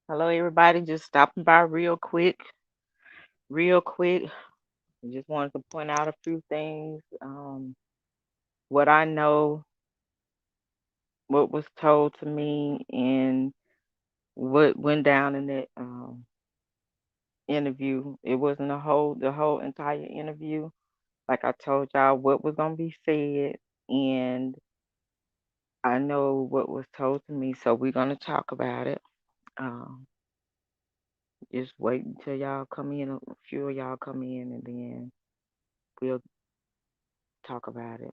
Hello, everybody. Just stopping by real quick. Real quick. I just wanted to point out a few things. What I know, what was told to me, and what went down in that interview. It wasn't the whole entire interview. Like I told y'all, what was gonna be said, and I know what was told to me. So we're gonna talk about it. Um, just wait until y'all come in. A few of y'all come in, and then we'll talk about it.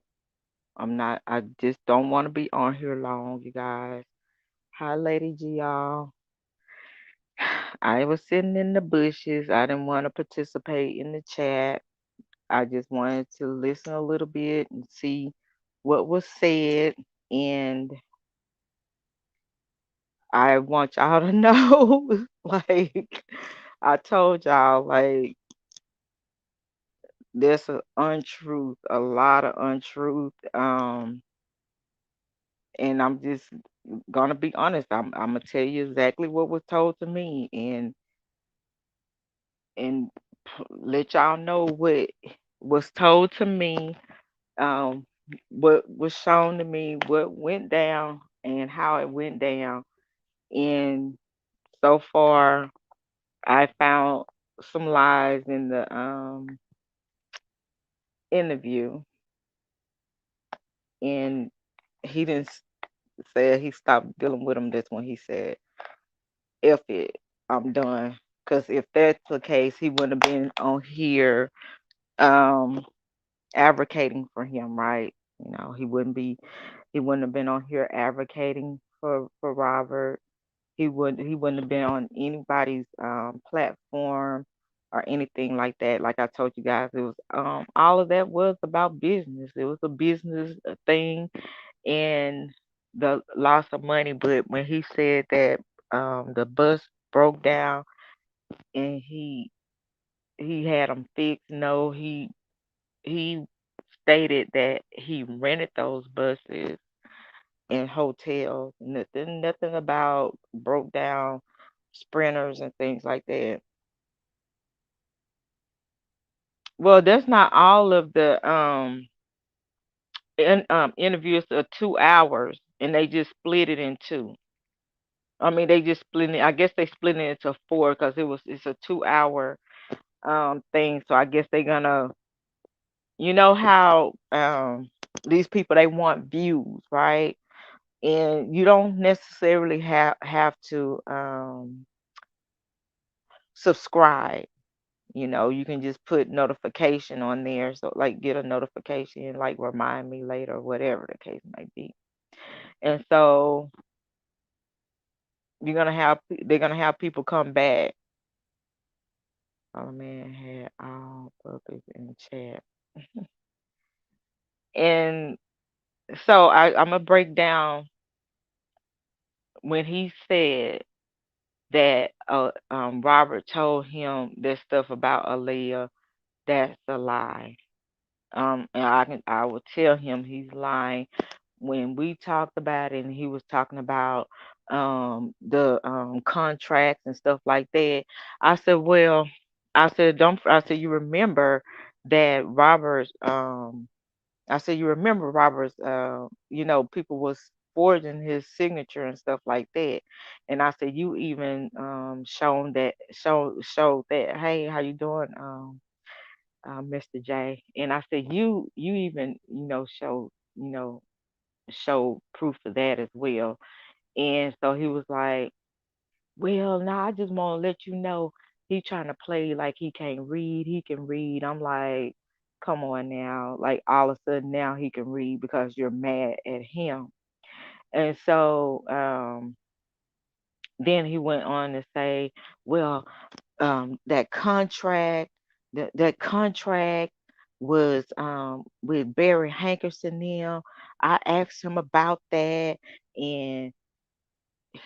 I just don't want to be on here long, you guys. Hi, Lady G, y'all. I was sitting in the bushes. I didn't want to participate in the chat. I just wanted to listen a little bit and see what was said. And I want y'all to know, like, I told y'all, like, there's an untruth, a lot of untruth. And I'm just gonna be honest. I'm gonna tell you exactly what was told to me, and let y'all know what was told to me, um, what was shown to me, what went down, and how it went down. And so far, I found some lies in the interview, and he didn't say he stopped dealing with him. That's when he said, "F it, I'm done." Because if that's the case, he wouldn't have been on here um advocating for him, right? He wouldn't have been on here advocating for Robert. He wouldn't have been on anybody's platform or anything like that. Like I told you guys, it was all of that was about business. It was a business thing and the loss of money. But when he said that the bus broke down and he had them fixed, no, he stated that he rented those buses in hotels. Nothing about broke down sprinters and things like that. Well, that's not all of the interviews are 2 hours, and they just split it in two. I mean, they just split it. I guess they split it into four because it's a 2 hour thing. So I guess they're gonna, you know how these people they want views, right? And you don't necessarily have to subscribe. You can just put notification on there, so like get a notification, like remind me later, whatever the case may be. And so they're gonna have people come back. Oh man, had all puppies in the chat, and so I'm gonna break down when he said that Robert told him this stuff about Aaliyah. That's a lie. And I will tell him he's lying. When we talked about it, and he was talking about the contracts and stuff like that, I said, well, I said, don't. I said, you remember that Robert's. I said, you remember Robert's. People was forging his signature and stuff like that. And I said, you even showed that. Hey, how you doing? Mr. J. And I said, you even, you know, show proof of that as well. And so he was like, well, no, I just want to let you know he trying to play like he can't read. He can read. I'm like, come on now. Like all of a sudden now he can read because you're mad at him. And so then he went on to say, well, that contract, that contract was with Barry Hankerson now. I asked him about that, and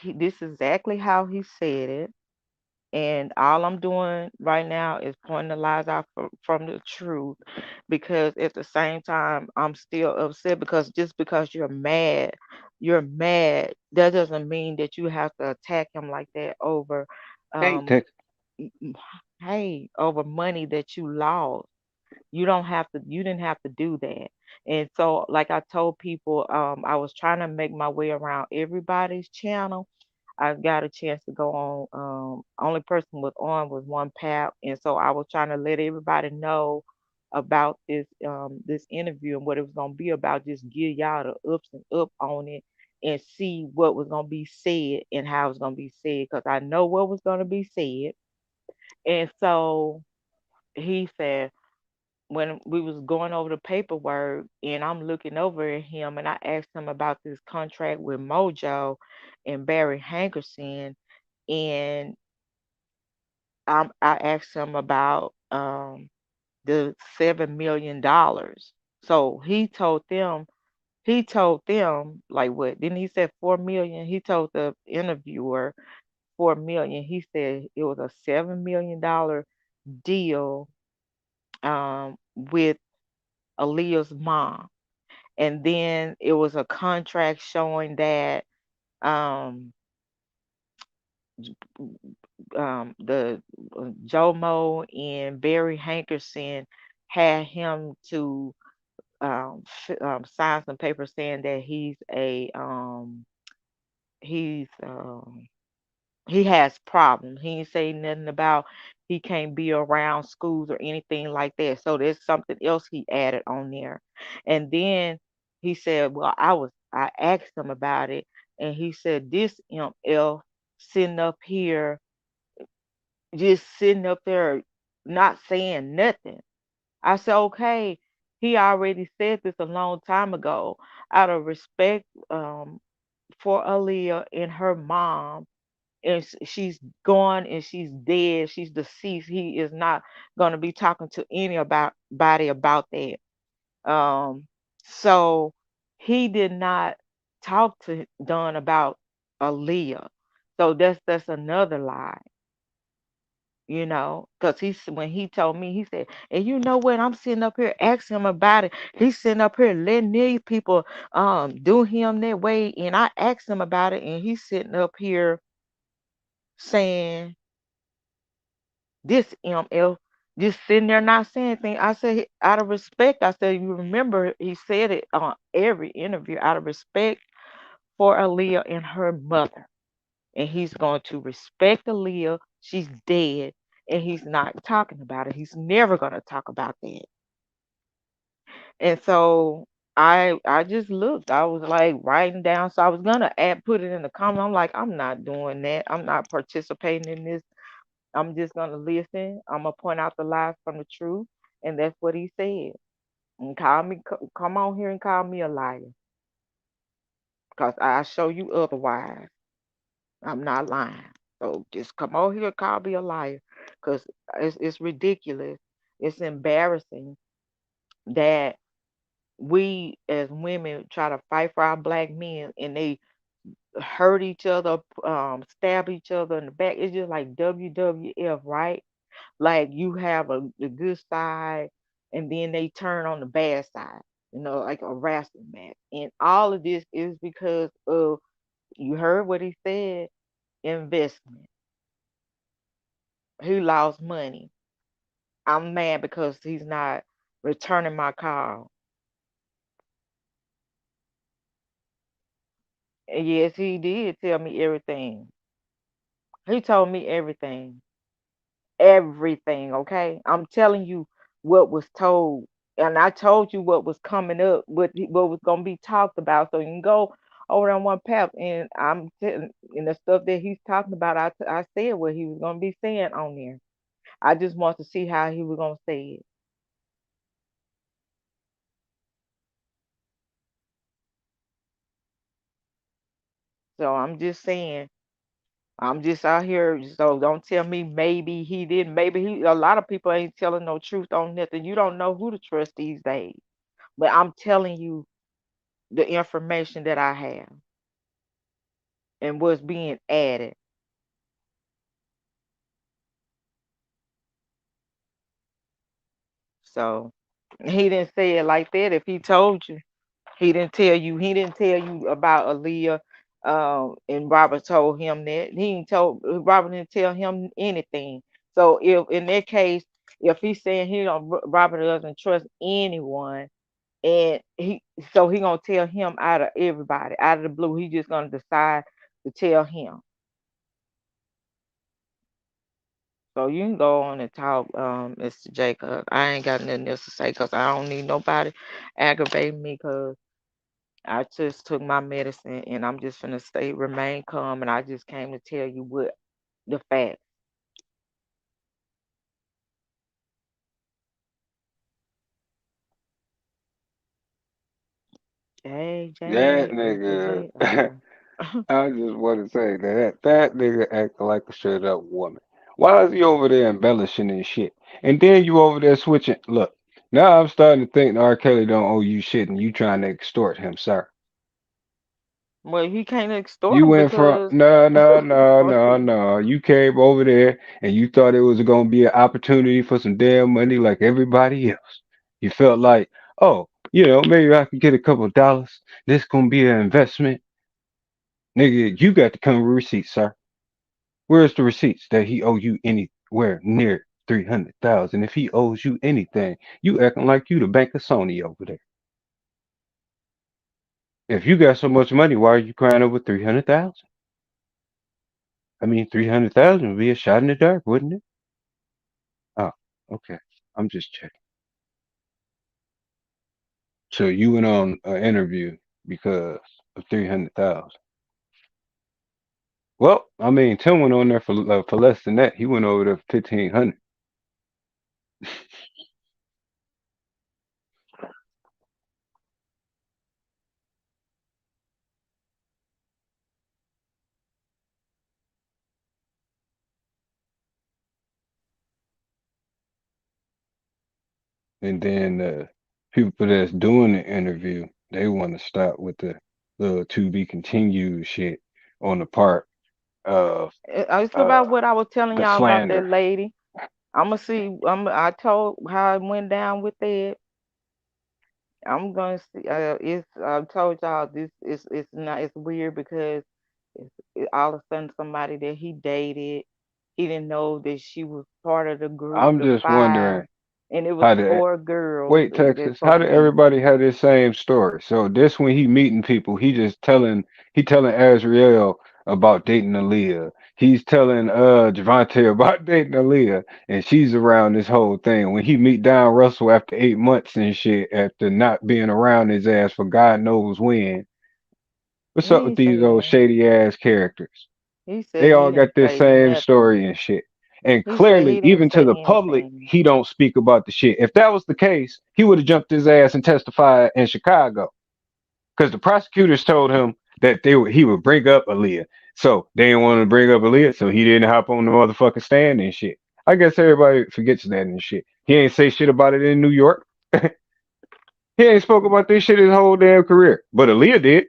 this is exactly how he said it. And all I'm doing right now is pointing the lies out from the truth, because at the same time I'm still upset, because just because you're mad, that doesn't mean that you have to attack him like that over Hey, um Tech. m- m- hey, over money that you lost. You didn't have to do that. And so, like I told people, I was trying to make my way around everybody's channel. I got a chance to go on. Only person was on was one pap, and so I was trying to let everybody know about this interview and what it was gonna be about. Just give y'all the ups and up on it, and see what was gonna be said and how it was gonna be said, because I know what was gonna be said. And so he said, when we was going over the paperwork, and I'm looking over at him, and I asked him about this contract with Mojo and Barry Hankerson, and I asked him about the $7 million. So he told them like, what? Didn't he say 4 million? He told the interviewer 4 million. He said it was a $7 million deal with Aaliyah's mom. And then it was a contract showing that um the Jomo and Barry Hankerson had him to sign some papers saying that he's he has problems. He ain't say nothing about he can't be around schools or anything like that. So there's something else he added on there. And then he said, well, I asked him about it, and he said this MF sitting up here, just sitting up there not saying nothing. I said, okay, he already said this a long time ago. Out of respect for Aaliyah and her mom, and she's gone and she's dead, she's deceased. He is not going to be talking to anybody about that. Um, so he did not talk to Don about Aaliyah. So that's another lie, because when he told me, he said, and you know what, I'm sitting up here asking him about it. He's sitting up here letting these people do him that way, and I asked him about it, and he's sitting up here saying this ML, just sitting there not saying anything. I said, out of respect, I said, you remember he said it on every interview, out of respect for Aaliyah and her mother. And he's going to respect Aaliyah. She's dead. And he's not talking about it. He's never going to talk about that. And so I just looked. I was like writing down. So I was gonna put it in the comment. I'm like, I'm not doing that. I'm not participating in this. I'm just gonna listen. I'm gonna point out the lies from the truth, and that's what he said. And come on here and call me a liar, cause I show you otherwise. I'm not lying. So just come on here and call me a liar, cause it's ridiculous. It's embarrassing that we as women try to fight for our black men, and they hurt each other, stab each other in the back. It's just like WWF, right? Like you have the good side, and then they turn on the bad side, like a wrestling match. And all of this is because of, you heard what he said, investment. He lost money. I'm mad because he's not returning my call. And yes, he did tell me everything. He told me everything. Everything, okay? I'm telling you what was told. And I told you what was coming up, what was gonna be talked about. So you can go over on one path, and I'm telling, and the stuff that he's talking about, I said what he was gonna be saying on there. I just want to see how he was gonna say it. So I'm just saying, I'm just out here. So don't tell me maybe he didn't. Maybe he. A lot of people ain't telling no truth on nothing. You don't know who to trust these days. But I'm telling you the information that I have and what's being added. So he didn't say it like that. If he told you, he didn't tell you. He didn't tell you about Aaliyah. And Robert told him that he ain't told Robert didn't tell him anything. So if in that case, if he's saying he don't, Robert doesn't trust anyone, and he gonna tell him out of everybody, out of the blue, he just gonna decide to tell him. So you can go on and talk, Mr. Jacob. I ain't got nothing else to say because I don't need nobody aggravating me because I just took my medicine and I'm just gonna stay remain calm and I just came to tell you what the facts. That AJ, Mr. nigga. J. Okay. I just want to say that nigga acting like a straight up woman. Why is he over there embellishing and shit? And then you over there switching. Look, now I'm starting to think R. Kelly don't owe you shit, and you trying to extort him, sir. Well, he can't extort You him went from because no, no, no, no, no. You came over there and you thought it was gonna be an opportunity for some damn money like everybody else. You felt like, oh, maybe I could get a couple of dollars. This gonna be an investment. Nigga, you got to come with receipts, sir. Where's the receipts that he owe you anywhere near 300,000? If he owes you anything, you acting like you the bank of Sony over there. If you got so much money, why are you crying over 300,000? I mean, 300,000 would be a shot in the dark, wouldn't it? Oh, okay. I'm just checking. So you went on an interview because of 300,000. Well, I mean, Tim went on there for less than that. He went over there for 1,500. And then people that's doing the interview, they want to stop with the little to be continued shit on the part of it's uh about what I was telling the y'all about that slander. lady. I'ma see. I told how it went down with that. I'm gonna see. It's I told y'all this is it's not it's weird because all of a sudden somebody that he dated, he didn't know that she was part of the group, I'm the just five, wondering and it was how did four girls wait, that's Texas, how supposed to did be. everybody have this same story? So this when he meeting people, he telling Azriel about dating Aaliyah. He's telling Javante about dating Aaliyah, and she's around this whole thing. When he meet Don Russell after 8 months and shit, after not being around his ass for God knows when, what's He up with ain't say these old that. shady ass characters? He said They he all got didn't this say same nothing. story and shit. And He said he clearly, didn't even to say the public, anything. he don't speak about the shit. If that was the case, he would have jumped his ass and testified in Chicago. Because the prosecutors told him that he would bring up Aaliyah. So they didn't want to bring up Aaliyah, so he didn't hop on the motherfucking stand and shit. I guess everybody forgets that and shit. He ain't say shit about it in New York. He ain't spoke about this shit his whole damn career. But Aaliyah did.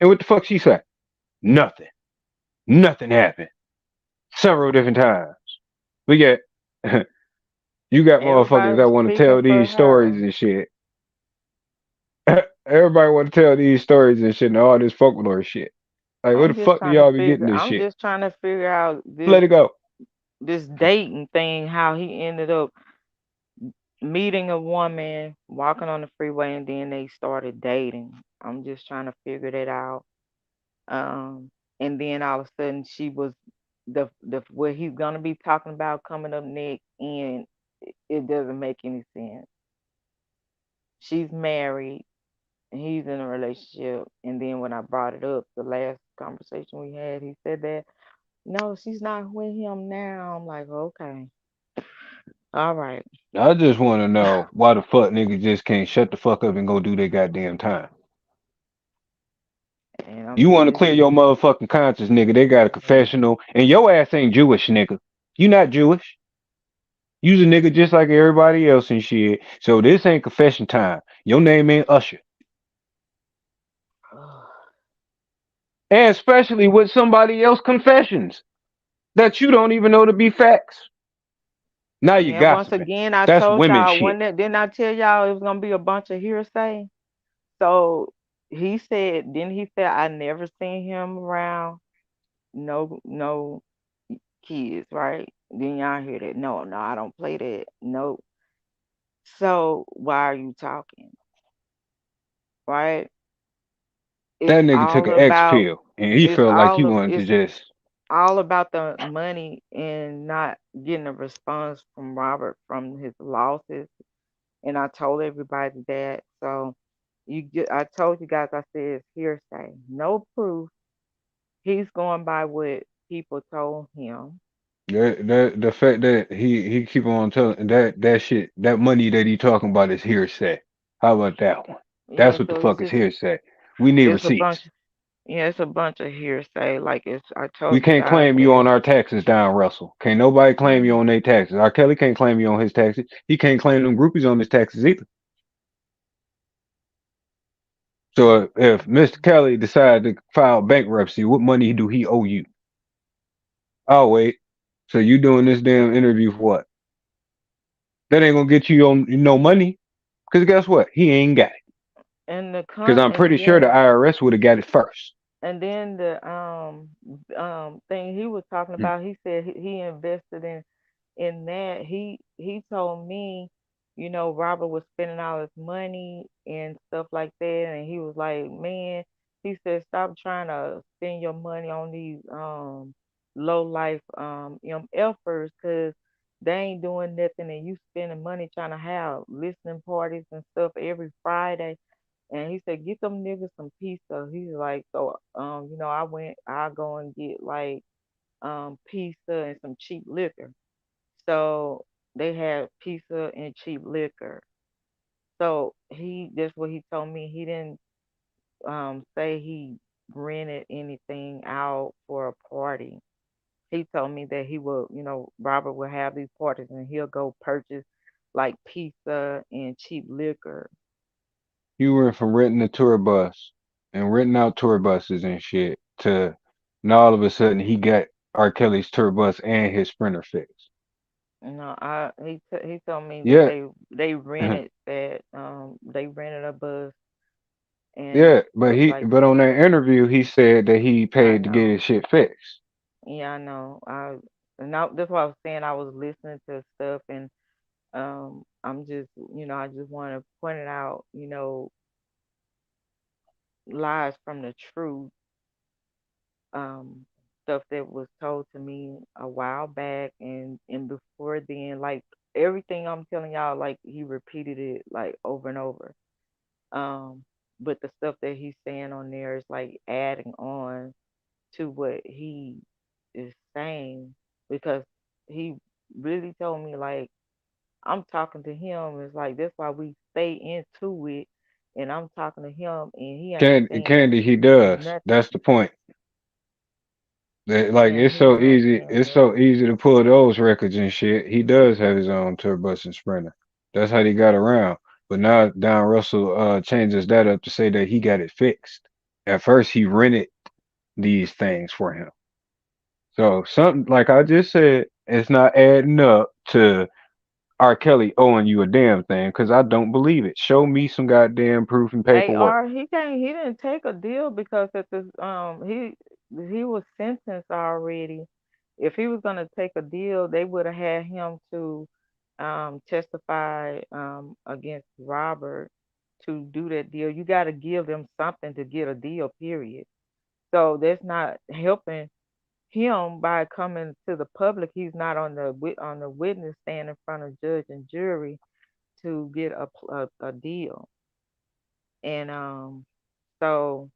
And what the fuck she said? Nothing. Nothing happened. Several different times. But yet, you got motherfuckers Everybody's that want to speaking tell for these stories her. and shit. Everybody want to tell these stories and shit and all this folklore shit. Like, where the fuck do y'all be getting this I'm shit? just trying to figure out this Let it go. this dating thing, how he ended up meeting a woman, walking on the freeway, and then they started dating. I'm just trying to figure that out. Um, and then all of a sudden she was the what he's gonna be talking about coming up next, and it doesn't make any sense. She's married, and he's in a relationship, and then when I brought it up, the last conversation we had, he said that no, she's not with him now. I'm like, okay, all right, I just want to know why the fuck niggas just can't shut the fuck up and go do their goddamn time. and I'm You want to just clear your motherfucking conscience, nigga. They got a yeah. confessional, and your ass ain't Jewish, nigga. You not Jewish. You's a nigga just like everybody else and shit. So this ain't confession time. Your name ain't Usher. And especially with somebody else confessions that you don't even know to be facts. Now you And once gossiping. again, I That's told women y'all shit. when that didn't I tell y'all it was gonna be a bunch of hearsay? So he said, then he said I never seen him around no kids, right? Then y'all hear that. No, no, I don't play that. No. So why are you talking? Right? It's That nigga took all an X about pill and he felt like he wanted to it's just. all about the money and not getting a response from Robert from his losses. And I told everybody that. So I told you guys, I said it's hearsay, no proof. He's going by what people told him. The fact that he keep on telling that shit, that money that he talking about is hearsay. How about that one? That's Yeah, what the so it's fuck is just hearsay. We need it's a receipts. bunch. Yeah, it's a bunch of hearsay. Like it's, I We told you can't guys claim that you on it's. our taxes down, Russell. Can't nobody claim you Mhm. on their taxes. R. Kelly can't claim you on his taxes. He can't claim them groupies on his taxes either. So if Mr. Kelly decided to file bankruptcy, what money do he owe you? Oh wait. So you doing this damn interview for what? That ain't gonna get you on no money. Cause guess what? He ain't got it. And the Cause I'm and pretty sure the then IRS would have got it first. the thing he was talking Mm. about, he said he invested in that. He told me, Robert was spending all his money and stuff like that, and he was like, man, he said, stop trying to spend your money on these low life MFers, cause they ain't doing nothing, and you spending money trying to have listening parties and stuff every Friday. And he said, get them niggas some pizza. He's like, so I go and get like pizza and some cheap liquor. So they had pizza and cheap liquor. So that's what he told me. He didn't say he rented anything out for a party. He told me that he will, Robert will have these parties and he'll go purchase like pizza and cheap liquor. You went from renting a tour bus and renting out tour buses and shit to now all of a sudden he got R. Kelly's tour bus and his Sprinter fixed. He told me that Yeah, they rented a bus and yeah, but stuff like but on that. that interview he said that he I paid to get know. his shit fixed. Yeah, I know. That's what I was saying. I was listening to stuff, and I'm just, I just want to point it out, lies from the truth, um, stuff that was told to me a while back, and before then, like everything I'm telling y'all, like he repeated it like over and over. Um, but the stuff that he's saying on there is like adding on to what he is saying, because he really told me like I'm talking to him. It's like that's why we stay into it, and I'm talking to him, and he ain't saying Candy, he does. nothing. That's the point. Like Yeah, he's not saying it's so nothing. easy to pull those records and shit. He does have his own tour bus and Sprinter. That's how they got around. But now Don Russell changes that up to say that he got it fixed. At first he rented these things for him. So something like I just said, it's not adding up to R. Kelly owing you a damn thing because I don't believe it. Show me some goddamn proof and paperwork. AR, he didn't take a deal because at this he was sentenced already. If he was gonna take a deal, they would have had him to testify against Robert to do that deal. You got to give them something to get a deal, period. So that's not helping him by coming to the public. He's not on the witness stand in front of judge and jury to get a deal. And so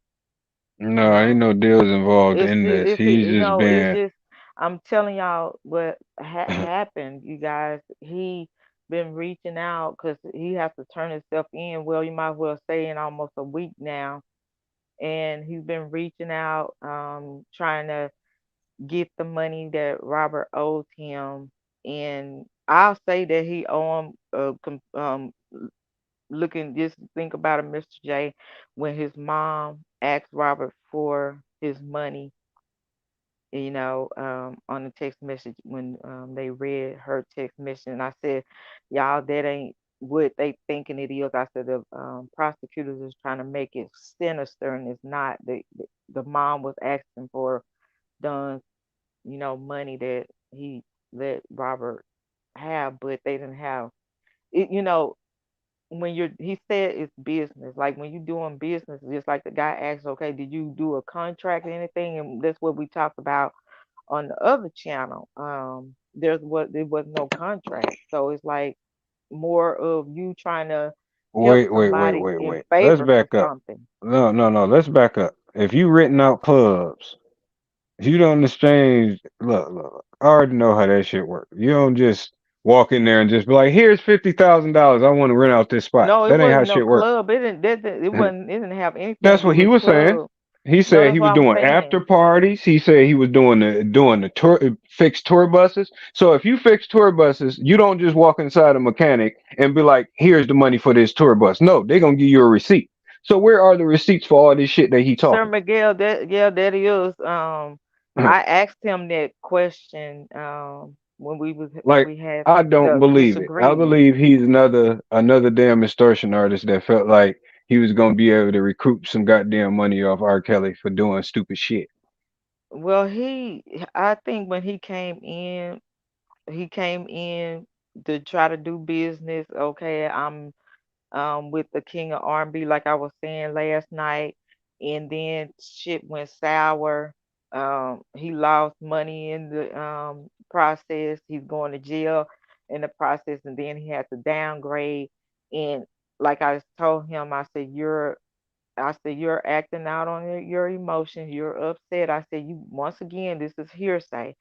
No, ain't no um, deals involved it's in this. it's He's just it's been just I'm telling y'all what happened, you guys. He been reaching out because he has to turn himself in. Well, you might as well say in almost a week now, and he's been reaching out, trying to get the money that Robert owes him. And I'll say that he owe him. Looking, just think about it, Mr. J. When his mom asked Robert for his money, on the text message when they read her text message. And I said, y'all, that ain't what they thinking it is. I said the prosecutors is trying to make it sinister, and it's not. The mom was asking for Don's, money that he let Robert have, but they didn't have it. When he said it's business, like when you doing business, just like the guy asked, okay, did you do a contract or anything? And that's what we talked about on the other channel. There was no contract, so it's like more of you trying to help somebody in Let's favor for back up. something. No, no, no. Let's back up. If you renting out pubs, if you don't exchange, look, I already know how that shit works. You don't just walk in there and just be like, "Here's $50,000. I want to rent out this spot." No, it That ain't how wasn't no shit work. club. It didn't. It wasn't. It didn't have anything to That's do what he with was saying. club. He No, said that's he what was I'm doing after saying. parties. He said he was doing the tour fixed tour buses. So if you fix tour buses, you don't just walk inside a mechanic and be like, "Here's the money for this tour bus." No, they're gonna give you a receipt. So where are the receipts for all this shit that he Sir talking Miguel, that yeah, that is. about? I asked him that question when Like we had I don't the believe it. I disagreement. believe he's another damn extortion artist that felt like he was gonna be able to recoup some goddamn money off R. Kelly for doing stupid shit. Well, I think when he came in to try to do business. Okay, I'm with the King of R&B, like I was saying last night, and then shit went sour. He lost money in the process. He's going to jail in the process, and then he had to downgrade. And like I told him, I said you're acting out on your emotions. You're upset. I said you once again, this is hearsay.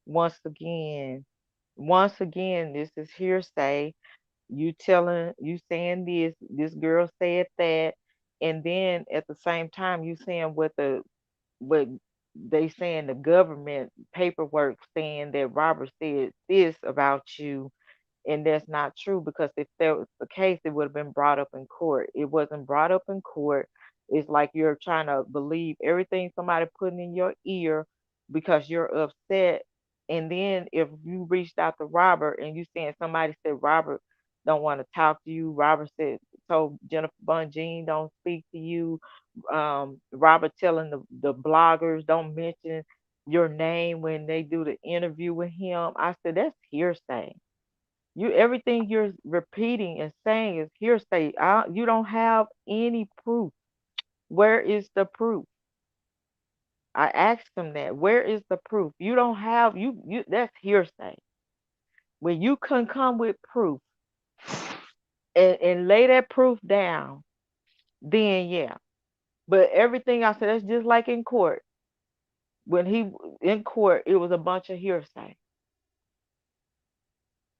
Once again, once again, this is hearsay. You saying this girl said that, and then at the same time you saying what they saying the government paperwork saying that Robert said this about you, and that's not true, because if that was the case, it would have been brought up in court. It wasn't brought up in court. It's like you're trying to believe everything somebody putting in your ear because you're upset. And then if you reached out to Robert and you saying somebody said Robert don't want to talk to you, Robert said told Jennifer Bunjean don't speak to you, Robert telling the bloggers don't mention your name when they do the interview with him. I said that's hearsay. Everything you're repeating and saying is hearsay. You don't have any proof. Where is the proof? I asked him that. Where is the proof? You don't have you that's hearsay. When you can come with proof and lay that proof down, then yeah. But everything I said, that's just like in court. When he in court, it was a bunch of hearsay.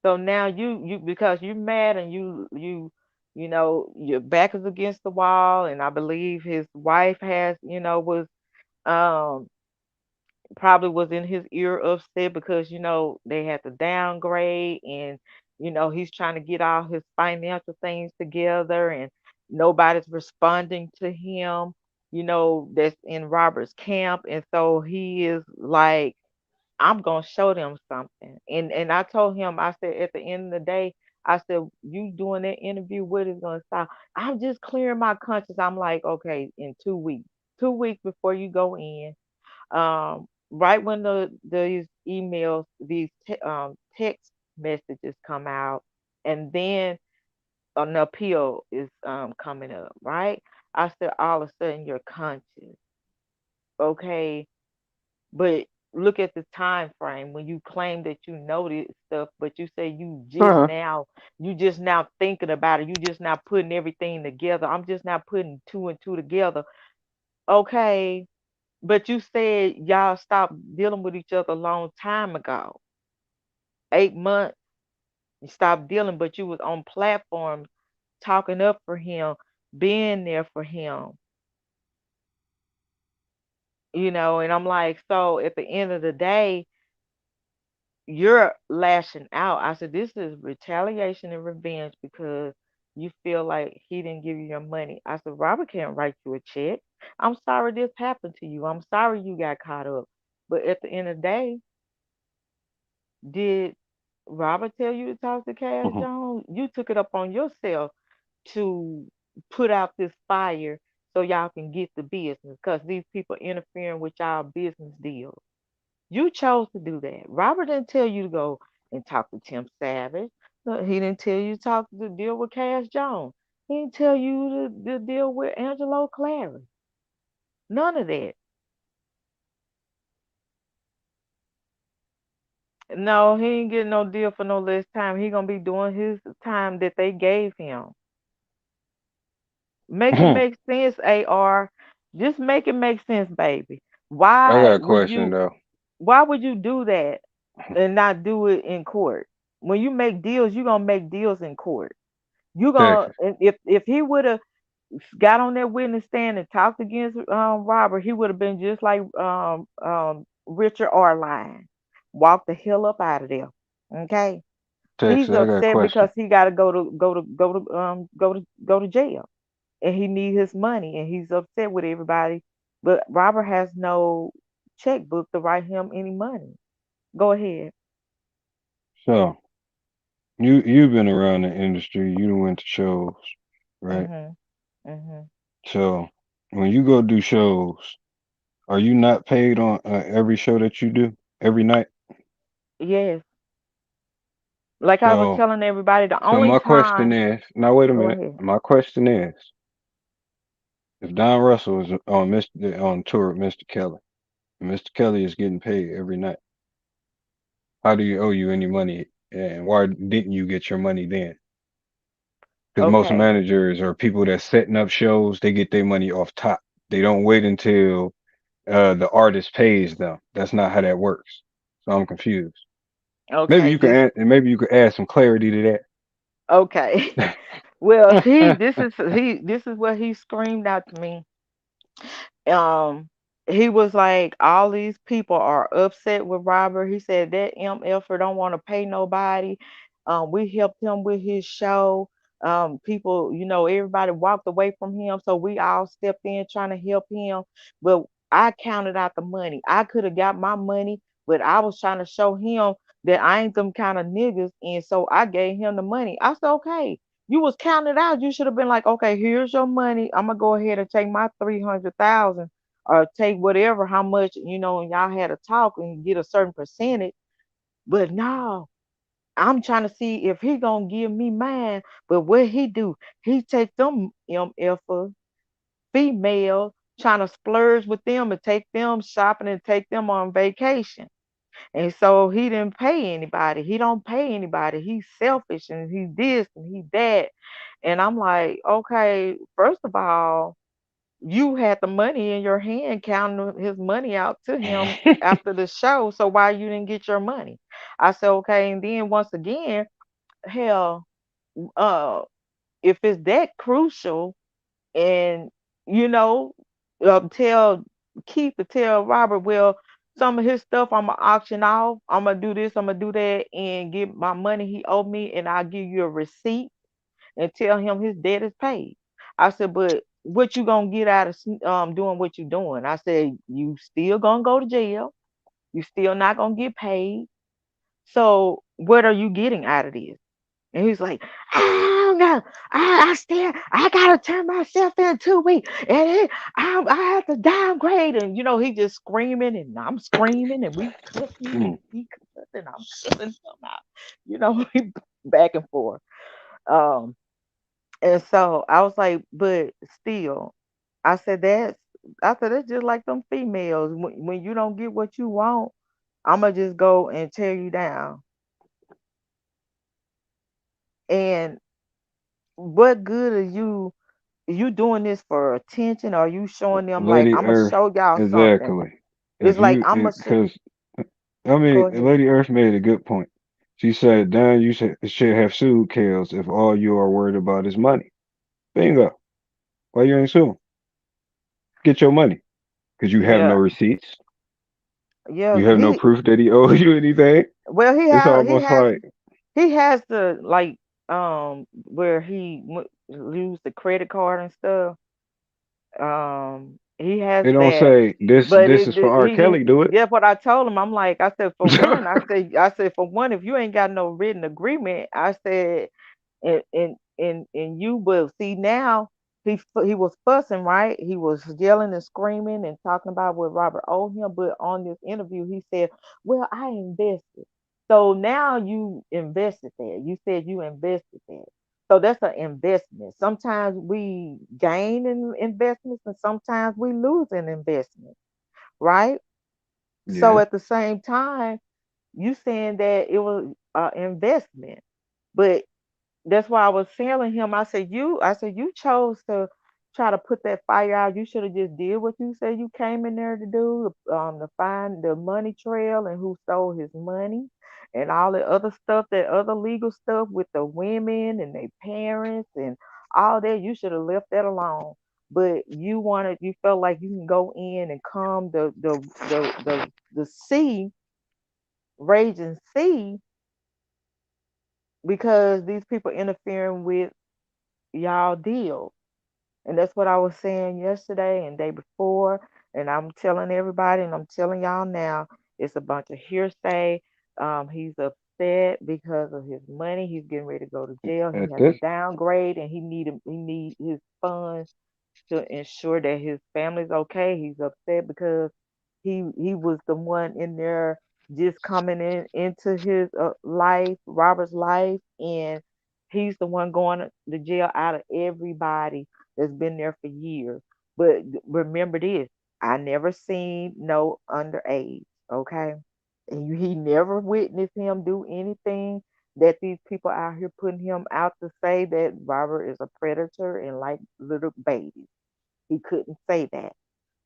So now you because you're mad and your back is against the wall, and I believe his wife was um probably was in his ear upset because they had to downgrade, and he's trying to get all his financial things together, and nobody's responding to him, that's in Robert's camp, and so he is like, I'm gonna show them something. And I told him, I said, at the end of the day, I said, you doing that interview, what is gonna stop? I'm just clearing my conscience. I'm like, okay, in 2 weeks, 2 weeks before you go in, right when these emails, these text messages come out, and then an appeal is coming up, right? I said, all of a sudden you're conscious, okay? But look at the time frame when you claim that you know this stuff, but you say Uh-huh. you just now thinking about it. You just now putting everything together. I'm just now putting two and two together. Okay, but you said y'all stopped dealing with each other a long time ago. 8 months, you stopped dealing, but you was on platforms talking up for him, being there for him, and I'm like, so at the end of the day, you're lashing out. I said, this is retaliation and revenge because you feel like he didn't give you your money. I said, Robert can't write you a check. I'm sorry this happened to you. I'm sorry you got caught up. But at the end of the day, did Robert tell you to talk to Cass Mhm. Jones? You took it up on yourself to put out this fire so y'all can get the business because these people interfering with y'all business deals. You chose to do that. Robert didn't tell you to go and talk to Tim Savage. No, he didn't tell you to talk to deal with Cass Jones. He didn't tell you to deal with Angelo Clary. None of that. No, he ain't getting no deal for no less time. He gonna be doing his time that they gave him. Make it I make sense, AR. Just make it make sense, baby. got Why a would question you though. why would you do that and not do it in court? When you make deals, you're gonna make deals in court. You gonna Texas, if he would have got on that witness stand and talked against Robert, he would have been just like Richard Arline. Walk the hell up out of there. Okay. He's Texas. I got a upset because question. he got to go to jail, and he need his money, and he's upset with everybody. But Robert has no checkbook to write him any money. Go ahead. So you've been around the industry. You done went to shows, right? Mhm. Mhm. So when you go do shows, are you not paid on every show that you do every night? Yes. Like I was So telling everybody, the so only my question time. is, now wait a Go minute. ahead. My question is, if Don Russell is on on tour with Mr. Kelly, and Mr. Kelly is getting paid every night, how do you owe you any money? And why didn't you get your money then? Because most Okay. managers or people that's setting up shows, they get their money off top. They don't wait until the artist pays them. That's not how that works. So I'm confused. Maybe Okay. you could This. maybe you could add some clarity to Okay. Well, this is what he screamed out to me. um he was like, all these people are upset with Robert. He said that MFer don't want to pay nobody. We helped him with his show. People, everybody walked away from him, so we all stepped in trying to help him. But I counted out the money. I could have got my money, but I was trying to show him that I ain't them kind of niggas, and so I gave him the money. I said, okay, you was counted out. You should have been like, okay, here's your money. I'm gonna go ahead and take my 300,000, or take whatever, how much, and y'all had a talk and get a certain percentage. But no, I'm trying to see if he gonna give me mine. But what he do? He take them MF female, trying to splurge with them and take them shopping and take them on vacation. And so he didn't pay anybody. He don't pay anybody. He's selfish and he this and he that. And I'm like, okay, first of all, you had the money in your hand counting his money out to him that. after the show. So why you didn't get your money? I said, okay. And then once again, hell, uh, if it's that crucial, and you know, tell Keith to tell Robert, well, some of his stuff I'm gonna auction off. I'm gonna do this. I'm gonna do that, and get my money he owed me, and I'll give you a receipt and tell him his debt is paid. I said, but what you gonna get out of doing what you doing? I said, you still gonna go to jail. You still not gonna get paid. So what are you getting out of this? And he's like, I don't know. I gotta turn myself in 2 weeks, and I have to downgrade. And he just screaming, and I'm screaming, and we cussing, Mm. and he cussing, I'm cussing him out. We back and forth. Um, and so I was like, but still, I said that's just like them females. When you don't get what you want, I'ma just go and tear you down. And what good are you doing this for attention? Or are you showing them like Lady I'ma Earth, show y'all something? exactly. It's If like you, I'ma because I mean, go ahead. Lady Earth made a good point. She said, "Dan, you should have sued Kales if all you are worried about is money." Bingo. Why you ain't suing? Get your money because you have no Yeah, receipts. yeah. You have no proof that he owes you anything. Well, It's almost like, he has to, like, where he used the credit card and stuff. he has It don't that. say this. But This is for R. he Kelly. didn't. Do it. That's what I told him. I'm like, I said, for one, I said, for one, if you ain't got no written agreement, I said, and you will see now he was fussing, right? He was yelling and screaming and talking about what Robert owed him. But on this interview, he said, "Well, I invested." So now you invested there. You said you invested there. So that's an investment. Sometimes we gain in investments, and sometimes we lose in investments, right? So Yeah. at the same time, you saying that it was an investment, but that's why I was telling him. I said you chose to try to put that fire out. You should have just did what you said you came in there to do, to find the money trail and who stole his money and all the other stuff, that other legal stuff with the women and their parents and all that. You should have left that alone. But you felt like you can go in and calm the sea, raging sea, because these people interfering with y'all deal. And that's what I was saying yesterday and day before. And I'm telling everybody, and I'm telling y'all now, it's a bunch of hearsay. He's upset because of his money. He's getting ready to go to jail. He At has a this. downgrade, and he need his funds to ensure that his family's okay. He's upset because he was the one in there just coming into his life, Robert's life, and he's the one going to jail out of everybody that's been there for years. But remember this, I never seen no underage, okay? And he never witnessed him do anything that these people out here putting him out to say that Robert is a predator and like little babies. He couldn't say that.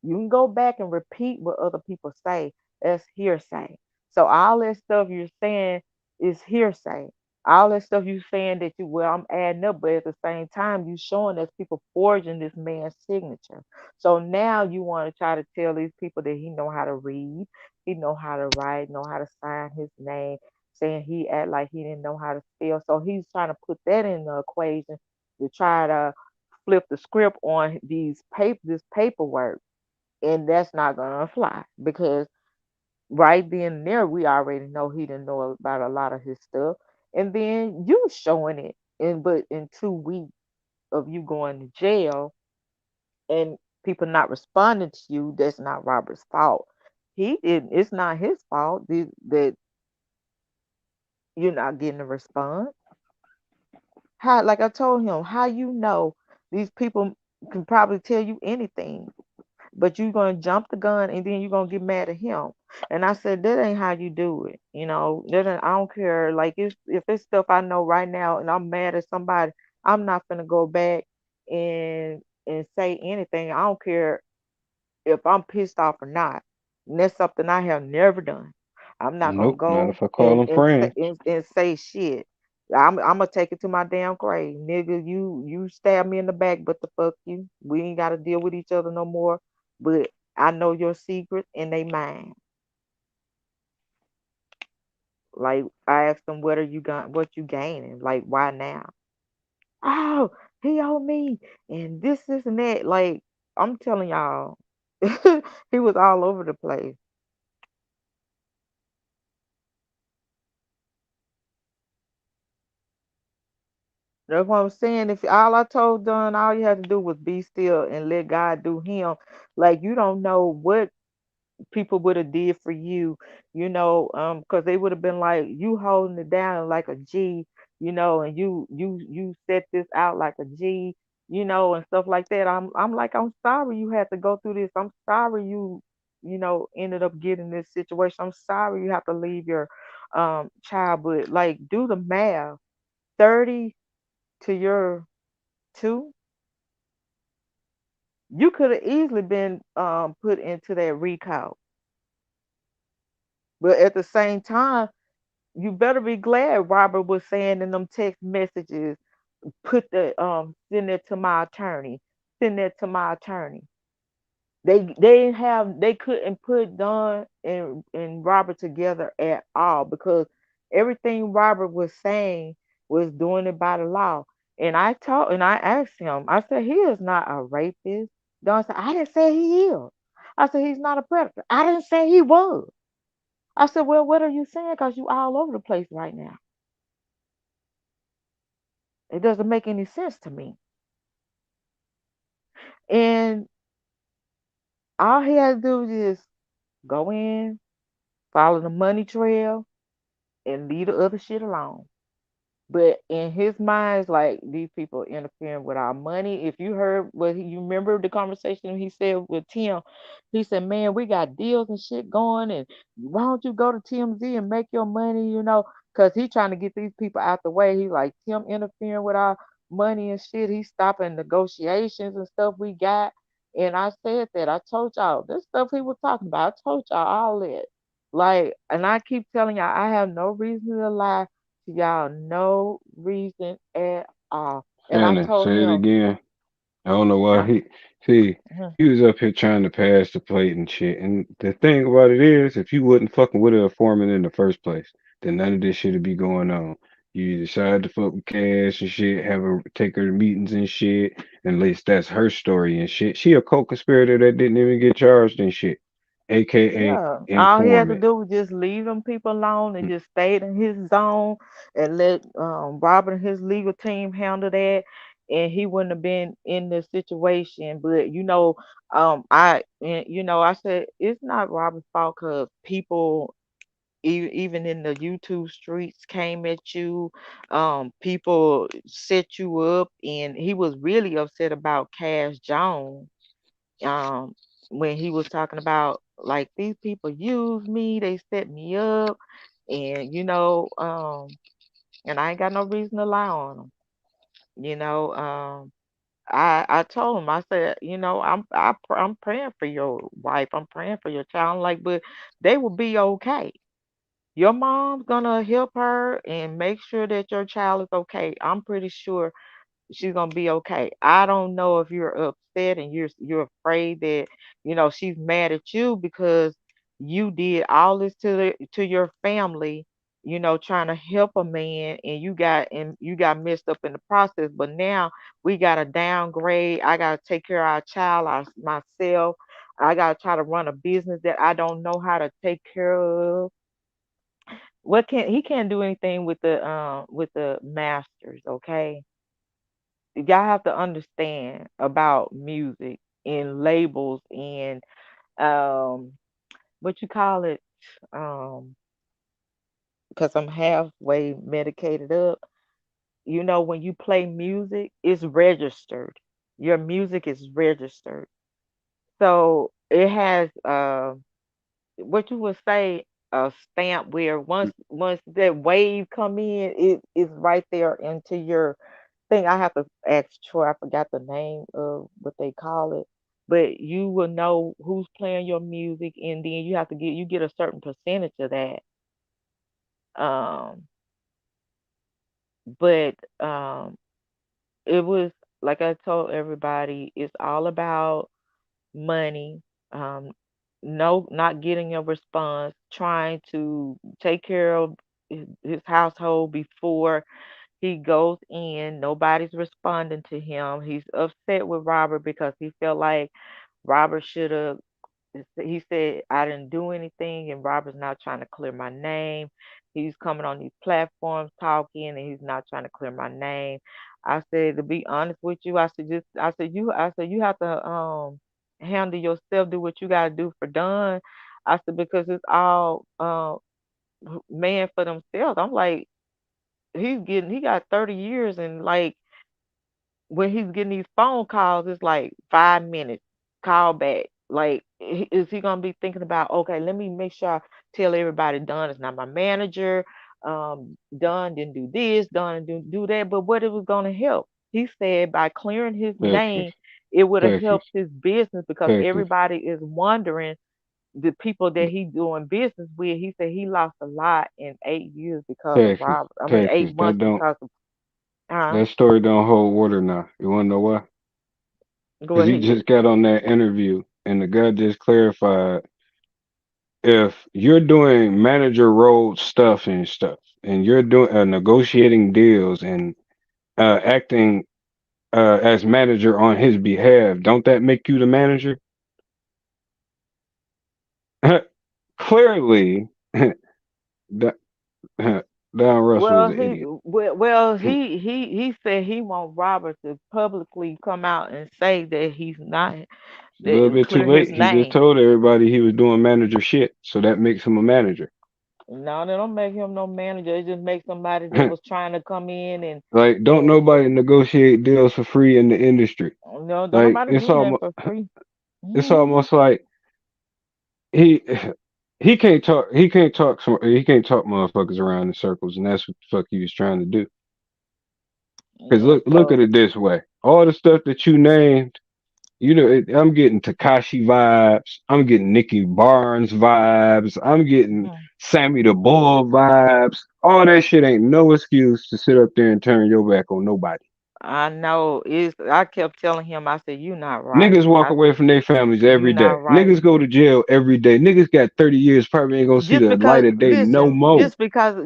You can go back and repeat what other people say. That's hearsay. So all that stuff you're saying is hearsay. All that stuff you saying that well, I'm adding up, but at the same time, you showing there's people forging this man's signature. So now you want to try to tell these people that he know how to read, he know how to write, know how to sign his name, saying he act like he didn't know how to spell. So he's trying to put that in the equation to try to flip the script on this paperwork, and that's not gonna fly because right then and there we already know he didn't know about a lot of his stuff, and then you showing it, and but in 2 weeks of you going to jail and people not responding to you, that's not Robert's fault. He didn't. It's not his fault that you're not getting a response. How, like I told him, how you know these people can probably tell you anything, but you're gonna jump the gun and then you're gonna get mad at him. And I said, that ain't how you do it. I don't care. Like if it's stuff I know right now and I'm mad at somebody, I'm not gonna go back and say anything. I don't care if I'm pissed off or not. And that's something I have never done. I'm not gonna Nope. Not go if I call them friends. and say shit. I'm gonna take it to my damn grave, nigga. You stab me in the back, but the fuck you. We ain't gotta deal with each other no more. But I know your secrets and they mine. Like I asked them, what are you got? What you gaining? Like why now? Oh, he owed me, and this and that. Like I'm telling y'all, he was all over the place. That's what I'm saying. If all I told Don, all you had to do was be still and let God do him. Like you don't know what people would have did for you, because they would have been like you holding it down like a G, and you set this out like a G, and stuff like that. I'm like, I'm sorry you had to go through this. I'm sorry ended up getting this situation. I'm sorry you have to leave your child, but like do the math. 30 to your 2, you could have easily been put into that recall. But at the same time, you better be glad Robert was saying in them text messages, send it to my attorney, send it to my attorney. They couldn't put Don and Robert together at all because everything Robert was saying was doing it by the law. And I asked him, I said, he is not a rapist. Don said, I didn't say he is. I said, he's not a predator. I didn't say he was. I said, well, what are you saying? Because you all over the place right now. It doesn't make any sense to me. And all he had to do was just go in, follow the money trail, and leave the other shit alone. But in his mind, it's like these people interfering with our money. If you heard you remember the conversation he said with Tim, he said, "Man, we got deals and shit going, and why don't you go to TMZ and make your money?" Because he trying to get these people out the way. He like Tim interfering with our money and shit. He's stopping negotiations and stuff we got. And I said that I told y'all this stuff he was talking about. I told y'all all that. Like, and I keep telling y'all, I have no reason to lie to y'all, no reason at all. And I Shannon, told say it him, again. I don't know why huh, he see mhm, he was up here trying to pass the plate and shit. And the thing about it is, if you wasn't fucking with a foreman in the first place, then none of this shit would be going on. You decide to fuck with Cash and shit, have her take her to meetings and shit. And at least that's her story and shit. She a co-conspirator that didn't even get charged and shit, aka yeah, all he had to informant. do was just leave them people alone and just stayed in his zone and let Robert and his legal team handle that. And he wouldn't have been in this situation. But I said it's not Robert's fault because people even in the YouTube streets came at you. People set you up, and he was really upset about Cash Jones. Um, when he was talking about like these people use me, they set me up, and and I ain't got no reason to lie on them. You know, I told him I said, I'm praying for your wife, I'm praying for your child, like, but they will be okay. Your mom's gonna help her and make sure that your child is okay. I'm pretty sure she's gonna be okay. I don't know if you're upset and you're afraid that she's mad at you because you did all this to your family, trying to help a man, and you got messed up in the process. But now we gotta downgrade. I gotta take care of our child, myself. I gotta try to run a business that I don't know how to take care of. What can he can't do anything with the masters, okay? Y'all have to understand about music and labels and um what you call it, um because I'm halfway medicated up. When you play music, it's registered. Your music is registered. So it has what you would say a stamp where once that wave come in, it is right there into your thing. I have to ask Troy. I forgot the name of what they call it, but you will know who's playing your music, and then you get a certain percentage of that. Um, but it was like I told everybody, it's all about money. Um, no, not getting a response. Trying to take care of his household before he goes in. Nobody's responding to him. He's upset with Robert because he felt like Robert should have. He said, I didn't do anything, and Robert's not trying to clear my name. He's coming on these platforms talking, and he's not trying to clear my name. I said, to be honest with you, I said, you have to handle yourself, do what you got to do for done. I said, because it's all man for themselves. I'm like, he got 30 years, and like when he's getting these phone calls, it's like 5 minutes, call back. Like, is he gonna be thinking about, okay, let me make sure I tell everybody Don is not my manager. Don didn't do this, Don didn't do that, but what it was gonna help. He said by clearing his Texas, name, it would have Texas, helped his business because Texas, everybody is wondering the people that he doing business with. He said he lost a lot in 8 years because of Texas, Robert. I mean, eight Texas. months because of That story don't hold water now. You wanna know why? go Because he ahead. just got on that interview and the guy just clarified if you're doing manager role stuff and you're doing negotiating deals and acting as manager on his behalf, don't that make you the manager? Clearly, Da- Don Russell is Well, an idiot. It's he said he want Robert to publicly come out and say that he's not, a little that bit too clear his late. He just name. told everybody he was doing manager shit, so that makes him a manager. No, they don't make him no manager. It just makes somebody that was trying to come in Like, don't and nobody negotiate deals for free in the industry. no, don't Like, nobody do nothing for free. it's Hmm. almost like he he can't talk motherfuckers around in circles, and that's what the fuck he was trying to do. Because Yeah, look at so it this way: all the stuff that you named, you know, I'm getting Takashi vibes, I'm getting Nicky Barnes vibes, I'm getting mhm. Sammy the Bull vibes. All that shit ain't no excuse to sit up there and turn your back on nobody. I know it's. I kept telling him. I said, "You not right." Niggas walk I away said, from their families "You every not day. right." Niggas go to jail every day. Niggas got 30 years, probably ain't gonna see Just the because, light of day no listen, more,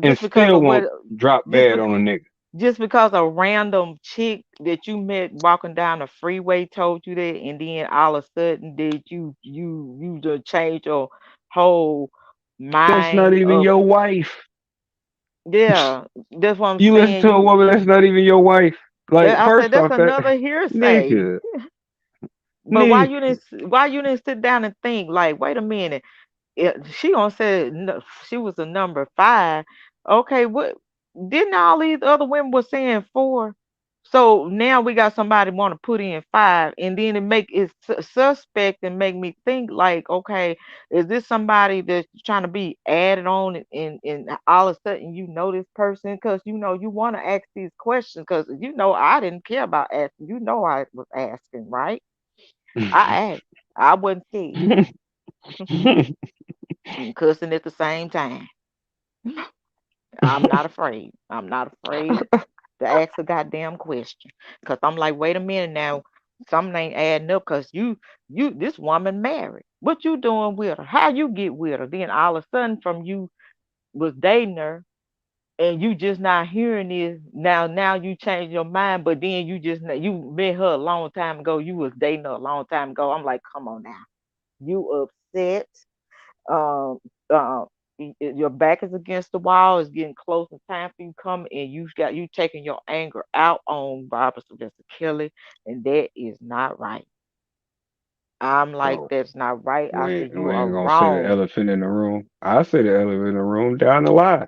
and just because still of what, won't drop just bad bec- on a nigga. just because a random chick that you met walking down the freeway told you that, and then all of a sudden did you just change your whole That's not mind even of, your wife. yeah, that's what I'm You listen saying. to a woman that's not even your wife. That Like, I said first that's off, that another hearsay. nigga, But nigga. why you didn't sit down and think like, wait a minute, she gonna say she was a number five. Okay, what didn't all these other women were saying four? So now we got somebody want to put in five, and then it make it suspect and make me think like, okay, is this somebody that's trying to be added on, and all of a sudden you know this person because you know you want to ask these questions because you know I didn't care about asking. You know I was asking, right? I asked. I wasn't scared. Cussing at the same time. I'm not afraid. I'm not afraid to ask a goddamn question. Cause I'm like, wait a minute now, something ain't adding up. Cause this woman married. What you doing with her? How you get with her? Then all of a sudden, from you was dating her, and you just not hearing this now. Now you change your mind, but then you met her a long time ago. You was dating her a long time ago. I'm like, come on now, you upset, um, uh, your back is against the wall. It's getting close in time for you coming, and you taking your anger out on Barbara Sylvester Kelly, and that is not right. I'm like, So that's not right. I said, you we are ain't gonna say the wrong. elephant in the room. I say the elephant in the room down the line.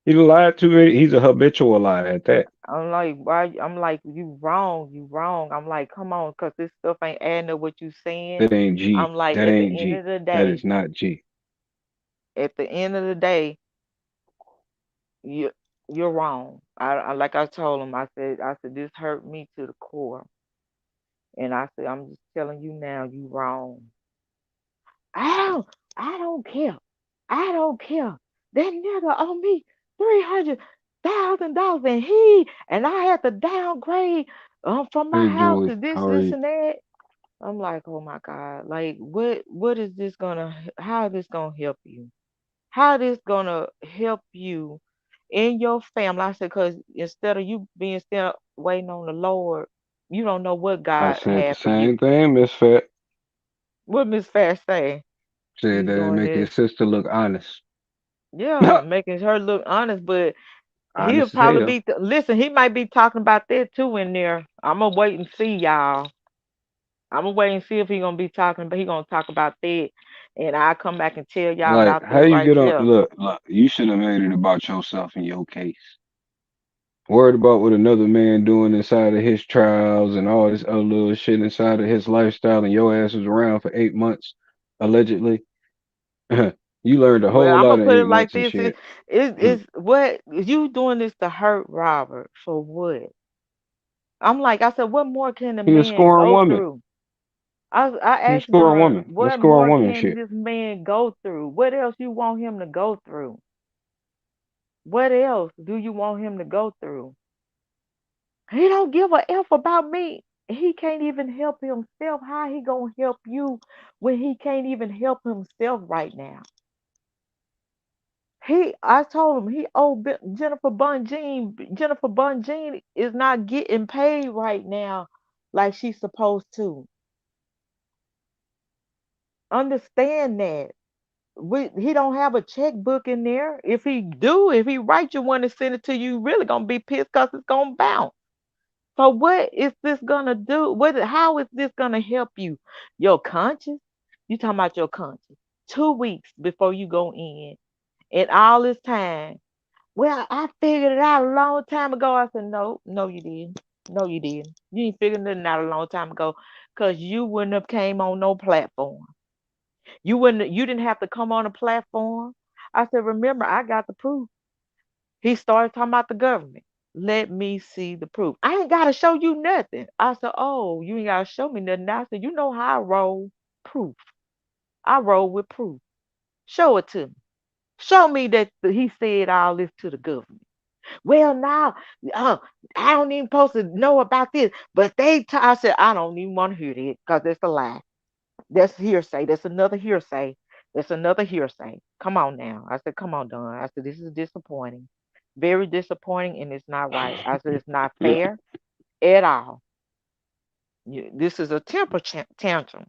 He lied too many. He's a habitual liar at that. I'm like, why? I'm like, you wrong, you wrong. I'm like, come on, cause this stuff ain't adding up what you saying. That ain't G. I'm like, That at the ain't end G. of the That day, is not G. at the end of the day, you you're wrong. I like I told him, I said this hurt me to the core. And I said, I'm just telling you now, you wrong. I don't care. I don't care. That nigga owe me $300,000, and I had to downgrade from my Hey house Julie, to this, how are this, you? and that. I'm like, oh my God, like what is this gonna how is this gonna help you? How this gonna help you in your family? I said, because instead of you being still waiting on the Lord, you don't know what I God said the had for you. same thing, Miss Fat. What Miss Fast say? Said She's that it doing make your this. sister look honest. Yeah, making her look honest, but he'll Honest as probably hell. be listen, he might be talking about that too in there. I'm gonna wait and see, y'all. I'm gonna wait and see if he gonna be talking, but he gonna talk about that, and I'll come back and tell y'all Like, about how that you right get on? there. Look, you should have made it about yourself in your case. Worried about what another man doing inside of his trials and all this other little shit inside of his lifestyle, and your ass was around for 8 months, allegedly. You learned a Well, whole I'm lot gonna in put it eight like months and this: shit. it's what you doing this to hurt Robert for what? I'm like, I said, what more can the He a man scoring go woman. through? I He a asked scoring Don, woman. Let's what score a more woman can shit. this man go through? What else you want him to go through? What else do you want him to go through? He don't give a F about me. He can't even help himself. How he gonna help you when he can't even help himself right now? I told him he owed Jennifer Bunjean. Jennifer Bunjean is not getting paid right now like she's supposed to. Understand that. He don't have a checkbook in there. If he do, if he write you one and send it to you, you really gonna be pissed because it's gonna bounce. So what is this gonna do? How is this gonna help you? Your conscience? You talking about your conscience. 2 weeks before you go in. And all this time. Well, I figured it out a long time ago. I said, no, no, you didn't. No, you didn't. You ain't figured nothing out a long time ago. Cause you wouldn't have came on no platform. You didn't have to come on a platform. I said, remember, I got the proof. He started talking about the government. Let me see the proof. I ain't gotta show you nothing. I said, oh, you ain't gotta show me nothing. I said, you know how I roll? Proof. I roll with proof. Show it to me. Show me that he said all this to the government. Well, now, I don't even supposed to know about this, but I said, I don't even want to hear that because it's a lie. That's hearsay. That's another hearsay. That's another hearsay. Come on now. I said, come on, Don. I said, this is disappointing. Very disappointing, and it's not right. I said, it's not fair at all. This is a tantrum.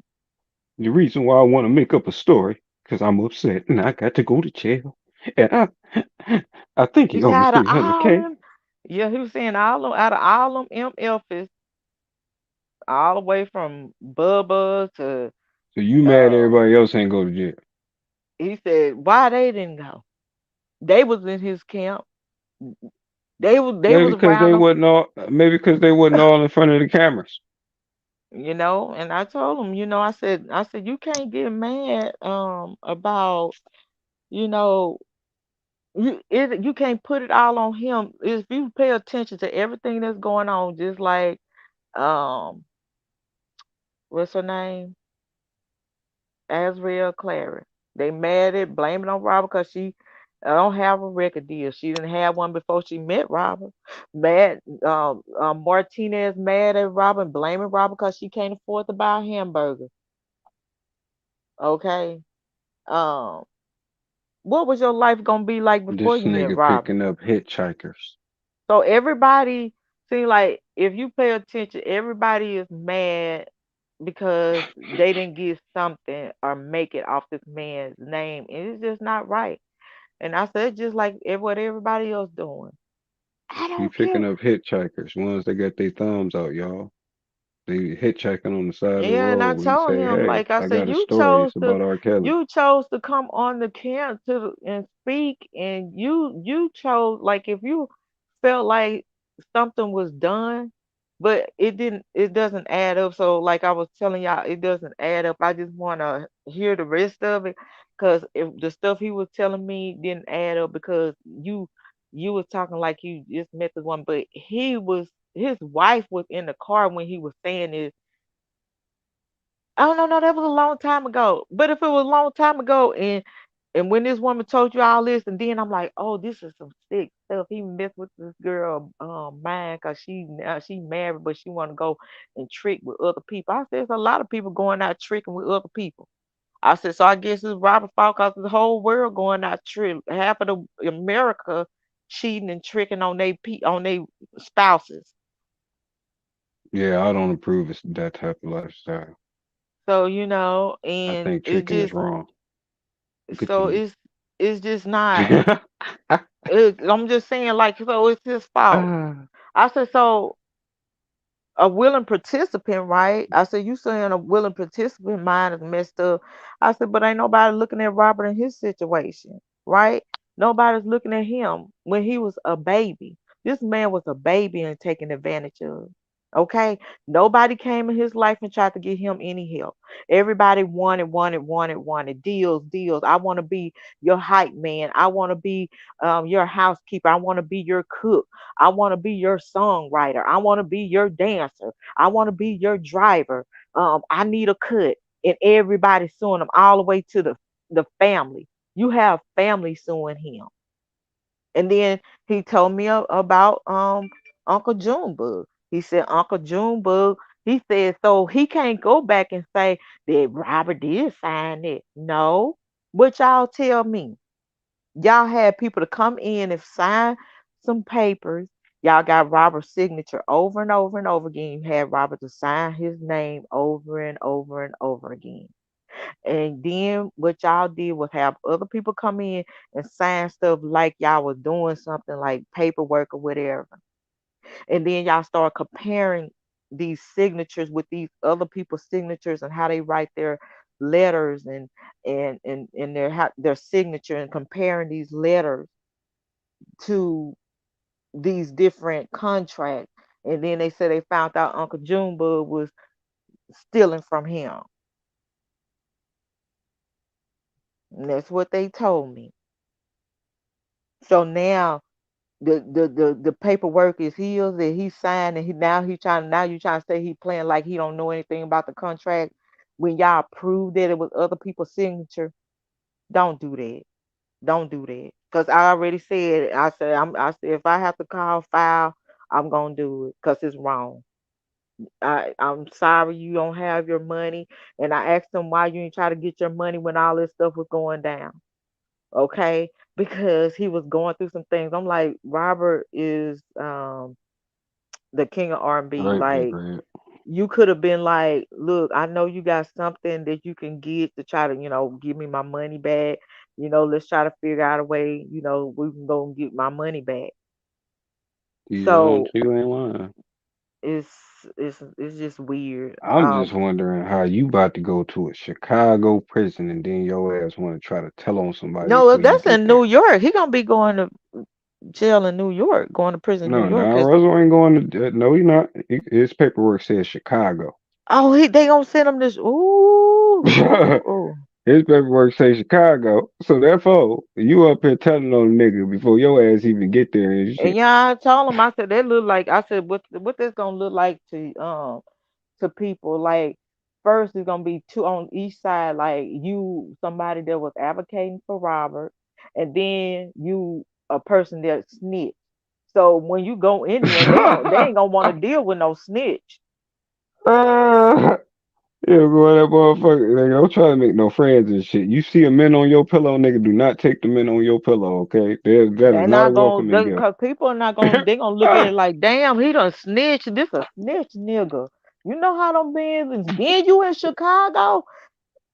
The reason why I want to make up a story, because I'm upset and I got to go to jail. And I think he He said, owed me out of all 300K. them, yeah, he was saying out of all them MFs, all the way from Bubba to, So you mad uh, everybody else ain't go to jail? he said, why they didn't go? They was in his camp. They was around him, Maybe because they wasn't all in front of the cameras. and I told him, I said you can't get mad about, you know, you can't put it all on him. If you pay attention to everything that's going on, just like um what's her name? Azriel Clary. They mad at blaming on Robert because she don't have a record deal. She didn't have one before she met Robert. Mad, Martinez mad at Robert, blaming Robert because she can't afford to buy a hamburger. Okay, um, what was your life gonna be like before This you met nigga Robert? picking up hitchhikers. So everybody seems like if you pay attention, everybody is mad because they didn't get something or make it off this man's name, and it's just not right. And I said, just like what everybody else doing. I He don't care. picking up hitchhikers, ones that got their thumbs out, y'all. They hitchhiking on the side of the Yeah, and I road. He told say, him, "Hey, like I I said, got a story. It's about R. Kelly." you chose to come on the camp and speak, and you chose, like, if you felt like something was done, but it doesn't add up. So like I was telling y'all, it doesn't add up. I just want to hear the rest of it, because if the stuff he was telling me didn't add up, because you was talking like you just met the one, but his wife was in the car when he was saying this. Oh no, no, that was a long time ago. But if it was a long time ago, and when this woman told you all this, and then I'm like, oh, this is some sick stuff. He messed with this girl, mind, cause she married, but she want to go and trick with other people. I said, there's a lot of people going out tricking with other people. I said, so I guess it's Robert fault, cause the whole world going out trick. Half of the America cheating and tricking on they spouses. Yeah, I don't approve of that type of lifestyle. So I and think it tricking is just wrong. so Continue. it's just not. I'm just saying, like, so it's his fault. Ah, I said, so a willing participant, right? I said, you saying a willing participant mind is messed up. I said, but ain't nobody looking at Robert in his situation, right? Nobody's looking at him when he was a baby. This man was a baby and taken advantage of. Okay? Nobody came in his life and tried to get him any help. Everybody wanted deals, deals. I want to be your hype man. I want to be your housekeeper. I want to be your cook. I want to be your songwriter. I want to be your dancer. I want to be your driver. I need a cut. And everybody suing him all the way to the family. You have family suing him. And then he told me about Uncle Junebug. He said Uncle Junebug, he said, so he can't go back and say that Robert did sign it. No. What y'all tell me? Y'all had people to come in and sign some papers. Y'all got Robert's signature over and over and over again. You had Robert to sign his name over and over and over again. And then what y'all did was have other people come in and sign stuff like y'all was doing something like paperwork or whatever. And then y'all start comparing these signatures with these other people's signatures and how they write their letters and their signature, and comparing these letters to these different contracts. And then they said they found out Uncle Junebug was stealing from him. And that's what they told me. So now the paperwork is his that he signed, and now you trying to say he playing like he don't know anything about the contract when y'all proved that it was other people's signature. Don't do that. Don't do that. Cause I already said, I said if I have to call foul, I'm gonna do it because it's wrong. I'm sorry you don't have your money. And I asked him why you didn't try to get your money when all this stuff was going down. Okay. Because he was going through some things. I'm like, Robert is the king of R&B. Right, big Like, red. you could have been like, look, I know you got something that you can get to try to, give me my money back. Let's try to figure out a way, we can go and get my money back. He's on So you ain't lying. it's it's just weird. I'm just wondering how you about to go to a Chicago prison and then your ass want to try to tell on somebody No, before you that's get in New there. York. He gonna be going to jail in New York, going to prison in New No, York. now 'Cause Russell ain't going to. No, he not. His paperwork says Chicago. they gonna send him this. Ooh, ooh, ooh. His paperwork says Chicago. So therefore, you up here telling on a nigga before your ass even get there and And shit. yeah, I told him. I said that look like. I said what this gonna look like to people. Like, first it's gonna be two on each side. Like, you, somebody that was advocating for Robert, and then you, a person that snitched. So when you go in there, they ain't gonna want to deal with no snitch. Ah, yeah, boy, that motherfucker. Nigga, don't try to make no friends and shit. You see a man on your pillow, nigga, do not take the men on your pillow, okay? That is They're not a not gonna, welcoming gift. because people are not gonna. They gonna look at it like, damn, he done snitched. This a snitch nigga. You know how them been? And then you in Chicago.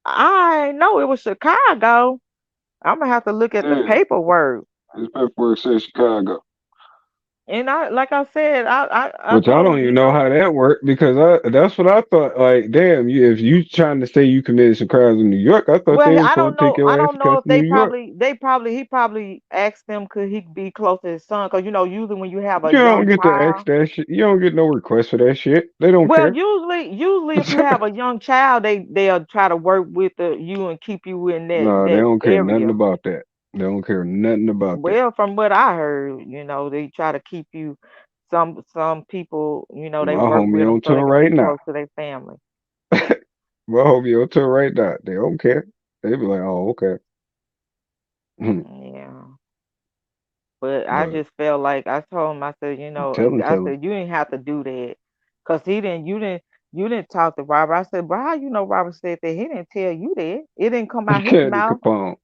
I ain't know it was Chicago. I'm gonna have to look at the Yeah, paperwork. his paperwork says Chicago. And like I said, I Which I told don't him, even know how that worked because that's what I thought. Like, damn, if you trying to say you committed some crimes in New York, I thought they well, was supposed to take I your ass to don't know if custody New York. he probably asked them could he be close to his son, because usually when you have a You don't young get to ask child. that shit. You don't get no request for that shit. They don't Well, care. usually if you have a young child, they'll try to work with you and keep you in No, they that don't care nothing area. about that. They don't care nothing about that. Well, from what I heard, they try to keep you. Some people, they My work homie with them on so they tour can be right now. close to their family. My homie on tour right now. They don't care. They be like, oh, okay. Yeah. But I But just felt like I told him, I said, I tell him. said, you didn't have to do that. Because you didn't talk to Robert. I said, bro, how you know Robert said that? He didn't tell you that. It didn't come out his Candy mouth. Capone.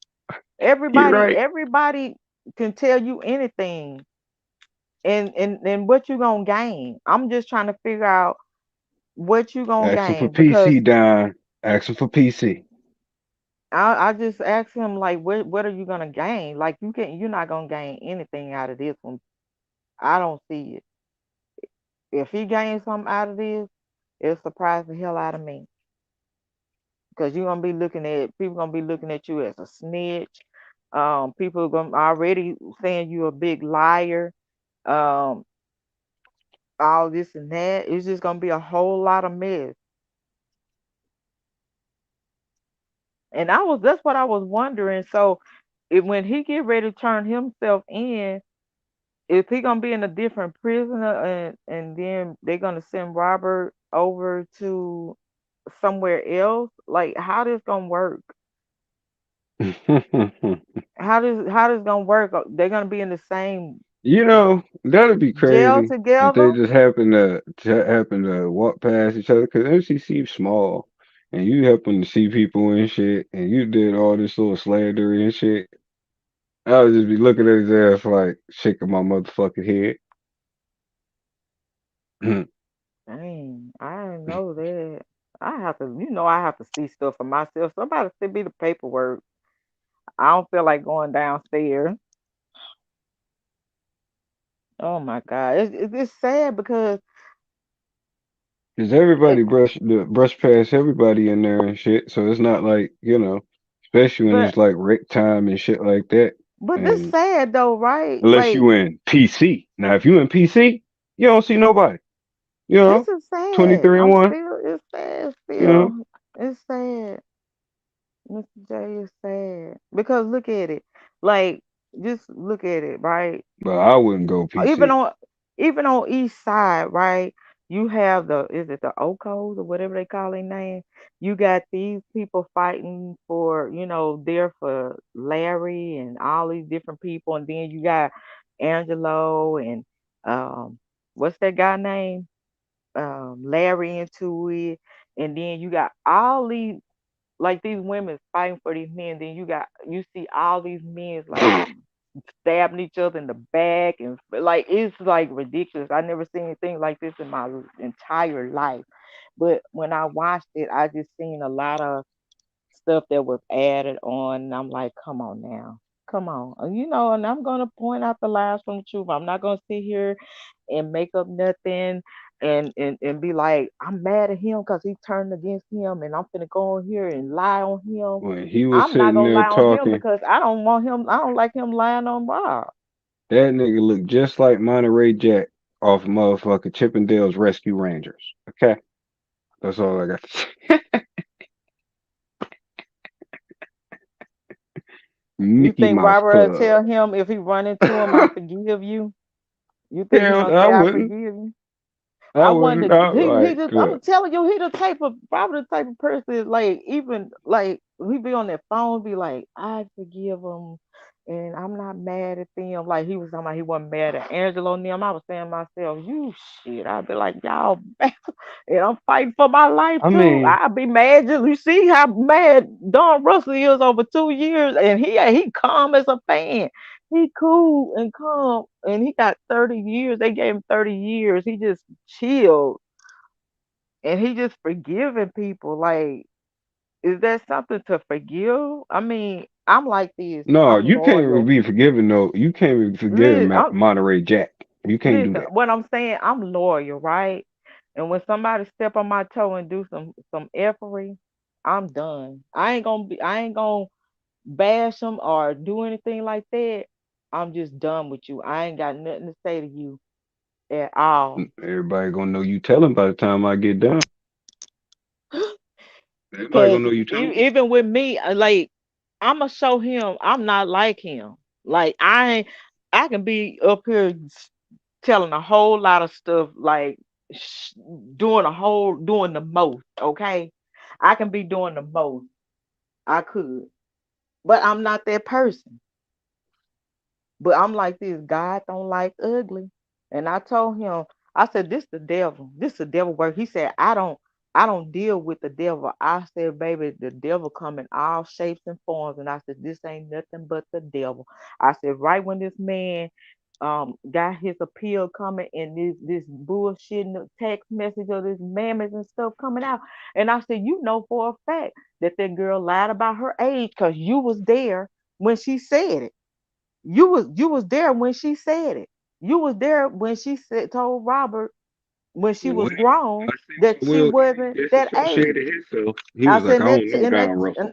He Everybody, right. everybody can tell you anything. And what you gonna gain? I'm just trying to figure out what you gonna Asking for gain, because PC, Don. Asking for PC. I just asked him, like, what are you gonna gain? Like, you're not gonna gain anything out of this one. I don't see it. If he gains something out of this, it'll surprise the hell out of me. Because you're gonna be looking at people gonna be looking at you as a snitch. People are gonna already saying you a big liar. Um, all this and that. It's just gonna be a whole lot of mess. And that's what I was wondering. So, when he get ready to turn himself in, is he gonna be in a different prison, and then they're gonna send Robert over to somewhere else? Like, how this gonna work? How this gonna work? They're gonna be in the same You know, that'd be jail crazy if they together? just happen to walk past each other because MCC is small, and you happen to see people and shit, and you did all this little slander and shit. I would just be looking at his ass like shaking my motherfucking head. Dang, I didn't know that. I have to, I have to see stuff for myself. Somebody send me the paperwork. I don't feel like going downstairs. Oh my God, it's sad because, Cause it, everybody brush past everybody in there and shit. So it's not like, especially when but it's like rec time and shit like that. this And sad though, right? unless Like you in PC. Now if you in PC, you don't see nobody. You this know, is sad. 23 and I'm 1, still, it's sad you know. still. It's sad. Mr. J is sad because look at it. Like just look at it, right? But I wouldn't go even PC. on even on east side, right? You have the is it the Ocos or whatever they call their name? You got these people fighting for, there for Larry and all these different people, and then you got Angelo and um what's that guy name? Larry into it, and then you got all these like these women fighting for these men. Then you see all these men like stabbing each other in the back and like it's like ridiculous. I never seen anything like this in my entire life. But when I watched it, I just seen a lot of stuff that was added on. And I'm like, come on now. Come on. And I'm gonna point out the lies from the truth. I'm not gonna sit here and make up nothing and be like, I'm mad at him because he turned against him and I'm gonna go on here and lie on him. When he was I'm not sitting gonna there lie on him talking, because I don't like him lying on Bob. that nigga looked just like Monterey Jack off motherfucking Chippendale's Rescue Rangers. Okay? That's all I got to say. You Mickey think Mouse Robert will Club. tell him if he run into him, I forgive you? You think he Hell, gonna I say I wouldn't. forgive you? I I wouldn't. wonder. He Like, just. I'm look, telling you, he the type of probably the type of person like even like he be on that phone, be like, I forgive him, and I'm not mad at them. Like he was talking about he wasn't mad at Angelo and them. I was saying to myself, you shit. I'd be like, y'all, and I'm fighting for my life I too. mean, I'd be mad. Just you see how mad Don Russell is over 2 years, and he calm as a fan. He cool and calm, and he got 30 years. They gave him 30 years. He just chilled, and he just forgiving people. Like, is that something to forgive? I mean, I'm like this. no, I'm you can't even loyal. be forgiving. No, you can't be forgiving Listen, I'm, Monterey Jack. You can't do listen. that. What I'm saying, I'm loyal, right? And when somebody step on my toe and do some effery, I'm done. I ain't gonna bash them or do anything like that. I'm just done with you. I ain't got nothing to say to you at all. Everybody gonna know you telling by the time I get done. Everybody Cause gonna know you telling. even with me, like I'ma show him I'm not like him. Like I can be up here telling a whole lot of stuff, like sh- doing the most. Okay, I can be doing the most. I could, but I'm not that person. But I'm like this. God don't like ugly. And I told him, I said, this the devil. This the devil work. He said, I don't deal with the devil. I said, baby, the devil come in all shapes and forms. And I said, this ain't nothing but the devil. I said, right when this man got his appeal coming and this bullshit text message or this mammoth and stuff coming out. And I said, you know for a fact that girl lied about her age because you was there when she said it. You was there when she said it. You was there when she told Robert when she Well, was grown I see that why she Will wasn't that age. disassociated himself. He I was like, said I that don't know and that Don Russell.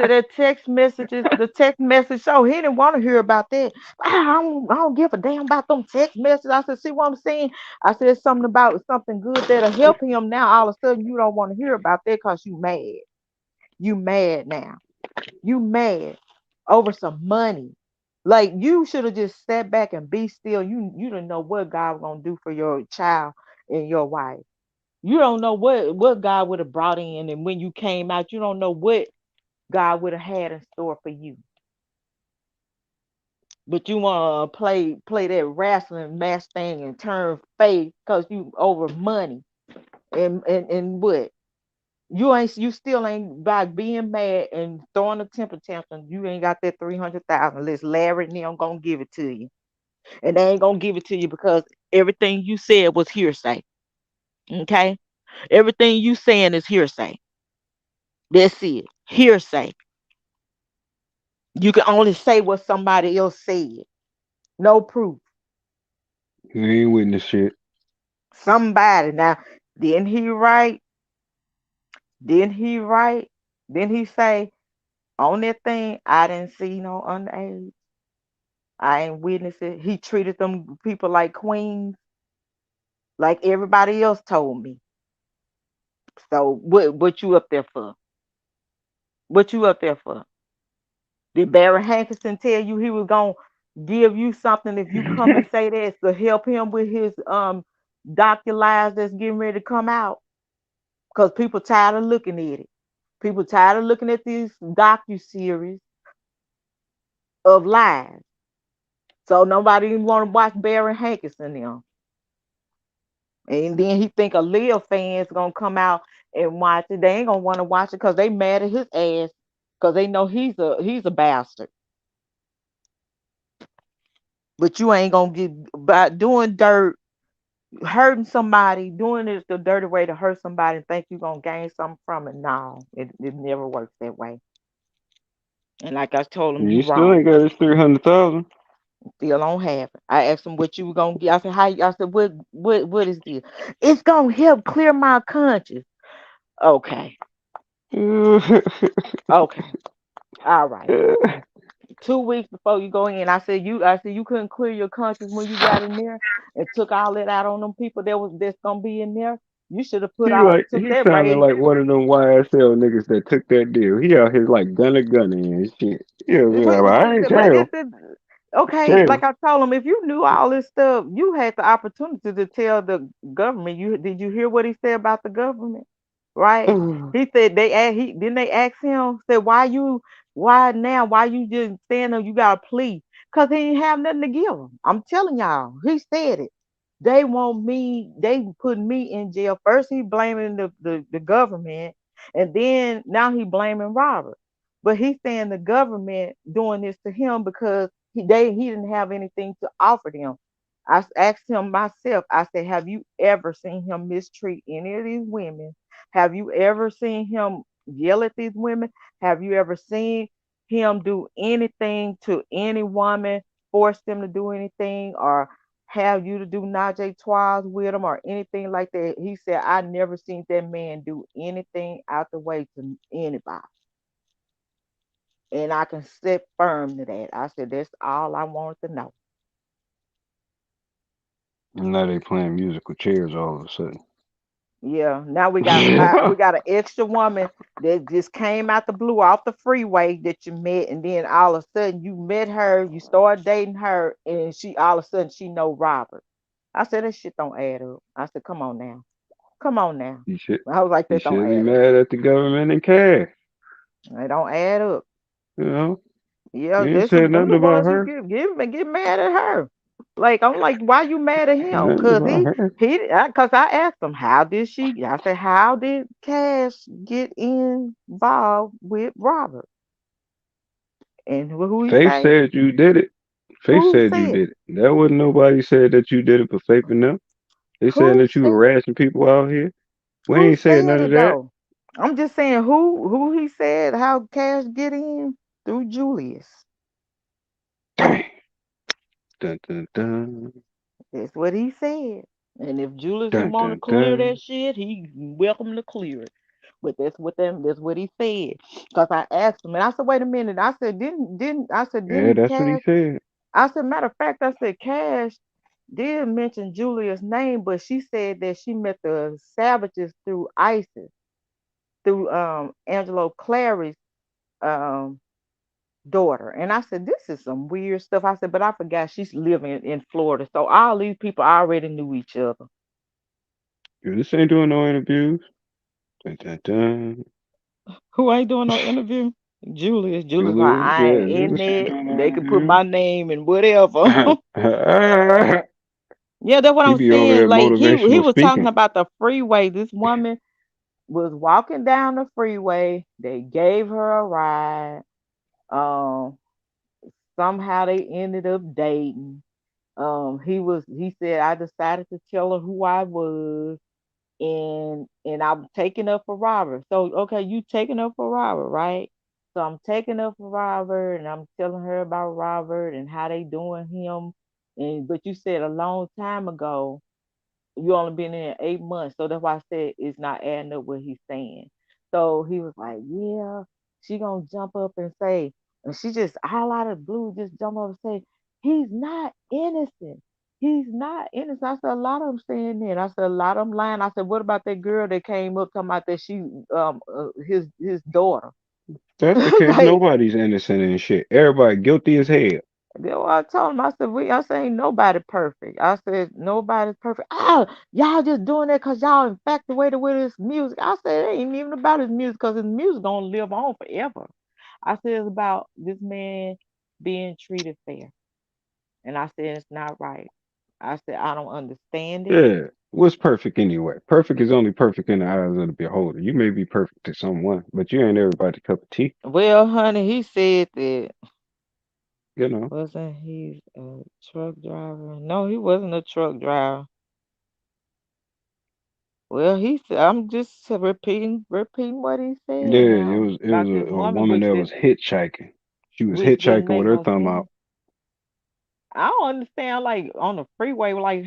that text messages, the text message show he didn't want to hear about that. I don't give a damn about them text messages. I said, see what I'm saying? I said something about something good that'll help him now. All of a sudden you don't want to hear about that because you mad. You mad now. You mad over some money. Like you should have just sat back and be still. You don't know what God was gonna do for your child and your wife. You don't know what God would have brought in, and when you came out, you don't know what God would have had in store for you. But you wanna play that wrestling match thing and turn face because you over money and what? You still ain't by being mad and throwing a temper tantrum. You ain't got that 300,000. Unless Larry and them gonna give it to you, and they ain't gonna give it to you because everything you said was hearsay. Okay, everything you saying is hearsay. That's it, hearsay. You can only say what somebody else said. No proof. You ain't witness shit. Somebody now didn't he write? Didn't he write? Didn't he say on that thing? I didn't see no underage. I ain't witnessed it. He treated them people like queens, like everybody else told me. So what you up there for? What you up there for? Did Barry Hankerson tell you he was gonna give you something if you come and say that to help him with his docu lies that's getting ready to come out? Because people tired of looking at it. People tired of looking at these docu series of lies. So nobody even want to watch Barry Hankerson now. And then he think a Lil fans gonna come out and watch it. They ain't gonna want to watch it because they mad at his ass because they know he's a bastard. But you ain't gonna get by doing dirt, hurting somebody, doing it the dirty way to hurt somebody and think you gonna gain something from it. No, it never works that way. And like I told him, you You still ain't wrong. got his 300,000. Still don't have it. I asked him what you were gonna get. I said, how I said, what is this? It's gonna help clear my conscience. Okay. Okay. All right. 2 weeks before you go in, I said you couldn't clear your conscience when you got in there and took all that out on them people that's gonna be in there. You should have took He that sounded raid. like one of them YSL niggas that took that deal. He out here like gunner and shit. Yeah, yeah, but I ain't But tell. okay, like Tell. I told him, if you knew all this stuff, you had the opportunity to tell the government. Did you hear what he said about the government? Right? He said they ask him, said, why now? Why you just saying that you got a plea? Because he ain't have nothing to give them. I'm telling y'all, he said it. They put me in jail. First he blaming the government, and then now he blaming Robert. But he's saying the government doing this to him because he didn't have anything to offer them. Asked him myself, I said, have you ever seen him mistreat any of these women? Have you ever seen him yell at these women? Have you ever seen him do anything to any woman, force them to do anything, or have you to do Najee Twiles with him or anything like that? He said, I never seen that man do anything out the way to anybody. And I can sit firm to that. I said, that's all I wanted to know. Now they playing musical chairs all of a sudden. Yeah, now we got an extra woman that just came out the blue off the freeway that you met, and then all of a sudden you met her, you start dating her, and she all of a sudden she know Robert. I said that shit don't add up. I said, come on now, come on now. you should I was like, you that don't should be add up. mad at the government and cash. It don't add up. You know, Yeah, you ain't this said them nothing the about ones you her. get mad at her. Like I'm like, why you mad at him? Nothing Cause about her. cause I asked him, how did she? I said, how did Cash get involved with Robert? And who he Faith say? said you did it. Faith Who said you said? did it. That wasn't nobody said that you did it for Faith and them. They said Who that you said? harassing people out here. We Who ain't said said none of it that. though? I'm just saying who he said how Cash get in through Julius. Dang. Dun dun dun. That's what he said. And if Julius Dun want to dun clear that dun. shit, he welcome to clear it. But that's what he said. Cause I asked him, and I said, wait a minute. I said, Yeah, didn't that's what he Cash? said. I said, matter of fact, I said Cash did mention Julia's name, but she said that she met the Savages through ISIS, through Angelo Clary's um daughter. And I said, this is some weird stuff. I said, but I forgot she's living in Florida. So all these people already knew each other. Yo, this ain't doing no interviews. Dun dun dun. Who ain't doing no interview? Julius. Julius like, Julius, I yeah, ain't in Julius ain't it. doing no They could put interviews. my name and whatever. Yeah, that's what He I'm be over saying. there Like he motivational was talking speaking. about the freeway. This woman, was walking down the freeway. They gave her a ride. Um, Somehow they ended up dating. He said I decided to tell her who I was, and I'm taking up for Robert. So okay, you taking up for Robert, right? So I'm taking up for Robert, and I'm telling her about Robert and how they doing him. And but you said a long time ago you only been in 8 months, so that's why I said it's not adding up what he's saying. So he was like, yeah, she gonna jump up and say, and she just all out of the blue just jump up and say, he's not innocent. He's not innocent. I said a lot of them saying that. I said a lot of them lying. I said, what about that girl that came up talking about that she his daughter? That's the case. Like Nobody's innocent and shit. Everybody guilty as hell. that's what I told him. I said, I said, ain't nobody perfect. I said, nobody's perfect. Oh, y'all just doing that because y'all infatuated with his music. I said, it ain't even about his music because his music going to live on forever. I said, it's about this man being treated fair. And I said, it's not right. I said, I don't understand it. Yeah. What's perfect anyway? Perfect is only perfect in the eyes of the beholder. You may be perfect to someone, but you ain't everybody's cup of tea. Well, honey, he said that You know. wasn't he a truck driver? No, he wasn't a truck driver. Well, he said, I'm just repeating what he said Yeah, now it was about this a woman, woman that was hitchhiking. She was which didn't hitchhiking with make her no thumb sense. out. I don't understand, like on the freeway, like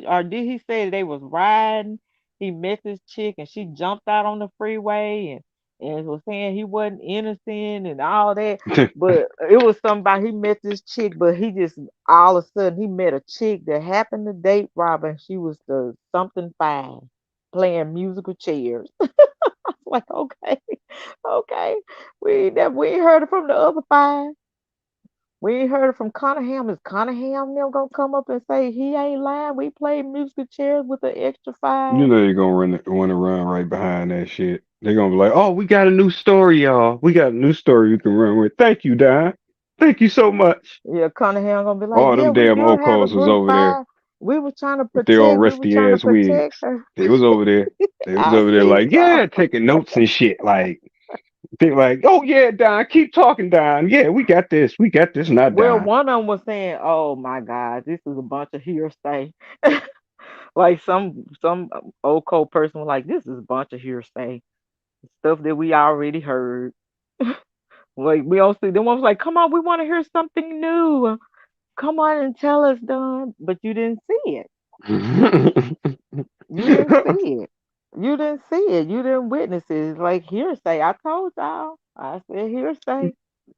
or did he say they was riding? He met this chick and she jumped out on the freeway and was saying he wasn't innocent and all that. But it was somebody he met this chick, but he just all of a sudden he met a chick that happened to date Robin. She was the something fine playing musical chairs. Like, okay, okay. We ain't heard it from the other five. We ain't heard it from Cunningham. Is Cunningham them gonna come up and say he ain't lying? We played musical chairs with the extra You five. know they're gonna run around right behind that shit. They're gonna be like, "Oh, we got a new story, y'all. We got a new story we can run with. Thank you, Don. Thank you so much." Yeah, Cunningham gonna be like, All yeah, them we damn do have a Ocos was group over there five. We were trying to with their old protect. We were rusty trying to ass protect wigs. her. They was over there. They was I over there said, like, y'all. yeah, taking notes and shit. Like, they like, oh yeah, Don, keep talking, Don. Yeah, we got this. We got this, not Well, Don. one of them was saying, "Oh my God, this is a bunch of hearsay." Like some old cold person was like, "This is a bunch of hearsay stuff that we already heard." Like we all see them ones like, "Come on, we want to hear something new. Come on and tell us, Don." But you didn't see it. You didn't see it. You didn't see it. You didn't witness it. It's like hearsay. I told y'all. I said hearsay.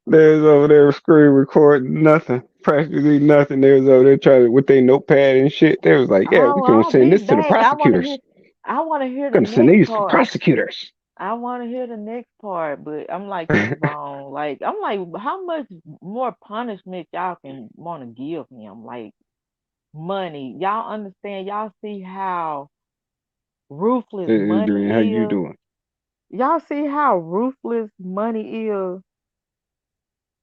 They was over there screen recording nothing, practically nothing. They was over there trying to with their notepad and shit. They was like, "Yeah, we I gonna don't send be this to the dang. I want to hear. prosecutors. I want to hear the Gonna send next these to the part. prosecutors." I want to hear the next part, but I'm like, this wrong. Like, I'm like, how much more punishment y'all can want to give him? Like, money. Y'all understand? Y'all see how ruthless Adrian, how money you is? doing? Y'all see how ruthless money is?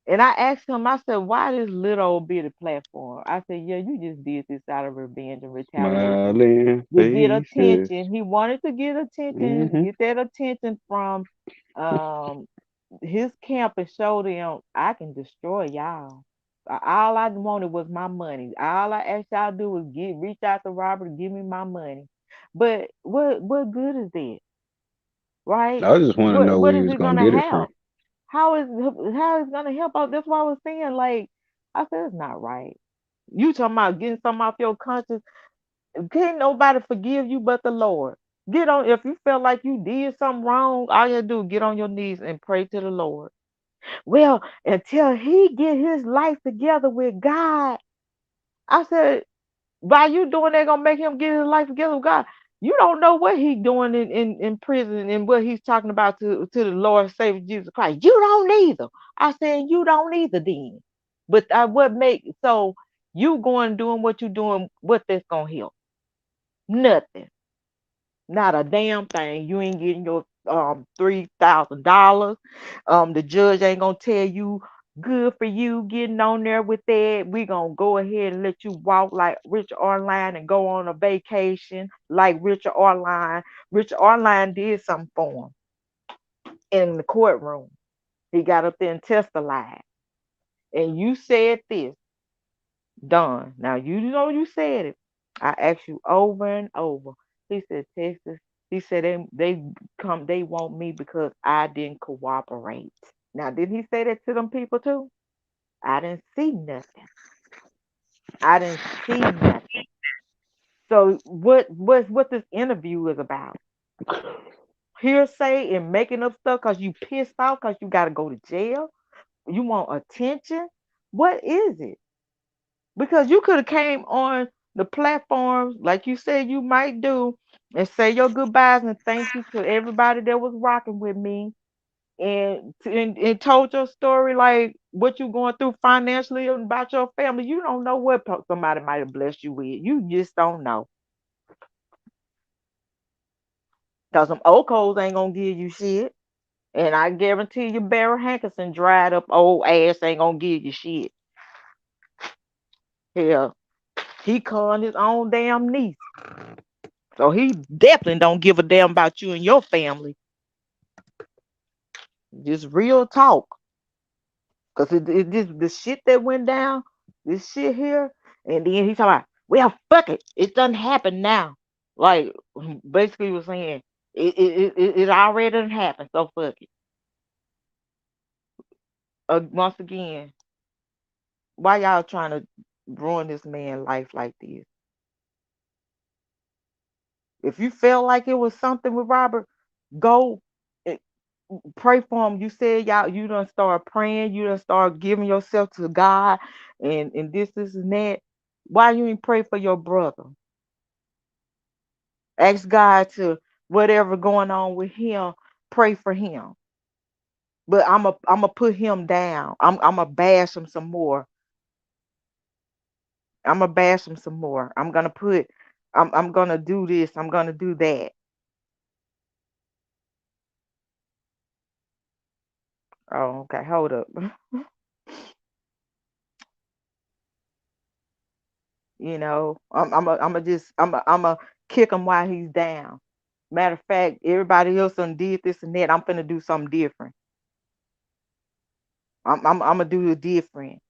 And I asked him, I said, why this little old bitty platform? I said, yeah, you just did this out of revenge and retaliation Smiling to get faces. attention. He wanted to get attention, Hmm. get that attention from um his camp and show them I can destroy y'all. All I wanted was my money. All I asked y'all to do was reach out to Robert and give me my money. But what good is that, right? I just want to know What where he is was it gonna gonna get it from. help? How is it gonna help out? That's why I was saying, like, I said it's not right. You talking about getting something off your conscience? Can't nobody forgive you but the Lord. Get on if you feel like you did something wrong, all you do get on your knees and pray to the Lord. Well, until he get his life together with God, I said, by you doing that gonna make him get his life together with God. You don't know what he doing in prison and what he's talking about to the Lord Savior Jesus Christ. You don't either. I said you don't either then. But what make so you going doing what you doing, what that's gonna help? Nothing. Not a damn thing. You ain't getting your $3,000. The judge ain't gonna tell you. Good for you getting on there with that. We gonna go ahead and let you walk like Richard Arline and go on a vacation like Richard Arline. Richard Arline did something for him in the courtroom. He got up there and testified. And you said this, done. Now you know you said it. I asked you over and over. He said Texas. He said they want me because I didn't cooperate. Now did he say that to them people too? I didn't see nothing. I didn't see nothing. So what this interview is about? Hearsay and making up stuff because you pissed off because you got to go to jail. You want attention. What is it? Because you could have came on the platforms like you said you might do and say your goodbyes and thank you to everybody that was rocking with me and told your story like what you going through financially and about your family. You don't know what somebody might have blessed you with. You just don't know. Because some Ocos ain't gonna give you shit. And I guarantee you Barry Hankerson dried up old ass ain't gonna give you shit. Hell, he conned his own damn niece. So he definitely don't give a damn about you and your family. Just real talk. Cause it just the shit that went down, this shit here, and then he talking about, well, fuck it, it doesn't happen now. Like basically was saying, it already done happened, so fuck it. Once again, why y'all trying to ruin this man's life like this? If you felt like it was something with Robert, go and pray for him. You said y'all, you done start praying, you done start giving yourself to God, and this and that. Why you ain't pray for your brother? Ask God to whatever going on with him, pray for him. But I'm a put him down. I'm a bash him some more. I'm gonna bash him some more. I'm gonna do this. I'm gonna do that. Oh, okay. Hold up. I'm a kick him while he's down. Matter of fact, everybody else done did this and that. I'm finna do something different. I'm gonna do it different.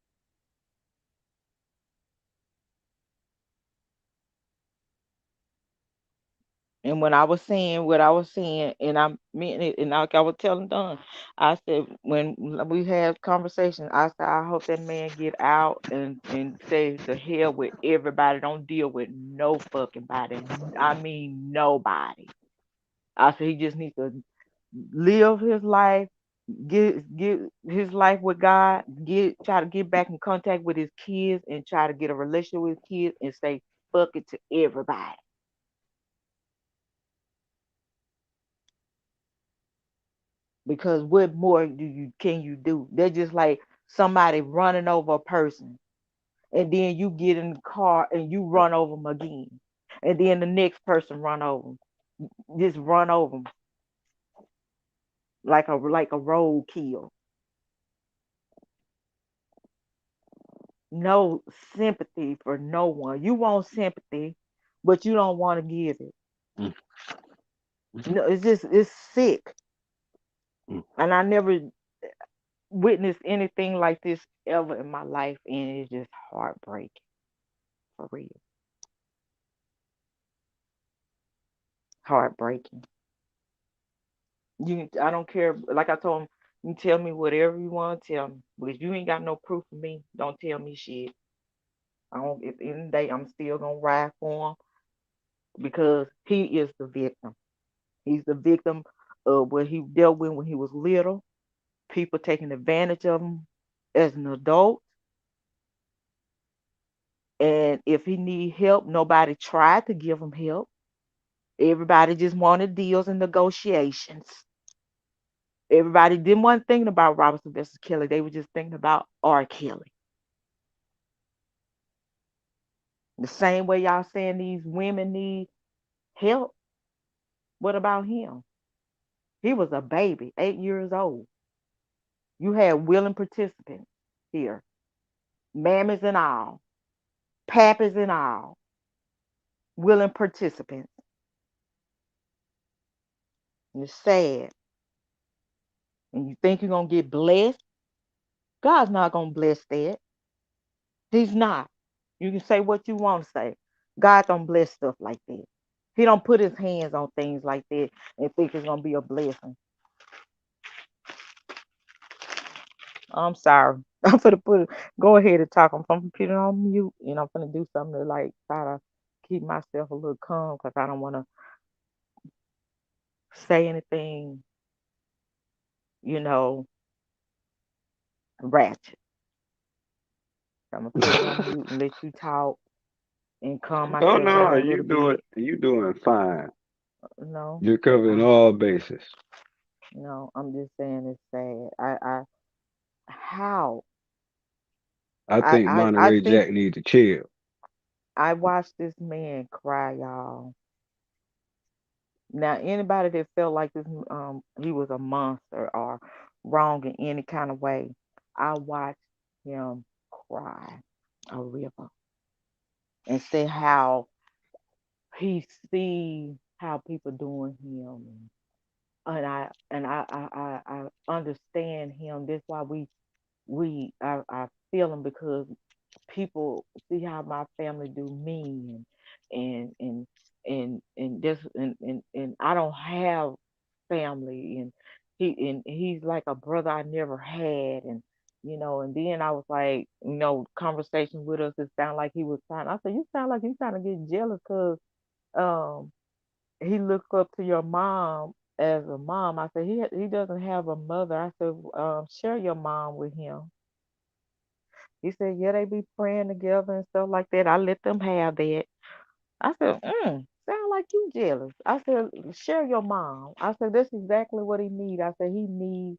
And when I was saying what I was saying, and I meant it, and like I was telling Don, I said when we had conversation, I said I hope that man get out and say the hell with everybody. Don't deal with no fucking body. I mean nobody. I said he just needs to live his life, get his life with God, try to get back in contact with his kids, and try to get a relationship with his kids, and say fuck it to everybody. Because what more can you do? They're just like somebody running over a person, and then you get in the car and you run over them again, and then the next person run over 'em. Just run over them like a road kill. No sympathy for no one. You want sympathy, but you don't want to give it. Mm, No, it's sick, mm. and I never witnessed anything like this ever in my life, and it's just heartbreaking for real. Heartbreaking. I don't care. Like I told him, you can tell me whatever you want to tell me, but if you ain't got no proof of me, don't tell me shit. I don't. At the end of the day, I'm still gonna ride for him because he is the victim. He's the victim of what he dealt with when he was little. People taking advantage of him as an adult, and if he need help, nobody tried to give him help. Everybody just wanted deals and negotiations. Everybody didn't want thinking about Robert Sylvester Kelly. They were just thinking about R. Kelly. The same way y'all saying these women need help. What about him? He was a baby, 8 years old. You had willing participants. here, mammies and all, pappies and all, willing participants. And it's sad. And you think you're gonna get blessed? God's not gonna bless that. He's not. You can say what you want to say. God don't bless stuff like that. He don't put his hands on things like that and think it's gonna be a blessing. I'm sorry. I'm gonna go ahead and talk. I'm gonna put it on mute and I'm gonna do something to like try to keep myself a little calm because I don't wanna say anything, you know, ratchet. I'm gonna put it on mute and let you talk and calm Oh myself no, down a little bit. you doing fine. No, You're covering I all bases. no, I'm just saying it's sad. I how I think I Monterey think Jack need to chill. I watched this man cry, y'all. Now, anybody that felt like this, he was a monster or wrong in any kind of way, I watched him cry a river and say how he see how people doing him, and I understand him. That's why I feel him because people see how my family do me and and and I don't have family and he's like a brother I never had and and then I was like conversation with us it sounded like he was trying I said you sound like you trying to get jealous because um he looked up to your mom as a mom. I said he doesn't have a mother. I said share your mom with him. He said, yeah, they be praying together and stuff like that. I let them have that. I said, sound like you jealous. I said, share your mom. I said, that's exactly what he need. I said, he needs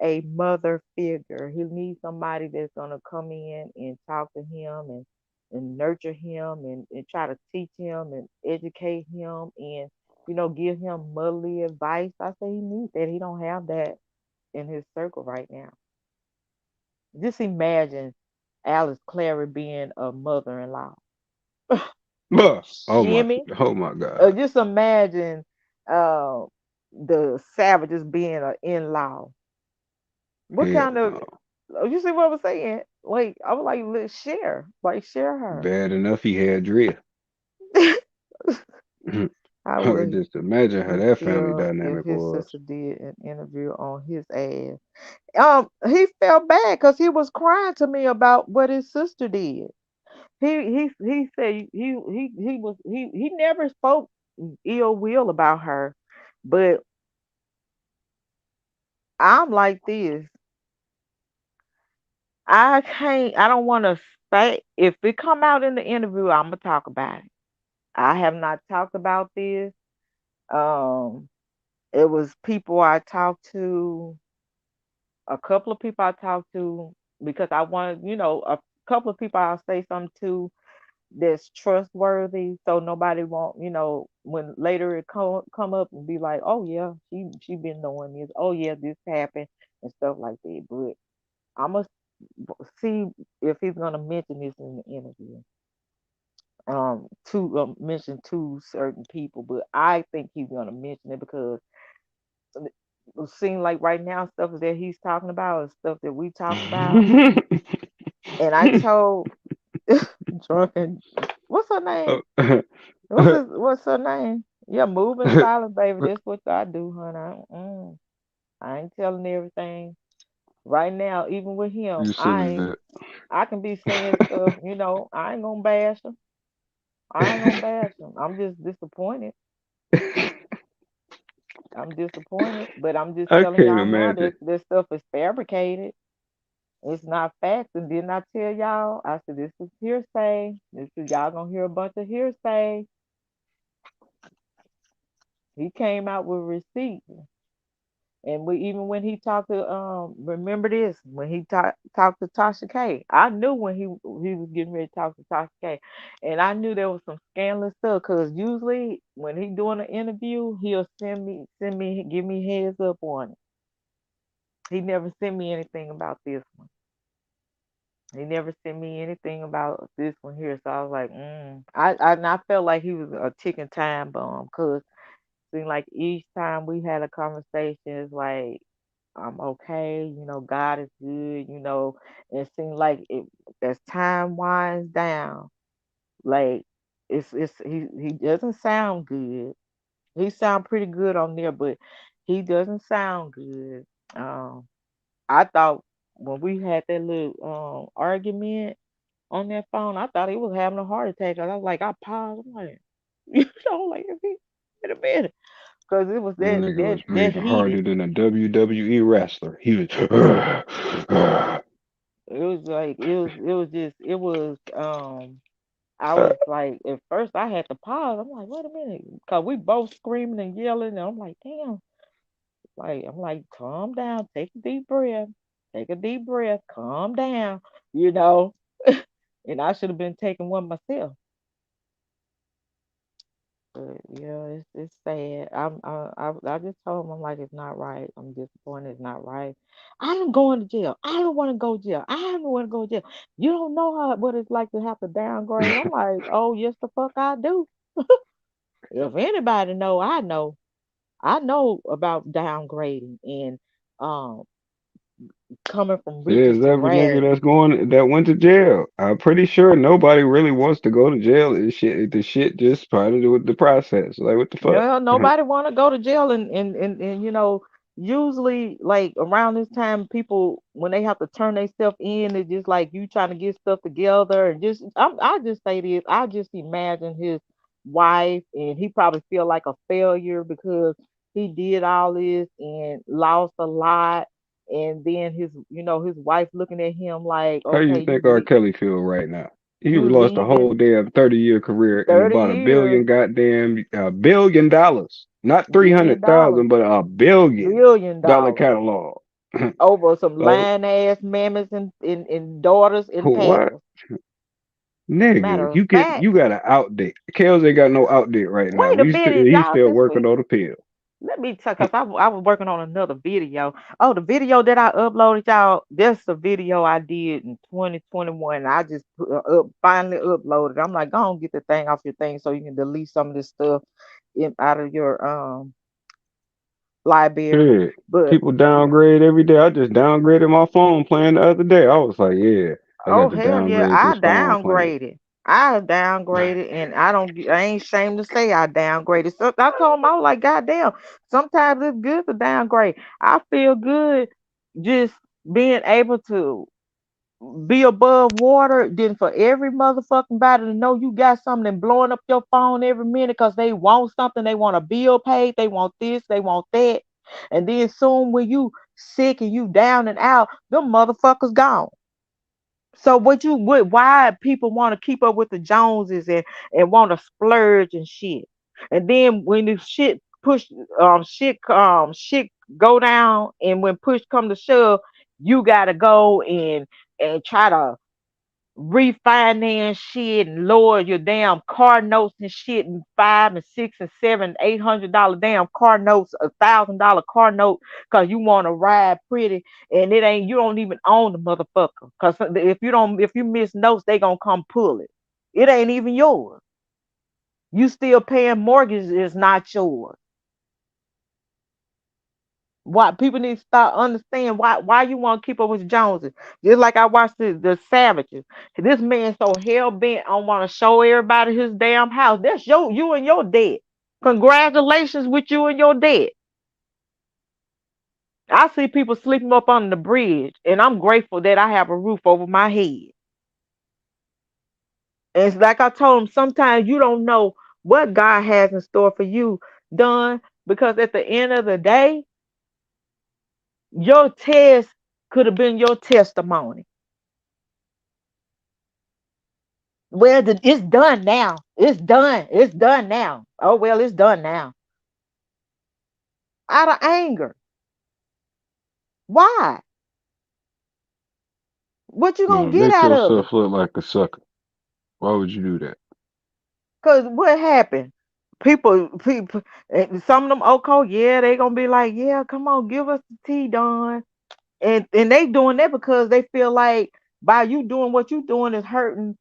a mother figure. He needs somebody that's gonna come in and talk to him and nurture him and try to teach him and educate him and give him motherly advice. I said he needs that. He don't have that in his circle right now. Just imagine Alice Clary being a mother-in-law. Buh. Shimmy. Oh my God. Just imagine uh, the savages being an in-law. What Hell kind of? no. You see what I'm saying? Like I was like, let's share, like share her. Bad enough he had drill. How would Just imagine how he that family feel if dynamic his was. sister did an interview on his ass? He felt bad because he was crying to me about what his sister did. He said he never spoke ill will about her, but I'm like this. I don't want to say if it come out in the interview, I'm gonna talk about it. I have not talked about this. Um, it was people I talked to, a couple of people I talked to because I wanted, a couple of people I'll say something to that's trustworthy so nobody won't when later it come up and be like oh yeah she been knowing this oh yeah this happened and stuff like that but I must see if he's gonna mention this in the interview to mention two certain people but I think he's gonna mention it because it seems like right now stuff that he's talking about is stuff that we talked about and I told drunken what's her name Oh, What's her name? Yeah, moving silent, baby. That's what I do, honey. I ain't telling everything. Right now, even with him, you silly I can be saying stuff, I ain't gonna bash him. I ain't gonna bash him. I'm just disappointed. bit. I'm disappointed, but I'm just I telling can't y'all now imagine. that this stuff is fabricated. It's not facts. And didn't I tell y'all? I said this is hearsay. This is y'all gonna hear a bunch of hearsay. He came out with receipts. And even when he talked to remember this when he talked to Tasha K, I knew when he was getting ready to talk to Tasha K, and I knew there was some scandalous stuff because usually when he doing an interview, he'll send me give me heads up on it. He never sent me anything about this one. He never sent me anything about this one here, so I was like, and I felt like he was a ticking time bomb, cause seemed like each time we had a conversation, it's like I'm okay, God is good, and it seemed like as time winds down, like it's he doesn't sound good. He sound pretty good on there, but he doesn't sound good. Um, I thought when we had that little argument on that phone, I thought he was having a heart attack. I was like, I paused. I'm like, like, wait a minute, because it was that Nigga that was that breathing heated. harder than a WWE wrestler. He was. It was like it was I was like, at first I had to pause. I'm like, wait a minute, because we both screaming and yelling, and I'm like, damn. Like, I'm like, calm down, take a deep breath, calm down, you know. And I should have been taking one myself. But yeah, it's sad. I just told him, I'm like, it's not right. I'm disappointed. It's not right. I don't go into jail. I don't want to go to jail. I don't want to go to jail. You don't know what it's like to have to downgrade. I'm like, oh yes, the fuck I do. If anybody know, I know. I know about downgrading and um coming from riches There's to every nigga rags. that went to jail. I'm pretty sure nobody really wants to go to jail. The shit just part of the process. Like what the fuck? Yeah, nobody want to go to jail, and usually like around this time, people when they have to turn themselves in, it's just like you trying to get stuff together, and I just say this, I just imagine his wife, and he probably feel like a failure because he did all this and lost a lot, and then his wife looking at him like, How you okay, think R. Kelly feel right now? He you lost a whole leaving damn 30-year career and 30 about a years, billion goddamn $1 billion, not three billion hundred dollars, thousand, but $1 billion $1 billion catalog. over some Oh, lying ass mammies and daughters and what? papas. Nigga, Matter of fact, you got an outdate. Kels ain't got no outdate right now. wait a minute, He's y'all. still Since working we on the pill. let me check, cause I was working on another video. Oh, the video that I uploaded, y'all. That's a video I did in 2021. I just finally uploaded. I'm like, go on, get the thing off your thing so you can delete some of this stuff out of your library. Shit. But People downgrade every day. I just downgraded my phone plan the other day. I was like, yeah, I oh got to hell yeah, downgrade I this phone plan. downgraded. I downgraded, and I ain't ashamed to say I downgraded. So I told him, I was like, God damn, sometimes it's good to downgrade. I feel good just being able to be above water than for every motherfucking body to know you got something and blowing up your phone every minute because they want something, they want a bill paid, they want this, they want that. And then soon when you sick and you down and out, them motherfuckers gone. So why people want to keep up with the Joneses and want to splurge and shit. And then when the shit go down, and when push come to shove, you gotta go and try to refinance shit and lower your damn car notes and shit, and five and six and seven, $800 damn car notes, $1,000 car note, cause you want to ride pretty, and you don't even own the motherfucker. Cause if you miss notes, they gonna come pull it. It ain't even yours. You still paying mortgage is not yours. Why people need to start understand why you want to keep up with the Joneses. Just like I watched the Savages. This man so hell bent on want to show everybody his damn house. That's you and your debt. Congratulations with you and your debt. I see people sleeping up under the bridge, and I'm grateful that I have a roof over my head. And it's like I told him, sometimes you don't know what God has in store for you, done, because at the end of the day, your test could have been your testimony. Well, it's done now. It's done. It's done now. Oh well, it's done now. Out of anger. Why? What you gonna get Make out of yourself it? look like a sucker. Why would you do that? Cause what happened? People, some of them okay, yeah, they gonna be like, yeah, come on, give us the tea, Don, and they doing that because they feel like by you doing what you doing is hurting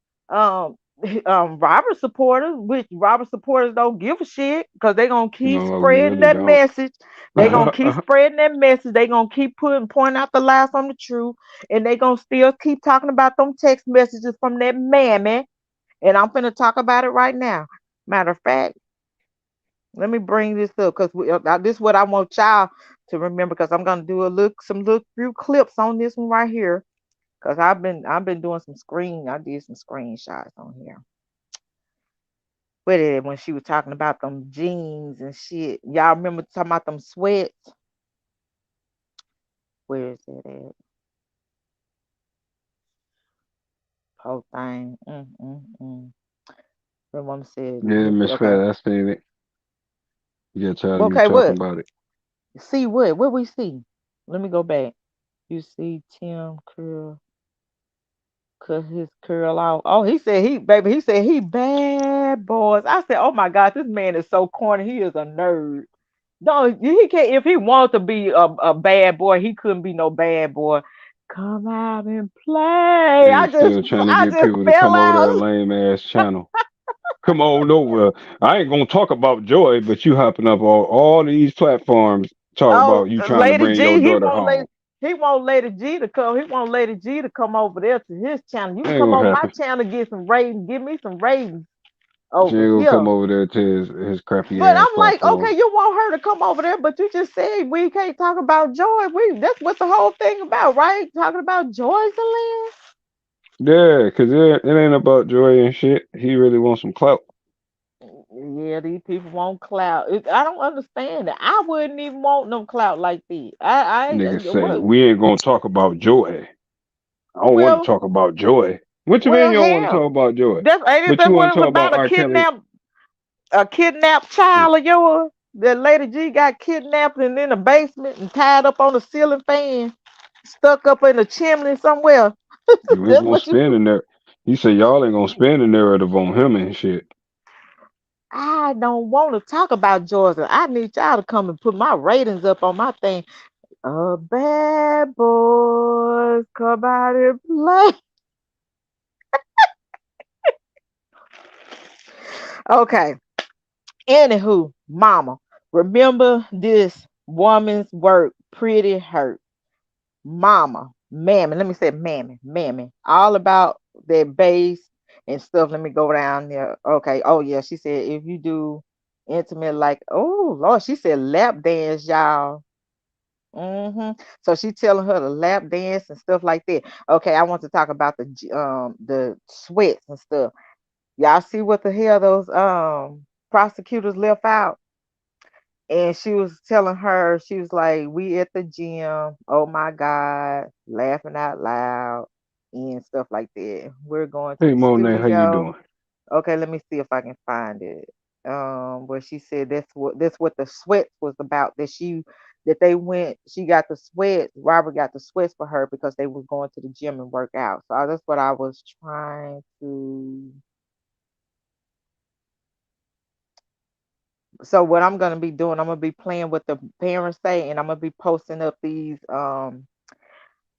um Robert supporters, which Robert supporters don't give a shit because they gonna keep No, we spreading really that don't. message. They gonna keep spreading that message. They gonna keep pointing out the lies on the truth, and they gonna still keep talking about them text messages from that mammy. And I'm finna talk about it right now. Matter of fact, let me bring this up because this is what I want y'all to remember because I'm gonna do a look some look few clips on this one right here. Cause I've been doing some I did some screenshots on here. With it when she was talking about them jeans and shit. Y'all remember talking about them sweats? Where is it at? Whole thing. The woman said, Yeah, Miss okay. Fat, I seen it. You got tired of me Okay, talking what? about it. See what? What we see? Let me go back. You see Tim Curl cut his curl out. Oh, he said he said he bad boys. I said, oh my God, this man is so corny. He is a nerd. No, he can't. If he wanted to be a bad boy, he couldn't be no bad boy. Come out and play. And still trying to I get just people to fell come over that out. lame ass channel. Come on over. I ain't gonna talk about Joy, but you hopping up all these platforms talk Oh, about you trying to Lady bring your G, daughter home. he want Lady G to come. He want Lady G to come over there to his channel. You can Ain't come gonna over my happen. channel and get some ratings. Give me some ratings She over ain't gonna come here. over there to his crappy But ass I'm like, okay, platform. you want her to come over there, but you just said we can't talk about Joy. That's what the whole thing about, right? Talking about Joy's the land. Yeah, cause it ain't about Joy and shit. He really wants some clout. Yeah, these people want clout. I don't understand it. I wouldn't even want no clout like this. Niggas say What? we ain't gonna talk about Joy. I don't want to Well, talk about Joy. What you mean well, you don't want to talk hell, about Joy? that's ain't it But you that want what to it was talk about about? R. Kelly? A kidnapped child of yours. That Lady G got kidnapped and in the basement and tied up on the ceiling fan, stuck up in the chimney somewhere. You ain't That's gonna what you. spin in there. He said y'all ain't gonna spin the narrative on him and shit. I don't want to talk about Georgia. I need y'all to come and put my ratings up on my thing. Bad boys come out and play. Okay. Anywho, mama, remember this woman's work pretty hurt. Mama, mammy, let me say mammy. All about that bass and stuff. Let me go down there. Okay. Oh yeah, she said if you do intimate like oh Lord, she said lap dance, y'all. So she telling her to lap dance and stuff like that. Okay, I want to talk about the sweats and stuff. Y'all see what the hell those prosecutors left out? And she was telling her, she was like, we at the gym, oh my God, laughing out loud and stuff like that. We're going to Hey the Monet, how you studio. doing? Okay, let me see if I can find it. Where she said that's what the sweats was about. That they went, she got the sweats, Robert got the sweats for her because they was going to the gym and work out. So that's what I was trying to. So what I'm gonna be doing, I'm gonna be playing with the parents say, and I'm gonna be posting up these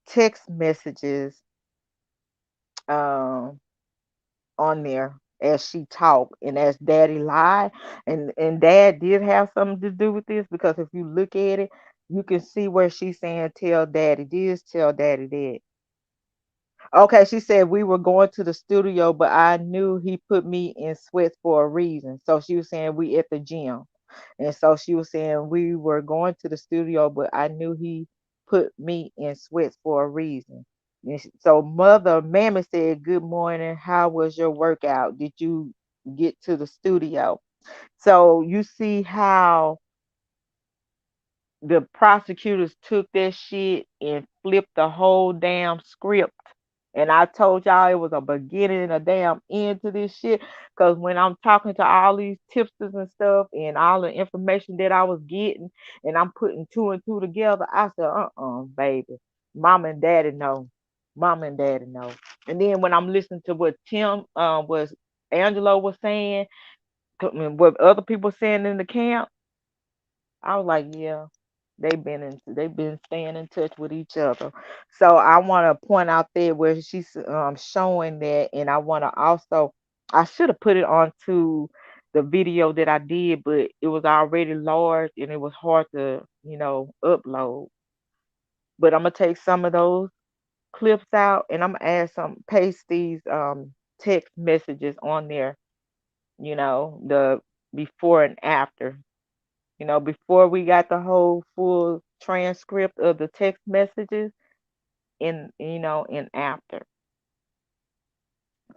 text messages um on there as she talked and as daddy lied. And dad did have something to do with this because if you look at it, you can see where she's saying tell daddy this, tell daddy that. Okay, she said we were going to the studio, but I knew he put me in sweats for a reason. So she was saying we at the gym. And so she was saying we were going to the studio, but I knew he put me in sweats for a reason. And so mother, mammy said, good morning. How was your workout? Did you get to the studio? So you see how the prosecutors took that shit and flipped the whole damn script. And I told y'all it was a beginning and a damn end to this shit. Cause when I'm talking to all these tipsters and stuff and all the information that I was getting and I'm putting two and two together, I said, baby. Mom and daddy know. Mom and daddy know. And then when I'm listening to what Tim was Angelo was saying, what other people saying in the camp, I was like, yeah. They've been staying in touch with each other. So I want to point out there where she's showing that, and I want to also, I should have put it onto the video that I did, but it was already large and it was hard to upload. But I'm gonna take some of those clips out and I'm gonna add some paste these text messages on there. The before and after. Before we got the whole full transcript of the text messages and after.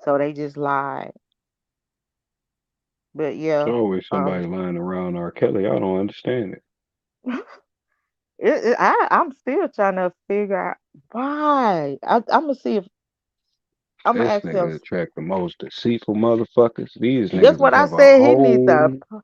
So they just lied. But It's yeah, always somebody um lying around R. Kelly. I don't understand it. I'm still trying to figure out why. I'm gonna see if I'm gonna This ask him. nigga attract the most deceitful motherfuckers. These That's niggas will what I have a said. He needs to. whole.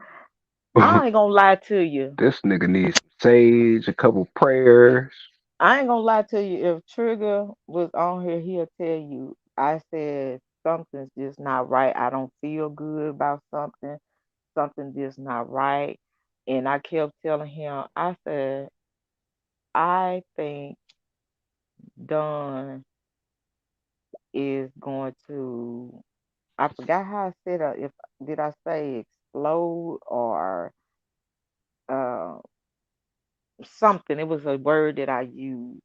I ain't gonna lie to you. This nigga needs some sage, a couple prayers. I ain't gonna lie to you. If Trigger was on here, he'll tell you. I said something's just not right. I don't feel good about something. Something just not right. And I kept telling him. I said, I think Don is going to. I forgot how I said it. If did I say explode or uh something? It was a word that I used.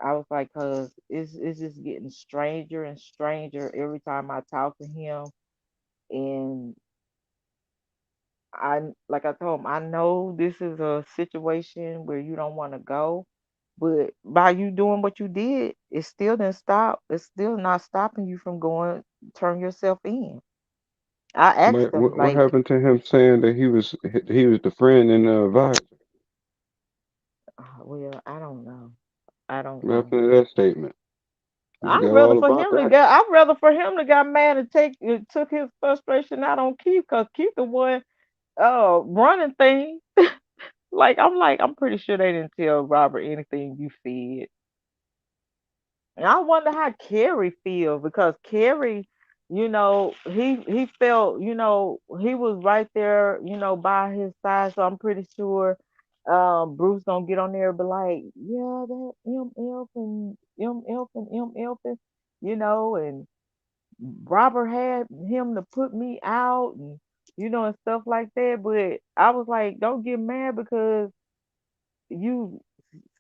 I was like, cause it's just getting stranger and stranger every time I talk to him. And like I told him, I know this is a situation where you don't want to go, but by you doing what you did, it still didn't stop. It's still not stopping you from going, turn yourself in. I asked him, What like, happened to him saying that he was the friend and advisor? well, I don't know. I don't What know. happened to that statement? You I'd forgot rather all for about him to that? get. I'd rather for him to got mad and took his frustration out on Keith, cause Keith the one running things. I'm pretty sure they didn't tell Robert anything you said. And I wonder how Kerry feel because Kerry, he felt, he was right there, by his side. So I'm pretty sure Bruce gonna get on there and be like, yeah, that MF and MF and MF and Robert had him to put me out and stuff like that. But I was like, don't get mad because you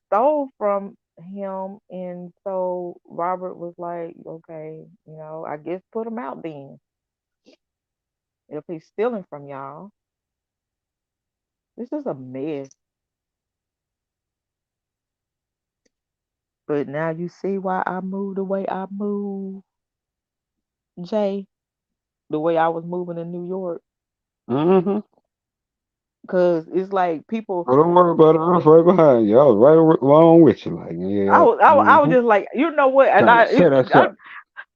stole from him. And so Robert was like, okay, I guess put him out then. If he's stealing from y'all, this is a mess. But now you see why I moved the way I moved, Jay, the way I was moving in New York. Mm-hmm. Cause it's like people, Oh, don't worry about it. I was right behind you. I was along with you. Like, yeah. I was Mm-hmm. just like, you know what? And Trying to set us I up.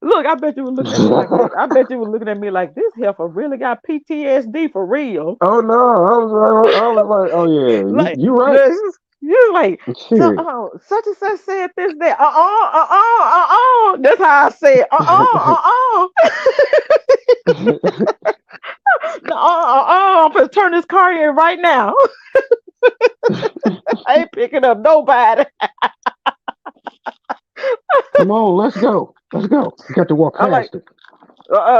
look, I bet you were looking at me like this. I bet you were looking at me like this heifer really got PTSD for real. Oh no, I was right. I was like, oh yeah, you Like you right. this, you're like, so Shit. such and such said this that That's how I said no I'm gonna turn this car in right now. I ain't picking up nobody. Come on, let's go. Let's go. You got to walk I'm like, faster.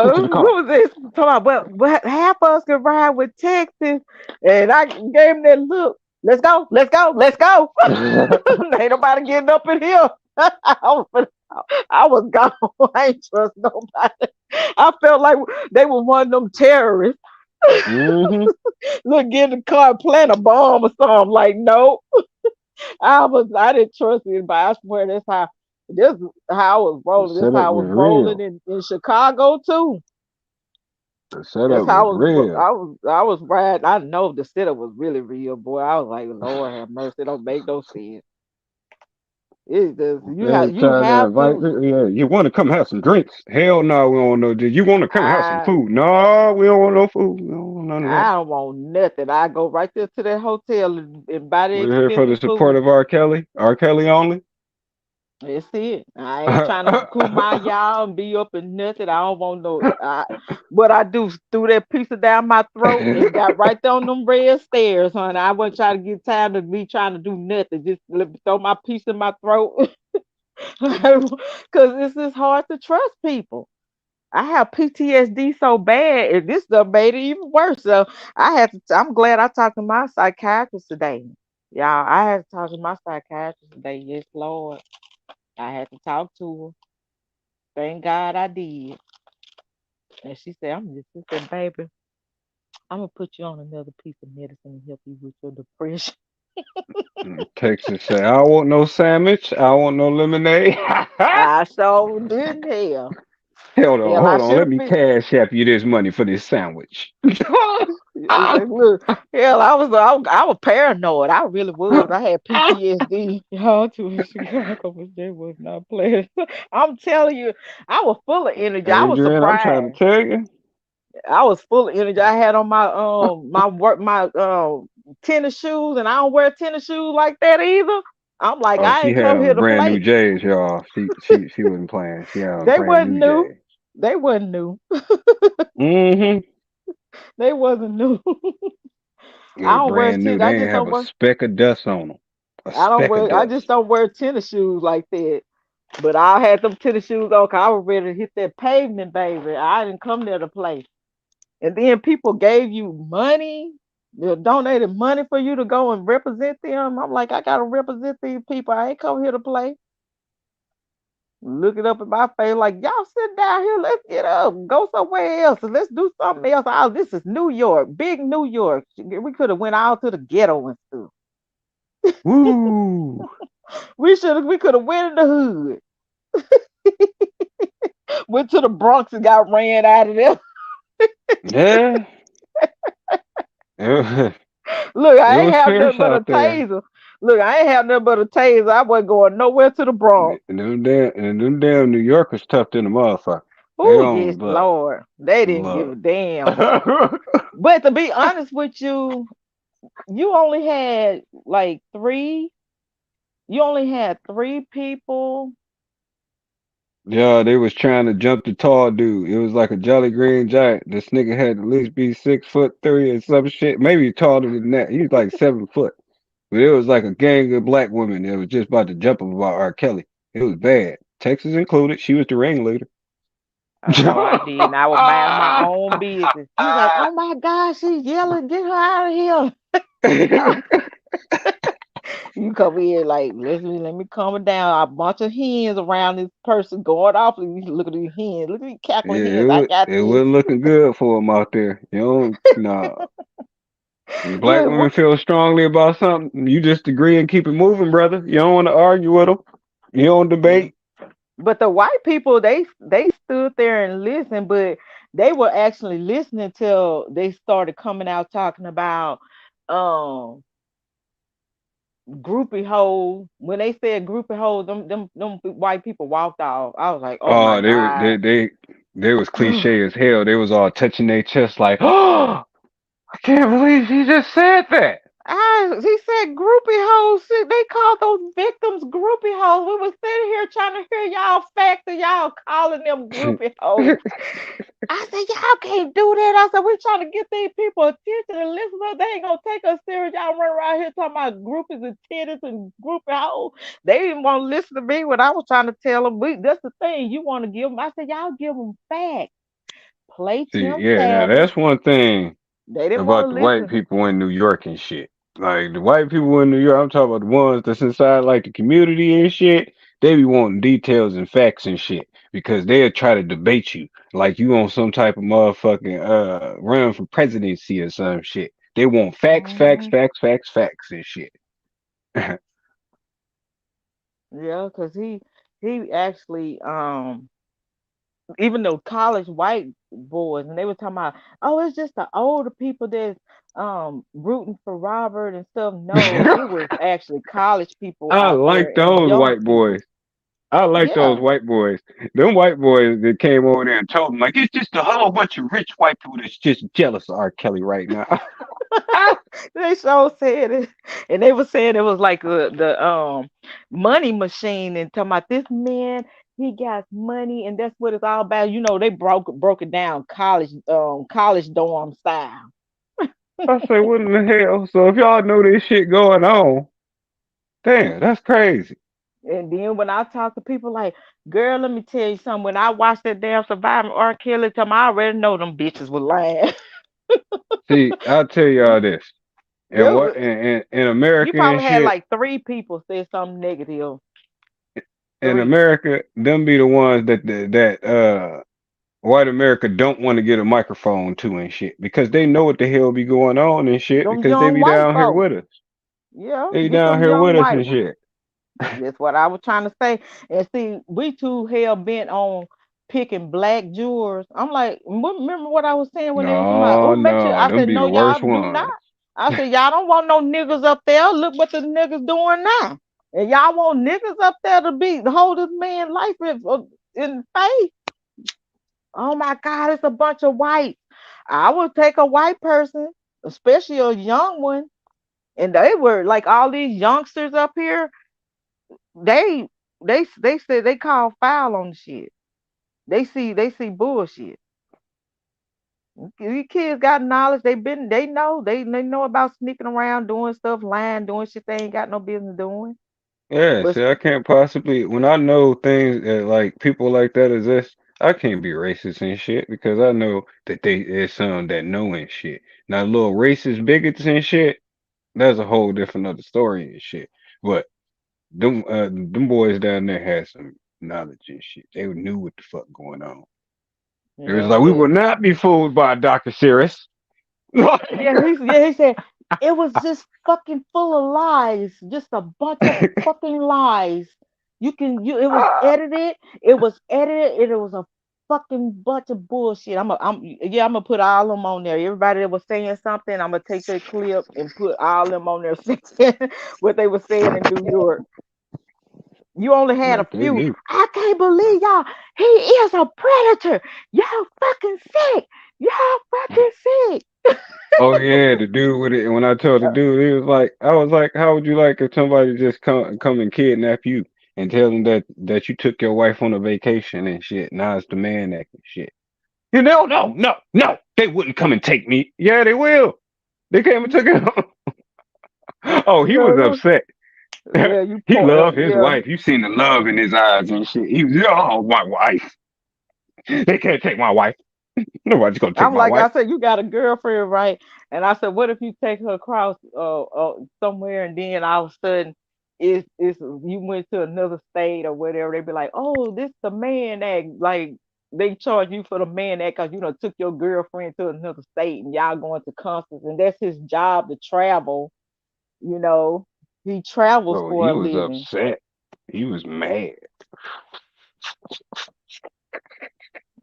Get to the car. who was this? Talking about, but half of us could ride with Texas, and I gave him that look. Let's go, let's go, let's go. Ain't nobody getting up in here. I was gone. I ain't trust nobody. I felt like they were one of them terrorists. hmm Look, get in the car, plant a bomb or something. Like, no, I didn't trust anybody. I swear this is how I was The rolling. This setup how I was was rolling real. in Chicago too. The That's setup how was real. I was riding. I know the setup was really real, boy. I was like, Lord have mercy, it don't make no sense. It's just Every you time I have invite to. me, yeah, you want to come have some drinks? Hell no, we don't want no. You want to come have some I food? No, we don't want no food. We don't want none of that. I don't want nothing. I go right there to that hotel and buy the We're here for the expensive support food. of R. Kelly. R. Kelly only. That's it. I ain't trying to my y'all and be up and nothing. I don't want no. What I do is threw that pizza down my throat and got right there on them red stairs, honey. I wasn't trying to get tired of me trying to do nothing. Just let me throw my piece in my throat because it's just hard to trust people. I have PTSD so bad, and this stuff made it even worse. So I had to. I'm glad I talked to my psychiatrist today. Y'all, I had to talk to my psychiatrist today. Yes, Lord. I had to talk to her. Thank God I did. And she said, she said, baby, I'm gonna put you on another piece of medicine to help you with your depression. Texas say, I don't want no sandwich. I don't want no lemonade. I sure didn't hell. Hell, I Hold on. should Let have me been. cash app you this money for this sandwich. Look, hell, I was paranoid. I really was. I had PTSD. Y'all to Chicago, but they was not playing. I'm telling you, I was full of energy. I was Adrian, I'm trying to surprised. tell you. I was full of energy. I had on my work my tennis shoes, and I don't wear tennis shoes like that either. I'm like, Oh, I she ain't had come on here to brand new play. J's, y'all. She wasn't playing. She had on They brand wasn't new new. J's. They wasn't new. Mm-hmm. They wasn't new. They I was don't wear brand new. tennis. I They ain't just have don't a wear. speck of dust on them. A I don't speck of wear. I just dust. don't wear tennis shoes like that. But I had them tennis shoes on 'cause I was ready to hit that pavement, baby. I didn't come there to play. And then people gave you money, they donated money for you to go and represent them. I'm like, I gotta represent these people. I ain't come here to play. Looking up at my face like, y'all sit down here, let's get up, go somewhere else, and let's do something else. Oh, this is New York, big New York. We could have went out to the ghetto and stuff. Woo! We could have went in the hood, went to the Bronx and got ran out of there. Yeah. It Look, it I ain't was have fierce nothing but a out there. taser. Look, I ain't have nothing but a taser. I wasn't going nowhere to the Bronx. And them damn New Yorkers tough than a motherfucker. They Oh, yes, on Lord. They didn't give look. a damn. But to be honest with you, you only had like you only had three people. Yeah, they was trying to jump the tall dude. It was like a Jolly Green Giant. This nigga had at least be 6'3" or some shit. Maybe taller than that. He was like 7 foot. But it was like a gang of black women that was just about to jump him about R. Kelly. It was bad. Texas included. She was the ringleader. I know I did, and I was minding my own business. He was like, "Oh my God, she's yelling, get her out of here." You come in like, let me calm it down. A bunch of hens around this person going off. And you look at these hens. Look at these Yeah, cackling hens. I got it this. wasn't looking good for him out there. You know, nah. When black Look, women feel strongly about something, you just agree and keep it moving, brother. You don't want to argue with them. You don't debate. but the white people, they stood there and listened, but they were actually listening till they started coming out talking about um groupie hoes. When they said groupie hoes, them white people walked off. I was like, oh my Oh, God. they was cliche as hell. They was all touching their chest like, oh, I can't believe she just said that. He said groupie hoes. They called those victims groupie hoes. We was sitting here trying to hear y'all facts and y'all calling them groupie hoes. I said, y'all can't do that. I said, we're trying to get these people attention and listen up. They ain't gonna take us serious. Y'all run around here talking about groupies and titties and groupie hoes. They didn't want to listen to me when I was trying to tell them. That's the thing. You want to give them. I said, y'all give them facts. Play See, Tim yeah, now Savage. that's one thing They didn't want to about the white listen. people in New York and shit. Like the white people in New York, I'm talking about the ones that's inside like the community and shit. They be wanting details and facts and shit because they'll try to debate you like you on some type of motherfucking run for presidency or some shit. They want facts, facts, Hmm. facts, facts, facts and shit. Yeah, because he actually even though college white boys and they were talking about, oh, it's just the older people that's rooting for Robert and stuff. No, it was actually college people I out there like and those young white people. boys. I like those Yeah. white boys. Them white boys that came over there and told them like it's just a whole bunch of rich white people that's just jealous of R. Kelly right now. They sure said it, and they were saying it was like the money machine, and talking about this man, he got money, and that's what it's all about. They broke it down college dorm style. I say, what in the hell? So if y'all know this shit going on, damn, that's crazy. And then when I talk to people like, girl, let me tell you something. When I watched that damn Surviving R. Kelly, time I already know them bitches were lying. See, I'll tell y'all this. And what There- in you America and probably had shit, like three people say something negative. in Three. America, them be the ones that white America don't want to get a microphone to and shit because they know what the hell be going on and shit Them because they young be white down here folks. with us. Yeah, They get down them here young with us white and ones. shit. That's what I was trying to say. And see, we too hell bent on picking black jurors. I'm like, remember what I was saying when they was talking about, No, oh, make sure. no, I them said, be no, the y'all worst do not. ones. I said, y'all don't want no niggas up there. Look what the niggas doing now. And y'all want niggas up there to hold this man life in faith. Oh my God, it's a bunch of whites. I would take a white person, especially a young one. And they were like all these youngsters up here. They they said they call foul on the shit. They see bullshit. These kids got knowledge. They know about sneaking around, doing stuff, lying, doing shit they ain't got no business doing. Yeah, But see, I can't possibly when I know things like people like that exist, I can't be racist and shit because I know that there's some that know and shit. Now, little racist bigots and shit, that's a whole different other story and shit. But them boys down there had some knowledge and shit. They knew what the fuck going on. It was yeah, like we but will not be fooled by Dr. Sirius. he said it was just fucking full of lies, just a bunch of fucking lies. It was edited. It was edited. And it was a fucking bunch of bullshit. I'm gonna put all them on there. Everybody that was saying something, I'm gonna take that clip and put all them on there saying what they were saying in New York. You only had a Like they few. knew. I can't believe y'all. He is a predator. Y'all fucking sick. Y'all fucking sick. Oh yeah, the dude with it. When I told the dude, he was like, I was like, how would you like if somebody just come and kidnap you and tell them that you took your wife on a vacation and shit? Now it's the man that can shit. You know, no, they wouldn't come and take me. Yeah, they will. They came and took him. Oh, he was Yeah, upset. yeah, you He point. loved his Yeah, wife. You seen the love in his eyes and shit. He was, oh, my wife. They can't take my wife. Nobody's gonna take I'm my like wife. I said, you got a girlfriend, right? And I said, what if you take her across somewhere, and then all of a sudden, it's you went to another state or whatever? They be like, oh, this the man act. Like they charge you for the man act because you know took your girlfriend to another state and y'all going to concerts, and that's his job to travel. You know, he travels Oh, for he a was living. upset. He was mad.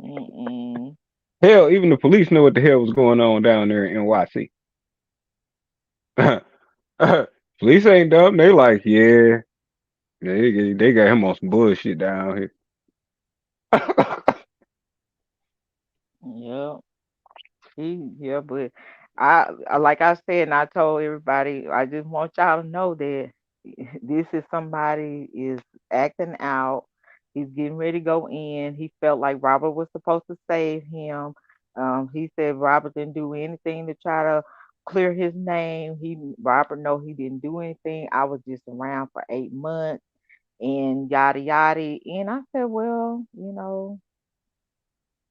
Mm-mm. Hell, even the police know what the hell was going on down there in NYC. Police ain't dumb. They like, yeah, they got him on some bullshit down here. Yeah. Yeah, but I like I said, and I told everybody, I just want y'all to know that this is somebody is acting out. He's getting ready to go in. He felt like Robert was supposed to save him. He said Robert didn't do anything to try to clear his name. Robert know he didn't do anything. I was just around for 8 months and yada yada. And I said, well,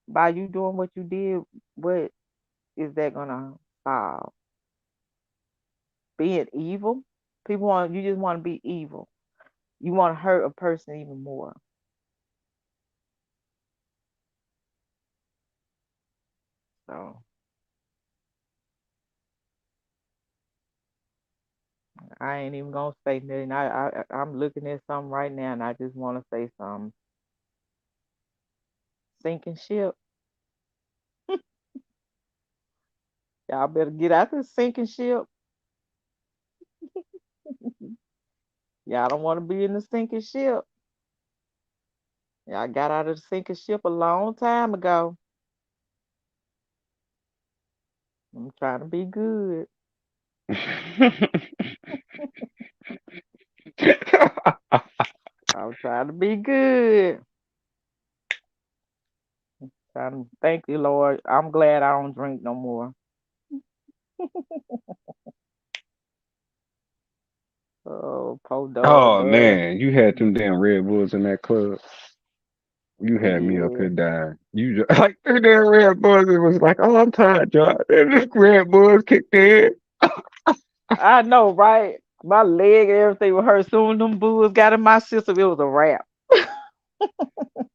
by you doing what you did, what is that gonna solve? Being evil. You just want to be evil. You want to hurt a person even more. So I ain't even gonna say nothing. I'm looking at something right now, and I just want to say something. Sinking ship. Y'all better get out this sinking ship. Y'all don't want to be in the sinking ship. Yeah, I got out of the sinking ship a long time ago. I'm trying to be good. I'm trying to be good. Trying to thank you, Lord. I'm glad I don't drink no more. Oh, poor dog, Oh girl. man, you had them damn Red Bulls in that club. You had me up Yeah. here dying. You just, like them damn Red Bulls. It was like, oh, I'm tired, John. And the Red Bulls kicked in. I know, right? My leg and everything was hurt. Soon them bulls got in my system, it was a wrap.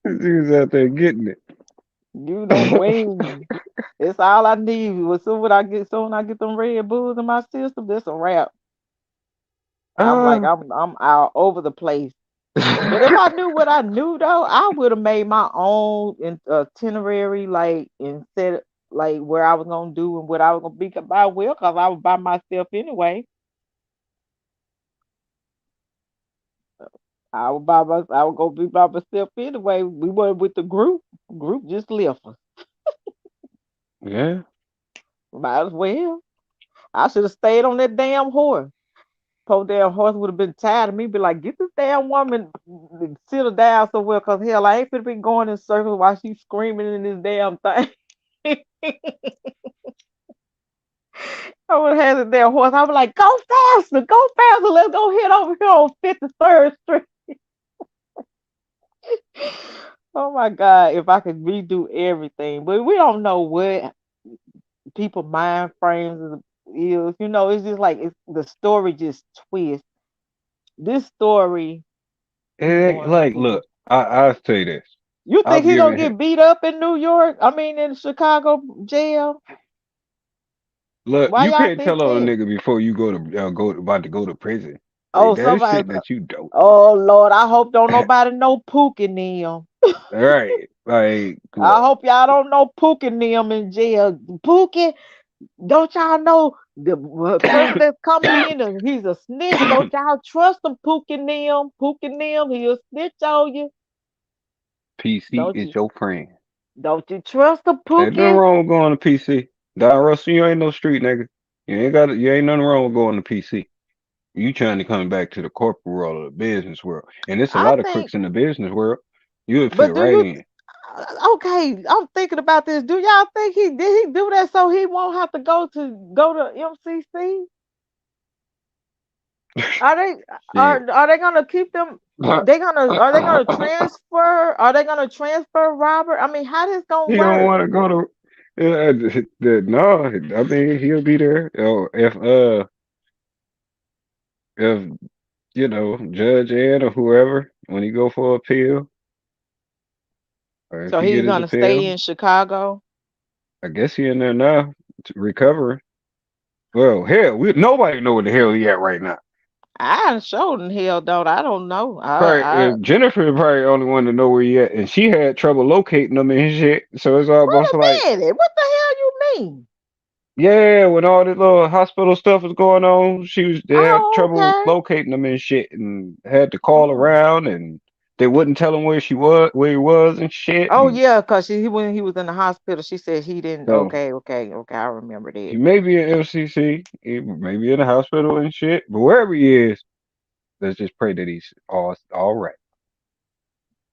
She was out there getting it. You know, wings. It's all I need. Soon I get them Red Bulls in my system, that's a wrap. uh, I'm out over the place. But if I knew what I knew though, I would have made my own itinerary, like and said like where I was gonna do and what I was gonna be by well, cause I was by myself anyway. I was gonna be by myself anyway. We were with the group. Group just left us. yeah. Might as well. I should have stayed on that damn horse. Poor damn horse would have been tired of me. Be like, get this damn woman, sit her down somewhere, cause hell, I ain't finna be going in circles while she's screaming in this damn thing. I would have had the damn horse. I was like, go faster, let's go hit over here on 53rd Street. Oh my God, if I could redo everything, but we don't know what people mind frames is. You know, it's just like the story just twists. This story, It he ain't going to like, school. look, I'll say this. You think I've he gonna given him, get beat up in New York? I mean, in Chicago jail? look, Why you y'all can't think tell on a that? nigga before you about to go to prison. Oh, That is shit somebody. that you don't do. Oh Lord, I hope don't nobody know Pook in them. All right. Like, I look. hope y'all don't know Pook in them in jail. Pookie, don't y'all know the person that's coming in? He's a snitch. Don't y'all trust him, Pook in them? Pook in them, he'll snitch on you. PC Don't is you? your friend. Don't you trust the Ain't nothing Pookie? wrong with going to PC. Don Russell, you ain't no street nigga. You ain't nothing wrong with going to PC. You trying to come back to the corporate world or the business world. And there's a I lot of think, crooks in the business world. You would fit but do right you? in. Okay, I'm thinking about this. Do y'all think he do that so he won't have to go to MCC? Are they Shit. are they gonna keep them? Are they gonna transfer? Are they gonna transfer Robert? I mean, how this gonna He don't work? want to go to no, I mean he'll be there. If Judge Ed or whoever, when he go for appeal, or if So he get he's his gonna stay appeal, in Chicago. I guess he in there now recovering. Well, hell, nobody know where the hell he at right now. I showed in hell don't I don't know. Probably I Jennifer probably the only one to know where he at, and she had trouble locating him and shit. So it's wait almost like, a minute. What the hell you mean? yeah, when all this little hospital stuff was going on, they had Oh, trouble okay. locating him and shit, and had to call Oh. around, and they wouldn't tell him where he was and shit, Oh and yeah, cause when he was in the hospital, she said he didn't. so Okay. I remember he that. may be in FCC, he may be in the hospital and shit, but wherever he is, let's just pray that he's all right.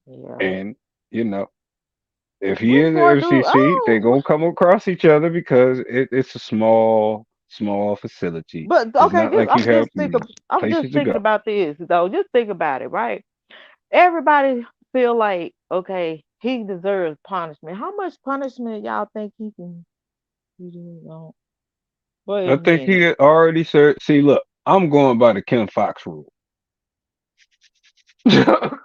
Yeah. And you know, if he What is he at gonna do? FCC, they Oh, gonna come across each other because it's a small facility. but It's okay. not like you have I'm just places to thinking go. about this though. Just think about it, right? Everybody feel like okay, he deserves punishment. How much punishment y'all think he can wait a I think he minute. had already said. See, look, I'm going by the Kim Fox rule. That's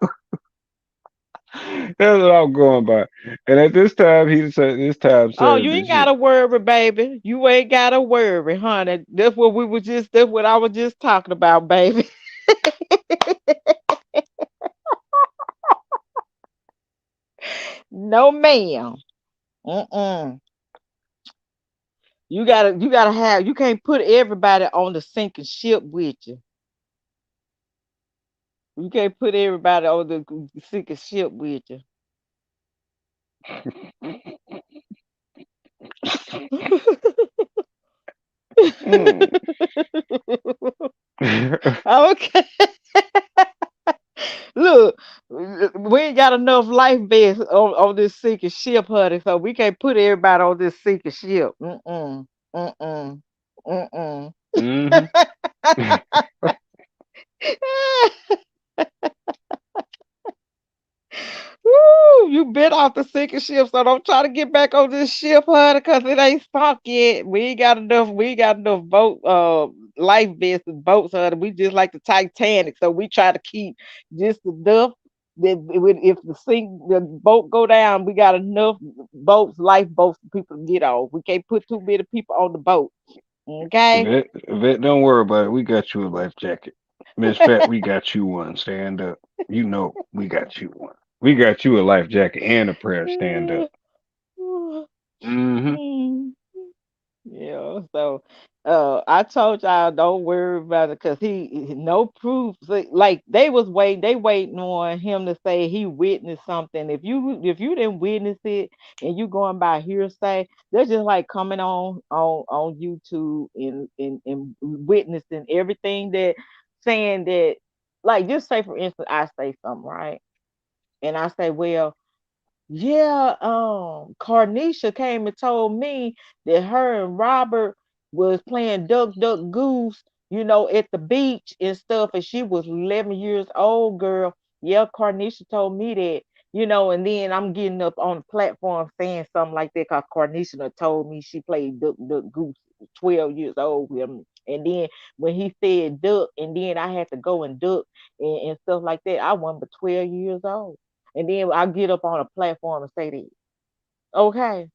what I'm going by. And at this time, he said this time Oh, you served ain't his shit. gotta worry, baby. You ain't gotta worry, honey. That's what I was just talking about, baby. No, ma'am. Mm-mm. You can't put everybody on the sinking ship with you. You can't put everybody on the sinking ship with Mm. you. Okay. Look, we ain't got enough life vests on this sinking ship, honey. So we can't put everybody on this sinking ship. Mm-mm. Mm-mm. Mm-mm. Hmm. Woo, you been off the sinking ship, so don't try to get back on this ship, honey, because it ain't sunk yet. We ain't got enough life vests and boats, honey. We just like the Titanic, so we try to keep just enough that if the boat go down, we got enough lifeboats for people to get on. We can't put too many people on the boat. Okay. Vet, don't worry about it. We got you a life jacket. Miss Fat, we got you one. Stand up. You know we got you one. We got you a life jacket and a prayer. Stand up. Hmm. Yeah, so I told y'all don't worry about it because no proof. Like they waiting on him to say he witnessed something. If you didn't witness it and you going by hearsay, they're just like coming on YouTube and witnessing everything that saying that, like, just say for instance I say something, right, and I say, well, yeah, Carnisha came and told me that her and Robert was playing Duck Duck Goose, at the beach and stuff, and she was 11 years old, girl. Yeah, Carnisha told me that, and then I'm getting up on the platform saying something like that because Carnisha done told me she played Duck Duck Goose 12 years old with me. And then when he said duck, and then I had to go and duck and stuff like that, I wasn't but 12 years old. And then I get up on a platform and say that. Okay,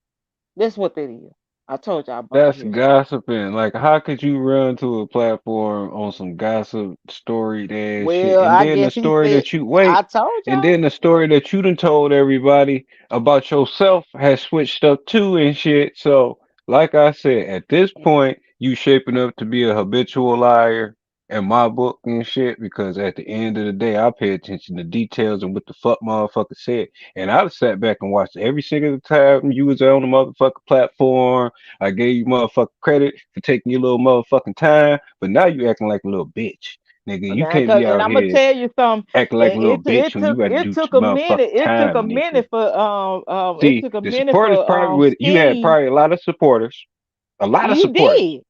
that's what that is. I told y'all a bunch of That's hearsay. gossiping. Like, how could you run to a platform on some gossip storied ass shit, Well, and I then the guess he story said, that you I wait, told and y'all. then the story that you done told everybody about yourself has switched up too and shit. So, like I said, at this point, you shaping up to be a habitual liar in my book and shit. Because at the end of the day, I pay attention to details and what the fuck motherfucker said, and I sat back and watched every single time you was on the motherfucking platform. I gave you motherfucking credit for taking your little motherfucking time, but now you acting like a little bitch. Nigga, you Now, can't be and out I'm gonna here tell you something. acting like a And little bitch when you got to it do took some a motherfucking minute. It took a time, nigga. minute for it See, took a the minute supporters for probably would, you had Scheme. probably a lot of supporters, a lot of He supporters, did.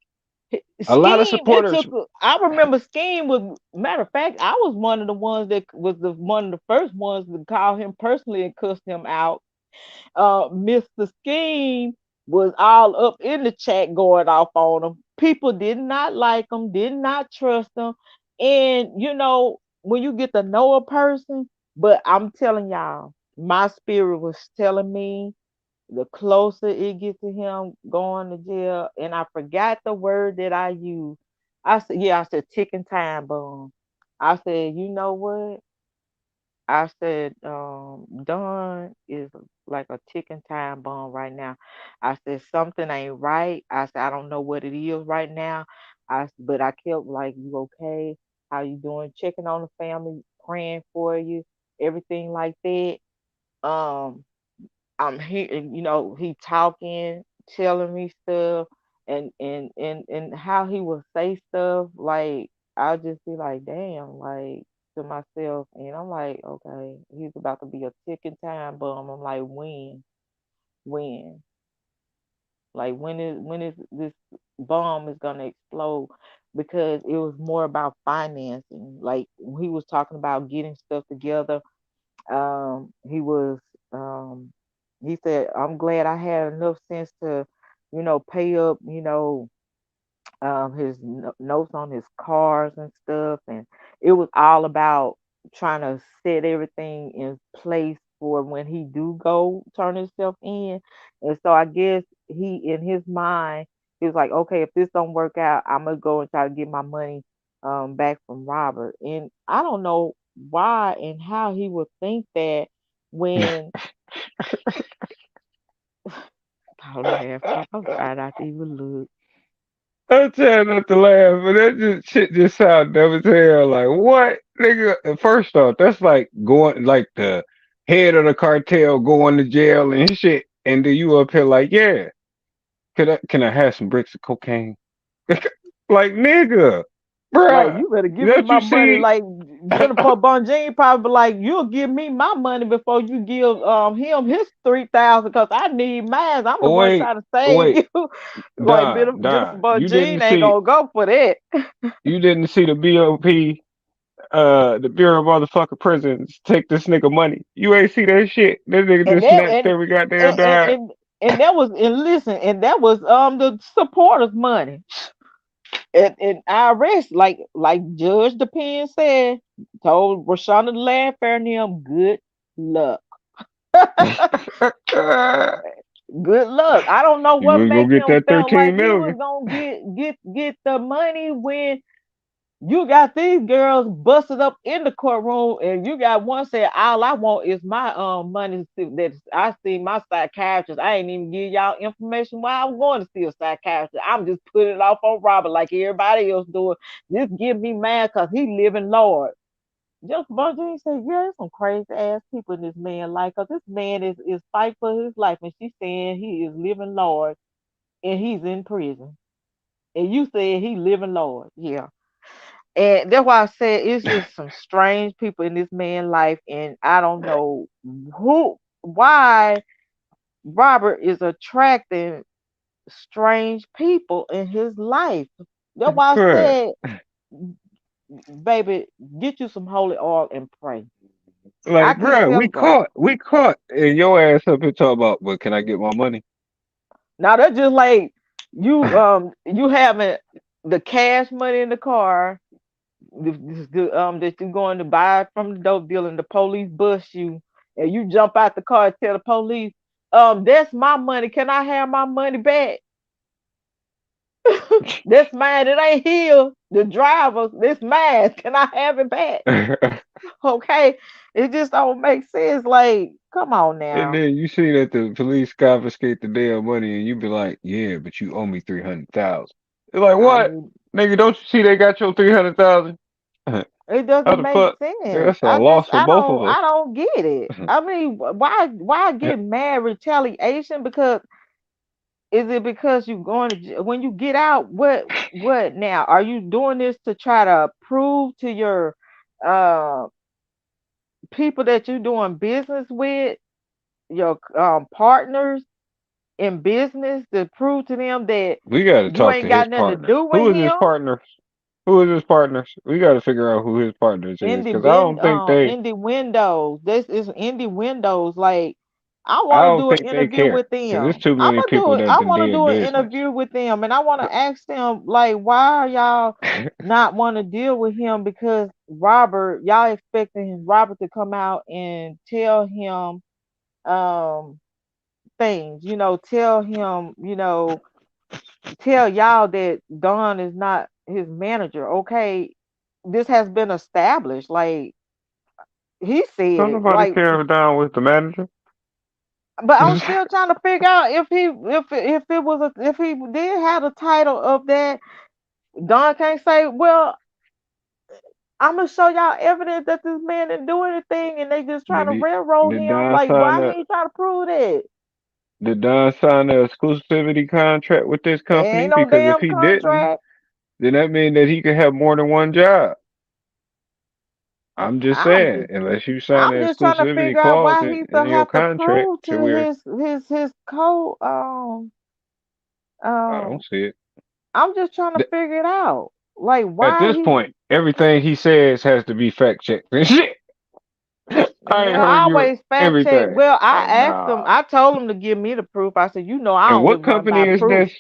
a lot of Scheme. It supporters. took. I remember Scheme was, matter of fact. I was one of the ones that was one of the first ones to call him personally and cuss him out. Mr. Scheme was all up in the chat going off on him. People did not like him, did not trust him. And when you get to know a person, but I'm telling y'all, my spirit was telling me the closer it gets to him going to jail, and I forgot the word that I used. I said ticking time bomb. I said, you know what? I said, Don is like a ticking time bomb right now. I said, something ain't right. I said, I don't know what it is right now. But I kept like, you okay? How you doing? Checking on the family, praying for you, everything like that. Um, I'm here, he talking, telling me stuff, and how he would say stuff. Like, I'll just be like, damn, like, to myself, and I'm like, okay, he's about to be a ticking time bomb. I'm like, when, like, when is this bomb is gonna explode? Because it was more about financing. Like, he was talking about getting stuff together. He was he said, I'm glad I had enough sense to, pay up, his notes on his cars and stuff, and it was all about trying to set everything in place for when he do go turn himself in. And so I guess he, in his mind, he was like, okay, if this don't work out, I'm gonna go and try to get my money back from Robert. And I don't know why and how he would think that when I laugh. I'm trying not to even look. I'm trying not to laugh, but that just shit just sound dumb as hell. Like, what? nigga. First off, that's like going like the head of the cartel going to jail and shit, and then you up here like, yeah, can I have some bricks of cocaine? Like nigga, Like, bruh, you better give me don't my you money. see? Like, Jennifer Bonjean probably be like, you'll give me my money before you give him his 3,000 because I need mine. I'm the Oh one wait, trying to oh save wait, you. Like, Jennifer Don, Bonjean ain't gonna go for that. you didn't see the BOP, the Bureau of Motherfucking Prisons take this nigga money. You ain't see that shit. That nigga And just that snatched every goddamn and and dime. and, and that was and listen, and that was the supporters' money. And IRS, like Judge DePen said, told Rashonda Landfair and them, good luck. Good luck. I don't know You what was gonna make get him that felt like 13 he was million. gonna get the money when you got these girls busted up in the courtroom, and you got one said, "All I want is my money that I see my psychiatrist. I ain't even give y'all information why I'm going to see a psychiatrist. I'm just putting it off on Robert like everybody else doing. Just give me mad because he living Lord." Just Bungie said, "Yeah, there's some crazy ass people in this man life. Cause this man is fight for his life, and she's saying he is living Lord, and he's in prison. And you said he living Lord, yeah." And that's why I said it's just some strange people in this man's life, and I don't know why Robert is attracting strange people in his life. That's why I Bruh. said, baby, get you some holy oil and pray. I Like, keep bruh, telling God. we caught, and your ass up here talking about, well, can I get my money? Now that's just like you having the cash money in the car that you're going to buy from the dope dealer and the police bust you and you jump out the car and tell the police, that's my money. Can I have my money back? That's mine. It ain't his. The driver, this mine. Can I have it back? And Okay. It just don't make sense. Like, come on now. then you see that the police confiscate the damn money, and you be like, yeah, but you owe me 300,000. They're like, I what? mean, Nigga, don't you see they got your 300,000? it How doesn't the make fuck? sense. That's a loss for both of I us. don't get it. I mean, why get mad retaliation? Because is it because you going to when you get out? What now? Are you doing this to try to prove to your uh people that you're doing business with, your partners in business, to prove to them that We got to you talk to ain't his got nothing to partners. do Who with is his him? partners? Who is his partners? We got to figure out who his partners is, because I don't think they, Indie Windows. This is Indie Windows. Like, I I want to don't do an think they interview care, with because there's them. too I'm many gonna do people it. that I done want to did do an business. interview with them, and I want to ask them like, why are y'all not want to deal with him? Because Robert, y'all expecting Robert to come out and tell him um things, tell him, tell y'all that Don is not his manager. Okay, this has been established. Like, he said Don't it. nobody Like, care if Don was the manager. but I'm still trying to figure out if he did have the title of that. Don can't say, well, I'm gonna show y'all evidence that this man didn't do anything, and they just trying Did to he? railroad Did him. Don Like, sign why he that? ain't trying to prove that? Did Don sign an exclusivity contract with this It company? ain't no Because if damn he didn't, contract. then that means that he could have more than one job. I'm just I'm saying, just unless you sign I'm an just trying to exclusivity figure out clause why he in still your have to contract prove to to where his co I um don't see it. I'm just trying to figure it out. Like, At why this he point, everything he says has to be fact checked and shit. I ain't I heard you always fact check. everything. Well, I Like, asked him, nah. I told him to give me the proof. I said, I And don't what live by company is proof. this?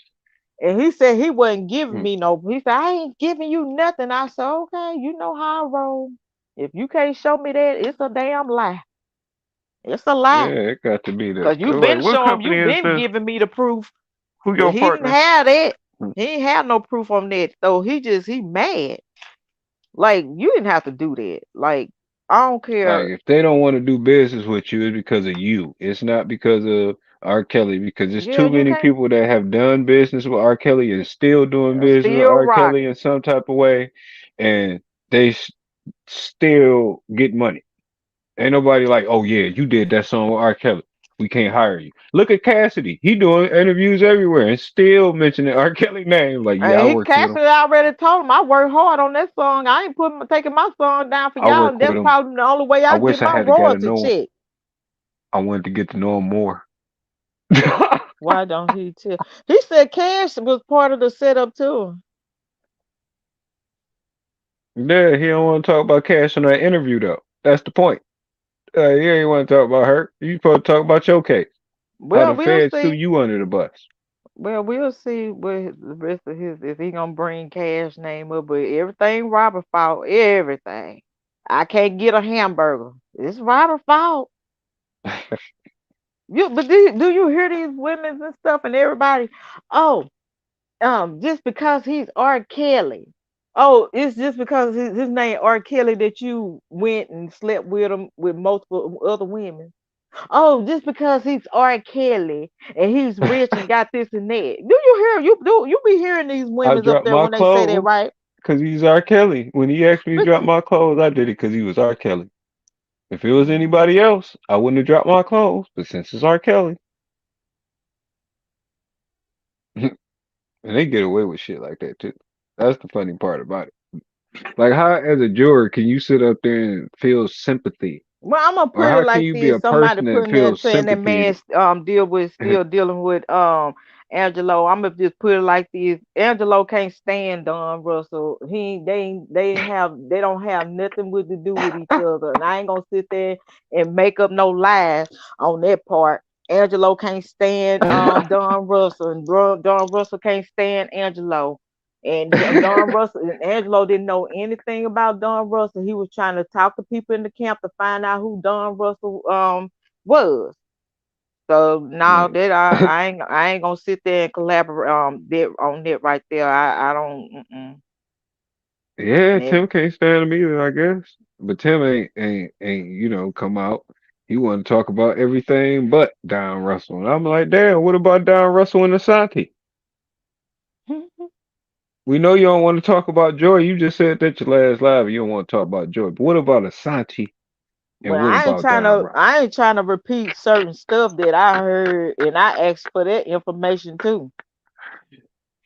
And he said he wasn't giving Hmm. me no. He said, I ain't giving you nothing. I said, okay, you know how I roll. If you can't show me that, it's a damn lie. It's a lie. Yeah, it got to be the. Cause you've Like, been what showing, company you've is been this? giving me the proof. Who But your he didn't partner? have that. Hmm. He ain't have no proof on that. So he mad. Like, you didn't have to do that. Like, I don't Like, care. if they don't want to do business with you, it's because of you. It's not because of R. Kelly, because there's Yeah, too you many can't people that have done business with R. Kelly and still doing business with still R. Kelly rocking. in some type of way, and they still get money. Ain't nobody like, oh yeah, you did that song with R. Kelly. We can't hire you. Look at Cassidy. He doing interviews everywhere and still mentioning R. Kelly name. Like, yeah, And I he worked with him. Cassidy already told him I worked hard on that song. I ain't taking my song down for I y'all. work And with that's him. probably the only way I I get wish I my had got to royalty know him. check. I wanted to get to know him more. Why don't he tell? He said Cash was part of the setup too. Yeah, he don't want to talk about Cash in that interview though. That's the point. He ain't want to talk about her. You supposed to talk about your case. How Well, the we'll feds threw see. you under the bus. Well, we'll see what the rest of his if he gonna bring Cash name up. But everything Robert fault, everything. I can't get a hamburger. It's Robert fault. But do you hear these women and stuff and everybody? Oh, just because he's R. Kelly. Oh, it's just because his name R. Kelly that you went and slept with him with multiple other women. Oh, just because he's R. Kelly and he's rich and got this and that. Do you hear you be hearing these I women up dropped there my when they say that, clothes right? because he's R. Kelly. When he asked me to But drop my clothes, I did it because he was R. Kelly. If it was mm, anybody else, I wouldn't have dropped my clothes. But since it's R. Kelly, and they get away with shit like that too. That's the funny part about it. Like, how as a juror can you sit up there and feel sympathy, well, I'm gonna or put it how can like you be this: a somebody person that putting there feels saying that sympathy? man still dealing with Angelo. I'm gonna just put it like this: Angelo can't stand Don Russell. They don't have nothing with to do with each other, and I ain't gonna sit there and make up no lies on that part. Angelo can't stand Don Russell, and Don Russell can't stand Angelo. And Don Russell and Angelo didn't know anything about Don Russell. He was trying to talk to people in the camp to find out who Don Russell was. So now Man. that I ain't gonna sit there and collaborate that on that right there. I don't Yeah, and Tim can't stand him either, I guess. But Tim ain't come out. He want to talk about everything but Don Russell. And I'm like, damn, what about Don Russell and Asante? We know you don't want to talk about Joy. You just said that your last live and you don't want to talk about Joy. But what about Asante and well, what about Don Russell? I ain't trying to repeat certain stuff that I heard, and I asked for that information too.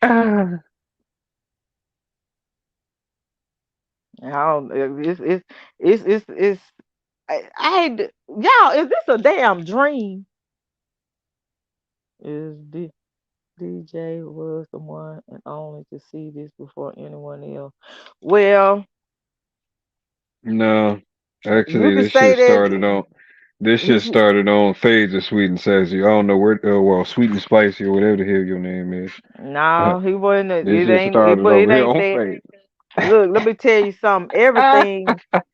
Ah, I don't, it's y'all, is this a damn dream? Is DJ was the one and only to see this before anyone else. Well, no. you Actually, can say that. this shit started on Fades of Sweet and Sassy. I don't know where well, Sweet and Spicy or whatever the hell your name is. No, he wasn't. This shit started But it over here ain't on that. Fades. Look, let me tell you something.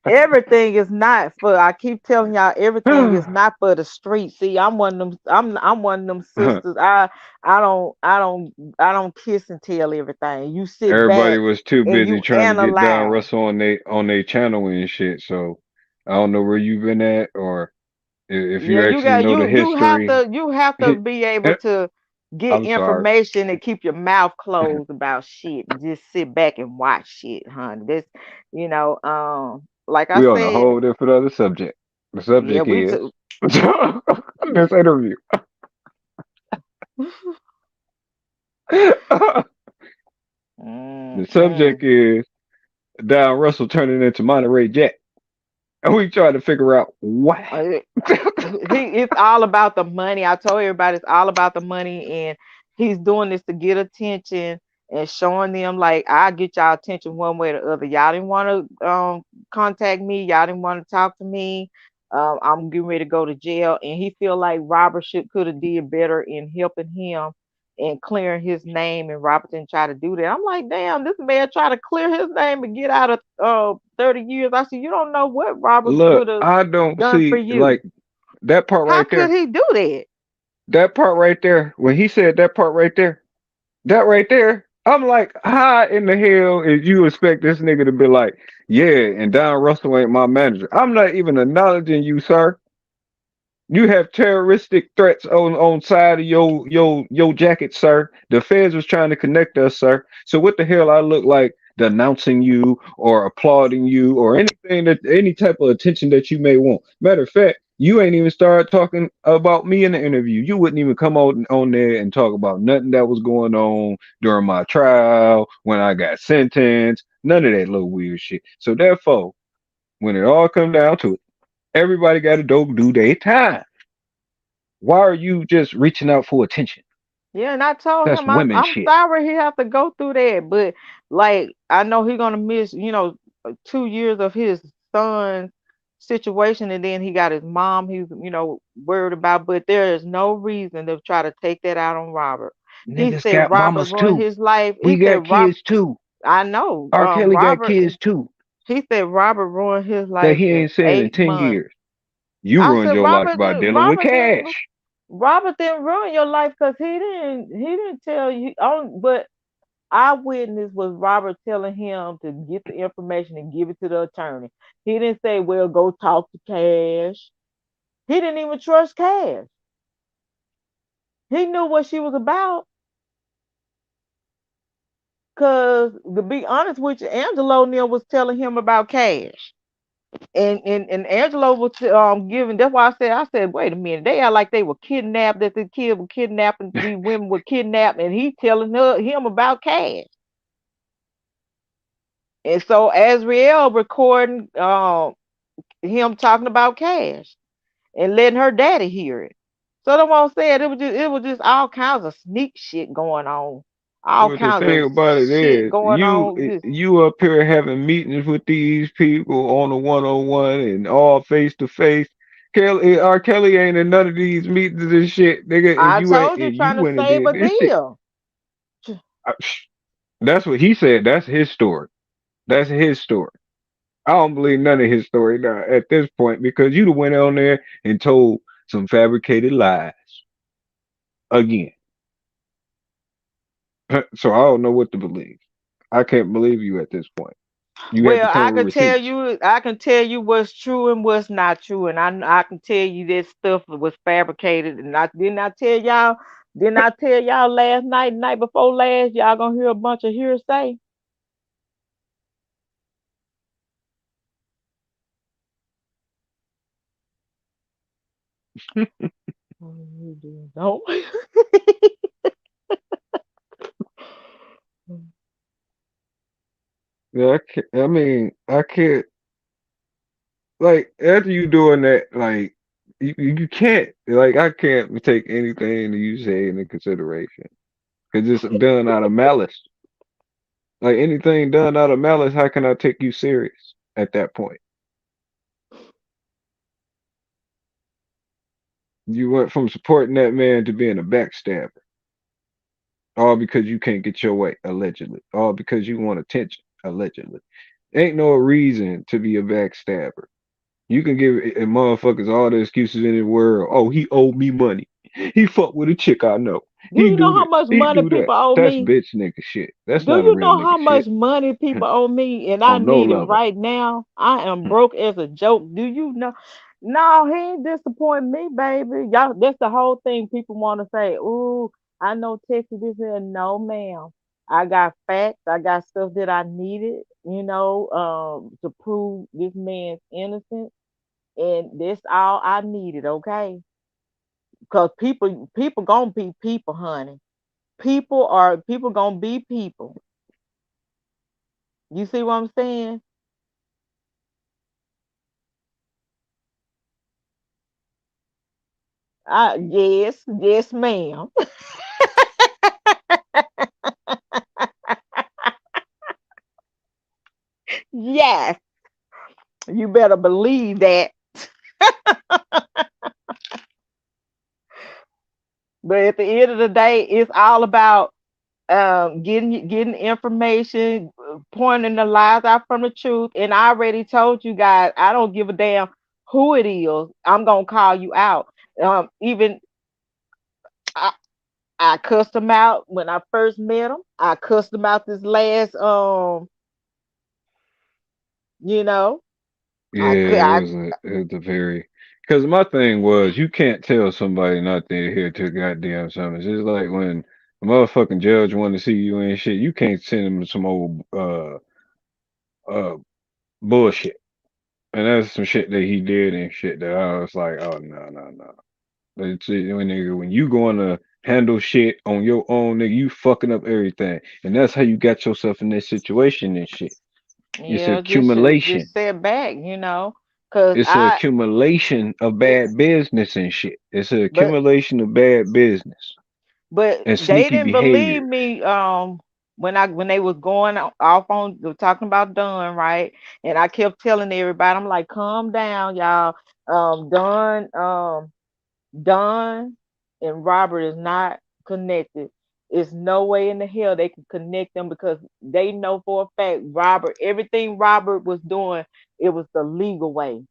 Everything is not for. I keep telling y'all, everything is not for the street. See, I'm one of them. I'm one of them sisters. I don't kiss and tell everything. You sit Everybody back was too and busy you trying to get Don analyze. Russell on they channel and shit. So I don't know where you've been at, or if Yeah, you you actually got know the history. you have to be able to get I'm sorry. information and keep your mouth closed about shit and just sit back and watch shit, honey. This, like I We on a said, whole different other subject. The yeah, subject we is took. this interview. The subject Mm-mm. is Don Russell turning into Monterey Jack. And we trying to figure out why. Uh, it's all about the money. I told everybody it's all about the money, and he's doing this to get attention and showing them like I get y'all attention one way or the other. Y'all didn't want to contact me. Y'all didn't want to talk to me. I'm getting ready to go to jail, and he feel like Robert should could have did better in helping him and clearing his name, and Robert didn't try to do that. I'm like, damn, this man try to clear his name and get out of 30 years. I said, you don't know what Robert Look, could have I don't done for see you. like that part How right could there. he do that? That part right there. When he said that part right there, that right there, I'm like, how in the hell is you expect this nigga to be like, yeah, and Don Russell ain't my manager? I'm not even acknowledging you, sir. You have terroristic threats on side of your jacket, sir. The feds was trying to connect us, sir. So what the hell I look like denouncing you or applauding you or anything that any type of attention that you may want. Matter of fact, you ain't even started talking about me in the interview. You wouldn't even come on there and talk about nothing that was going on during my trial, when I got sentenced, none of that little weird shit. So therefore, when it all come down to it, everybody got to do their time. Why are you just reaching out for attention? Yeah, and I told That's him women I'm shit. sorry he have to go through that, but like I know he gonna miss, 2 years of his son's situation, and then he got his mom he's worried about. But there is no reason to try to take that out on Robert. He Niggas said got Robert mamas ruined too. his life. He He said got Rob kids too. I know, R. Kelly got Robert. kids too. He said Robert ruined his That life he in ain't said in eight 10 months. years. You I ruined said your life by dealing with cash. Robert didn't ruin your life because he didn't tell you on, but eyewitness was Robert telling him to get the information and give it to the attorney. He didn't say, "Well, go talk to Cash." He didn't even trust Cash. He knew what she was about. Cause to be honest with you, Angelo Neal was telling him about Cash. And Angelo was giving. That's why I said, wait a minute. They are like they were kidnapped. That the kid were kidnapping. These women were kidnapped, and he telling him about Cash. And so Azriel recording him talking about Cash and letting her daddy hear it. So that's what I'm saying. It was just all kinds of sneak shit going on. All But the kinds thing of about it shit is, going on. Just you up here having meetings with these people on a one-on-one and all face to face. Kelly, R. Kelly ain't in none of these meetings and shit, nigga. And I you ain't, told you, and trying you to went and save did a this shit. deal. I- That's what he said. That's his story. That's his story. I don't believe none of his story now at this point because you'd have went on there and told some fabricated lies again. So I don't know what to believe. I can't believe you at this point. You got the Well, I total can tell receipts. you, what's true and what's not true, and I can tell you this stuff was fabricated. And I didn't I tell y'all, last night, night before last, y'all gonna hear a bunch of hearsay. Don't. Yeah, I mean, I can't like after you doing that, like you can't like I can't take anything that you say into consideration because it's done out of malice. Like anything done out of malice, how can I take you serious at that point? You went from supporting that man to being a backstabber, all because you can't get your way, allegedly, all because you want attention, allegedly. Ain't no reason to be a backstabber. You can give motherfuckers all the excuses in the world. Oh, he owed me money. He fucked with a chick I know. Do He you know do how this. much He money do that. people owe That's me? bitch nigga shit. That's Do not a you real know nigga how shit much money people owe me, and I on no need it level. right now? I am broke as a joke. Do you know? No, he ain't disappoint me, baby. Y'all, that's the whole thing. People want to say, "Ooh, I know Texas this and no, ma'am. I got facts. I got stuff that I needed, to prove this man's innocent, and that's all I needed. Okay, because people gonna be people, honey. People gonna be people. You see what I'm saying? Yes, yes, ma'am. Yes, you better believe that. But at the end of the day, it's all about getting information, pointing the lies out from the truth. And I already told you guys, I don't give a damn who it is. I'm gonna call you out. Even I, I cussed him out when I first met him. I cussed him out this last you know, Yeah, I could I it was a very because my thing was you can't tell somebody not to adhere to goddamn summons. It's like when a motherfucking judge want to see you and shit, you can't send him some old uh bullshit. And that's some shit that he did and shit that I was like, oh no, no, no. It's, nigga, when you going to handle shit on your own, nigga, you fucking up everything. And that's how you got yourself in this situation and shit. It's Yeah, just should accumulation. just sit back, cause It's a accumulation of bad business and shit. It's an but accumulation of bad business and they sneaky didn't believe behavior. me when they was going off on talking about Dunn, right? And I kept telling everybody, I'm like, calm down, y'all. Don and Robert is not connected. It's no way in the hell they can connect them because they know for a fact everything Robert was doing, it was the legal way.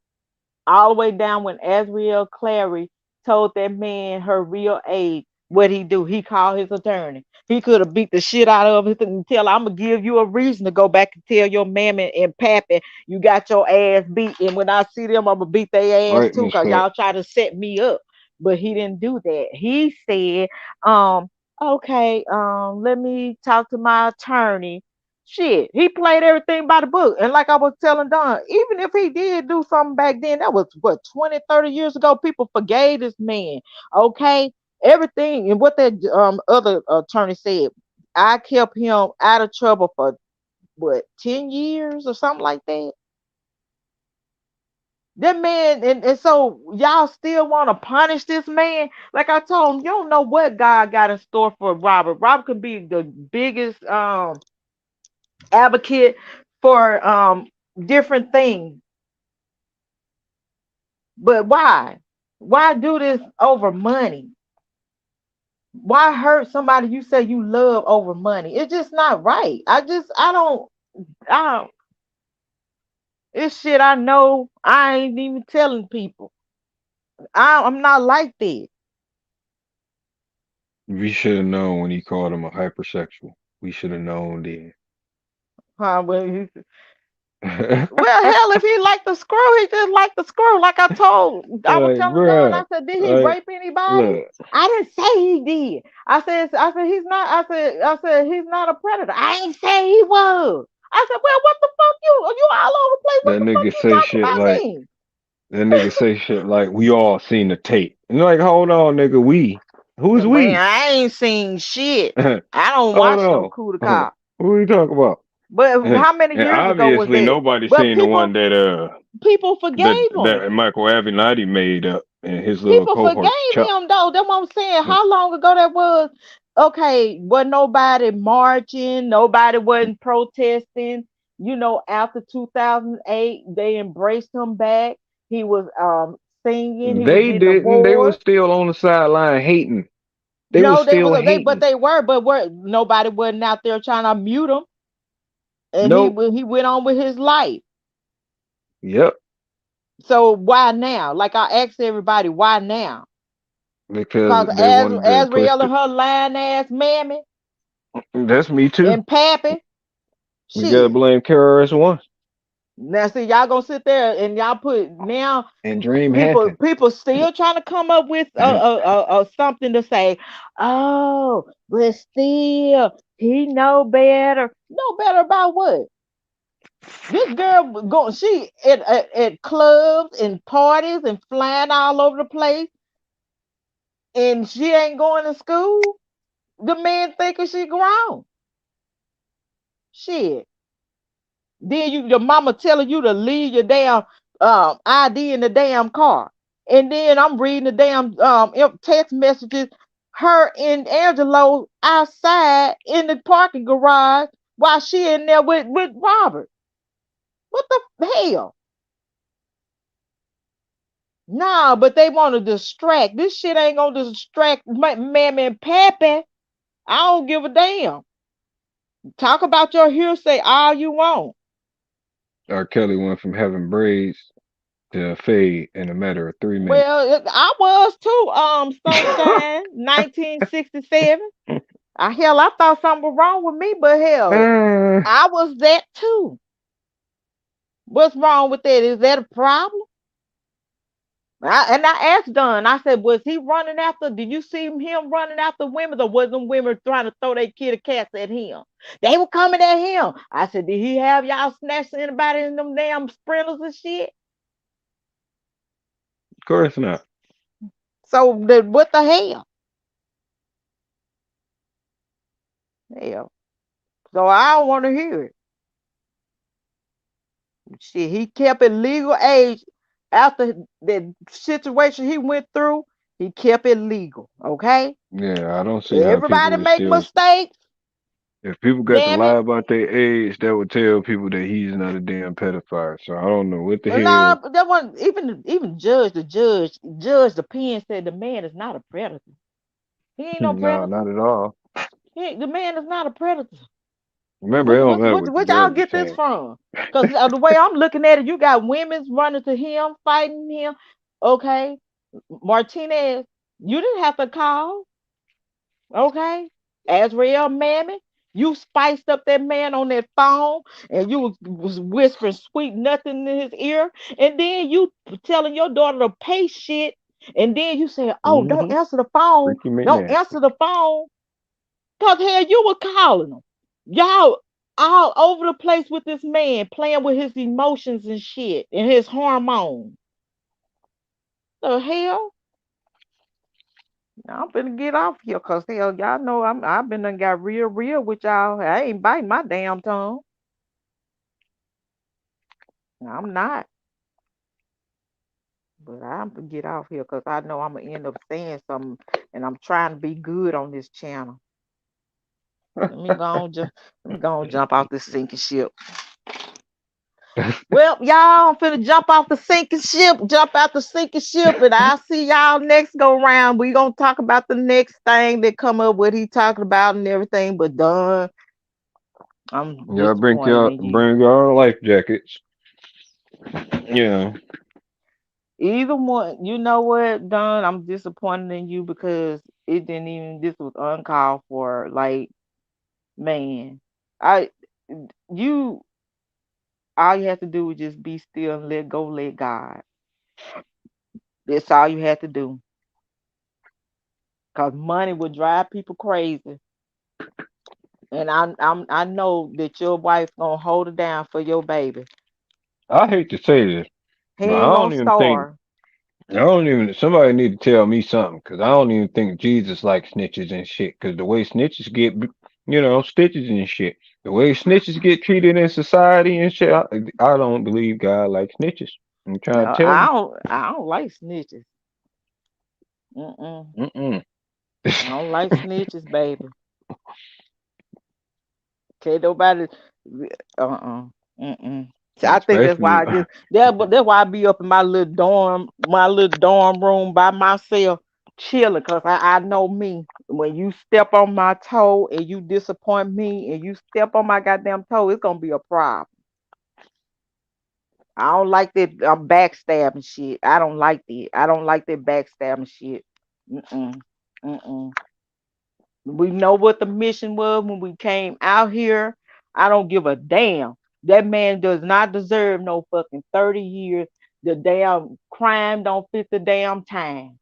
All the way down when Azriel Clary told that man her real age. What he do? He called his attorney. He could have beat the shit out of it and tell, I'm gonna give you a reason to go back and tell your mammy and pappy you got your ass beat. And when I see them, I'm gonna beat their ass Right, too, Miss because Pat? y'all try to set me up. But he didn't do that. He said, um, okay, let me talk to my attorney. Shit, he played everything by the book. And like I was telling Don, even if he did do something back then, that was what, 20, 30 years ago, people forgave this man. Okay. Everything and what that other attorney said, I kept him out of trouble for what, 10 years or something like that. That man, and so y'all still want to punish this man? Like I told him, you don't know what God got in store for Robert. Robert could be the biggest advocate for different things. But why? Why do this over money? Why hurt somebody you say you love over money? It's just not right. I don't, it's shit I know I ain't even telling people. I'm not like that. We should have known when he called him a hypersexual. We should have known then. Huh? Well, hell, if he liked the screw, he just liked the screw. Like I was Like, telling Don, bruh, I said, did he like, rape anybody? look, I didn't say he did. I said he's not. I said he's not a predator. I ain't say he was. I said, well, what the fuck you all over the place? What that the fuck nigga you say talking shit about like, me? that nigga say shit like, we all seen the tape. And like, hold on, nigga, we. Who's Man, we? I ain't seen shit. Hold I don't watch no on. coup de Who cop. are you talking about? But how many And years ago was obviously that? nobody But seen the people one that people forgave him. that Michael Avenatti made up and his little People cohort forgave Chuck. him though. That's what I'm saying. How long ago that was? Okay, wasn't nobody marching, nobody wasn't protesting. After 2008, they embraced him back. He was singing, he was They getting didn't. They were awards. still on the sideline hating. They were No, still but hating. they were, nobody wasn't out there trying to mute him, and Nope. he went on with his life. Yep. So why now? Like I asked everybody, why now? Because Cause they wanted to push Azriel and it. her lying ass mammy That's me too. and Pappy, We gotta shit. blame KRS One Now see, y'all gonna sit there and y'all put now and Dream people Hampton. people still trying to come up with something to say. Oh, but still he know better. Know better about what? This girl going she at clubs and parties and flying all over the place, and she ain't going to school. The man thinking she grown. Shit. Then your mama telling you to leave your damn ID in the damn car. And then I'm reading the damn text messages. Her and Angelo outside in the parking garage while she in there with Robert. What the hell? Nah, but they want to distract. This shit ain't gonna distract Mammy and Pappy. I don't give a damn. Talk about your hearsay all you want. R. Kelly went from having braids to a fade in a matter of 3 minutes. Well, I was too, Sunshine, 1967. Hell, I thought something was wrong with me, but hell, Uh, I was that too. What's wrong with that? Is that a problem? And I asked Don, I said, was he running after, did you see him running after women, or was them women trying to throw their kitty cats at him? They were coming at him. I said, did he have y'all snatch anybody in them damn sprinters and shit? Of course not. So what the hell? Hell. So I don't want to hear it. Shit, he kept it legal age after the situation he went through. He kept it legal. Okay. Yeah, I don't see how people Everybody would make still. mistakes. If people got to Damn lie it. about their age, that would tell people that he's not a damn pedophile. So I don't know what the No, hell. but that one even the judge the pen said the man is not a predator. He ain't no No, predator. not at all. The man is not a predator. Remember, it What don't what matter what what the what y'all judge is get this saying. from? Because the way I'm looking at it, you got women's running to him, fighting him. Okay, Martinez, you didn't have to call. Okay, Azrael Mammy, you spiced up that man on that phone, and you was whispering sweet nothing in his ear, and then you telling your daughter to pay shit, and then you say, "Oh, don't Mm-hmm. answer the phone, Freaky don't McNasty. answer the phone," cause hell, you were calling them. Y'all all over the place with this man, playing with his emotions and shit and his hormones. The hell? I'm finna get off here, cause hell, y'all know I've been done got real with y'all. I ain't biting my damn tongue. I'm not, but I'm gonna get off here, cause I know I'm gonna end up saying something, and I'm trying to be good on this channel. Let me go on, let me go on, jump off this sinking ship. Well, y'all, I'm finna jump off the sinking ship, jump out the sinking ship, and I'll see y'all next go round. We gonna talk about the next thing that come up, what he talking about and everything. But done, I'm Y'all disappointed in you. bring your life jackets. Yeah. Either one, you know what, Don? I'm disappointed in you because it didn't even. This was uncalled for. Like, man, I, you, all you have to do is just be still and let go, let God. That's all you have to do. Cause money will drive people crazy, and I know that your wife gonna hold it down for your baby. I hate to say this, He but ain't gonna starve. somebody need to tell me something, because I don't even think Jesus likes snitches and shit, because the way snitches get, stitches and shit, the way snitches get treated in society and shit, I don't believe God likes snitches. I'm trying No, to tell you. I don't like snitches. Mm-mm. Mm-mm. I don't like snitches, baby. Can't nobody. Mm-mm. So I think that's Especially, why I just but that's why I be up in my little dorm room by myself, chilling. Cause I know me. When you step on my toe and you disappoint me, and you step on my goddamn toe, it's gonna be a problem. I don't like that backstabbing shit. I don't like that. I don't like that backstabbing shit. Mm-mm. Mm-mm. We know what the mission was when we came out here. I don't give a damn. That man does not deserve no fucking 30 years. The damn crime don't fit the damn time.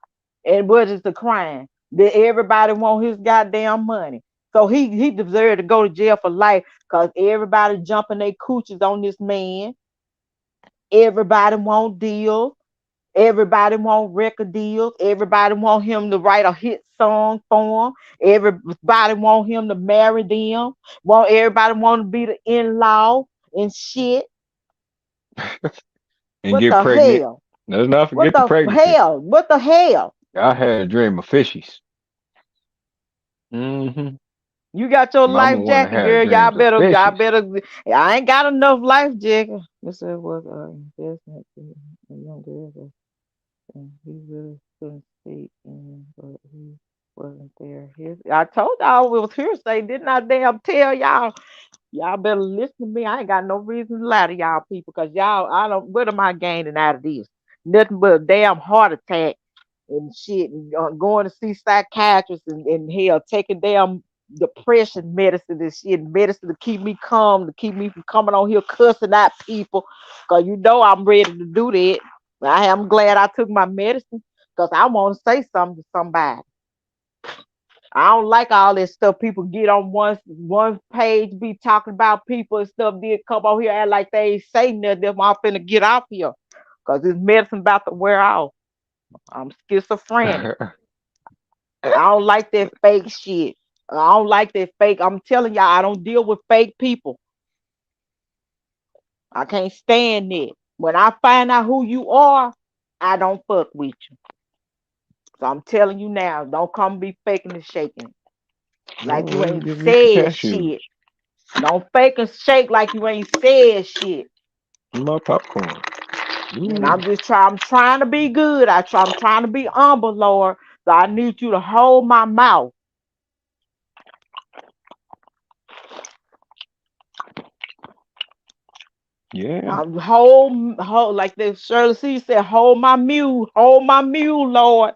And what is the crime? That everybody want his goddamn money. So he deserved to go to jail for life because everybody jumping their cooches on this man. Everybody want deals. Everybody want record deals. Everybody want him to write a hit song for them. Everybody want him to marry them. Everybody want to be the in-law and shit. and What get the pregnant. hell? Let's not What forget the the pregnancy. hell? What the hell? I had a dream of fishies. You got your Mama life wanna jacket, have girl. dreams of Y'all fishies. better. I ain't got enough life jacket. This was investment to a young girl, and he really couldn't speak, and but he wasn't there. I told y'all it was hearsay, didn't I? Damn, tell y'all. Y'all better listen to me. I ain't got no reason to lie to y'all people, cause y'all, I don't. What am I gaining out of this? Nothing but a damn heart attack and shit, and going to see psychiatrists and hell, taking damn depression medicine and shit, medicine to keep me calm, to keep me from coming on here cussing out people, cause you know I'm ready to do that. I'm glad I took my medicine because I want to say something to somebody. I don't like all this stuff. People get on one page, be talking about people and stuff. Then come over here and like they ain't say nothing. I'm finna get off here because this medicine about to wear off. I'm schizophrenic. I don't like that fake shit. I don't like that fake. I'm telling y'all, I don't deal with fake people. I can't stand it. When I find out who you are, I don't fuck with you. So I'm telling you now, don't come be faking and shaking like Oh, you let me ain't get me some said cashews. shit. Don't fake and shake like you ain't said shit. My popcorn. And Ooh, I'm trying to be good. I'm trying to be humble, Lord. So I need you to hold my mouth. yeah. Hold like the Shirley C said, hold my mule, Lord.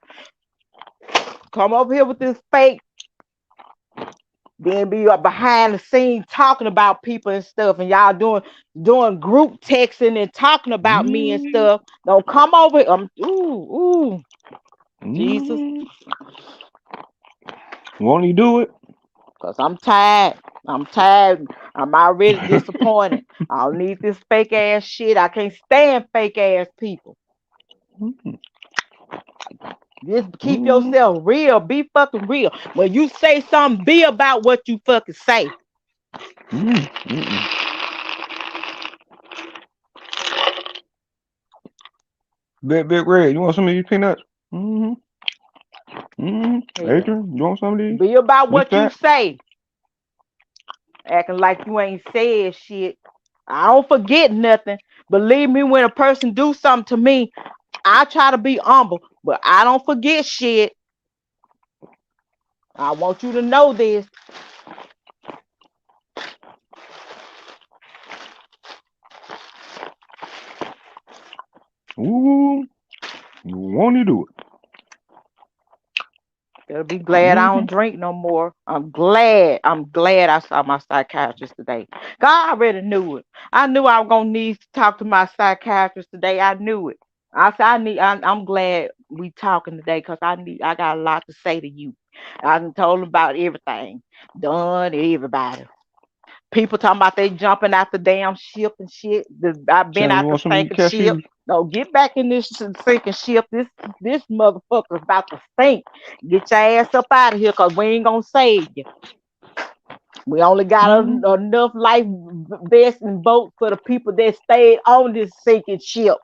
Come over here with this fake, then be up behind the scene talking about people and stuff, and y'all doing group texting and talking about me and Mm, stuff. Don't come over. Ooh, Jesus, mm. Won't he do it? cause I'm tired. I'm tired. I'm already disappointed. I don't need this fake ass shit. I can't stand fake ass people. Mm, Just keep mm, yourself real. Be fucking real. When you say something, be about what you fucking say. mm. Big Red, you want some of these peanuts? Mm-hmm. Mm-hmm. Hell, Adrian, you want some of these? be about Miss what you Jack? say. Acting like you ain't said shit. I don't forget nothing. Believe me, when a person do something to me, I try to be humble, but I don't forget shit. I want you to know this. Ooh, won't he do it? Better be glad I Mm-hmm. don't drink no more. I'm glad. I'm glad I saw my psychiatrist today. God already knew it. I knew I was gonna need to talk to my psychiatrist today. I knew it. I said I need. I'm glad we talking today because I need. I got a lot to say to you. I done told him about everything. Done everybody. People talking about they jumping out the damn ship and shit. I've been Sam, you out the want some of these sinking ship. cashews? No, get back in this sinking ship. This motherfucker's about to sink. Get your ass up out of here, cause we ain't gonna save you. We only got Mm-hmm. enough life vests and boats for the people that stayed on this sinking ship.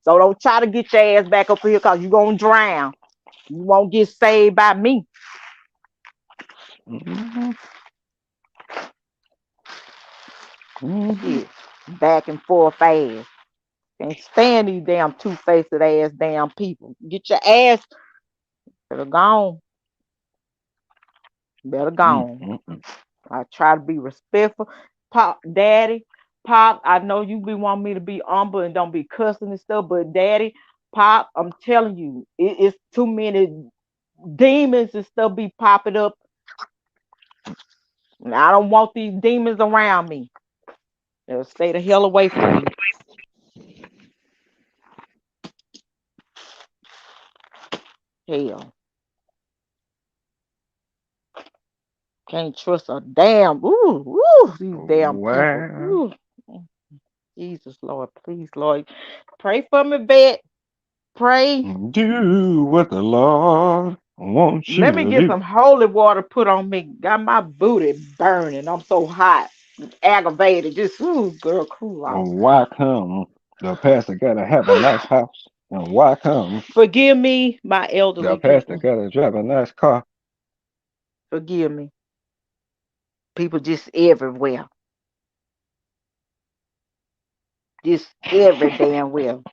So don't try to get your ass back up here, cause you gonna drown. You won't get saved by me. Mm-hmm. Mm-hmm. Shit, back and forth fast. Can't stand these damn two-faced ass damn people. Get your ass better gone. Better gone. Mm-hmm. I try to be respectful. Pop, daddy, pop. I know you be wanting me to be humble and don't be cussing and stuff, but daddy, pop, I'm telling you, it's too many demons and stuff be popping up. And I don't want these demons around me. They'll stay the hell away from me. Hell, can't trust a damn. These damn people. Wow. Ooh. Jesus, Lord, please, Lord, pray for me, vet. Pray. Do what the Lord wants Let you me to get do. some holy water put on me. Got my booty burning. I'm so hot, aggravated. Just, ooh, girl, cool off. Why come the pastor gotta have a nice house? And why come Forgive me, my the elderly pastor people. gotta drive a nice car? Forgive me. People just everywhere. Just every damn well.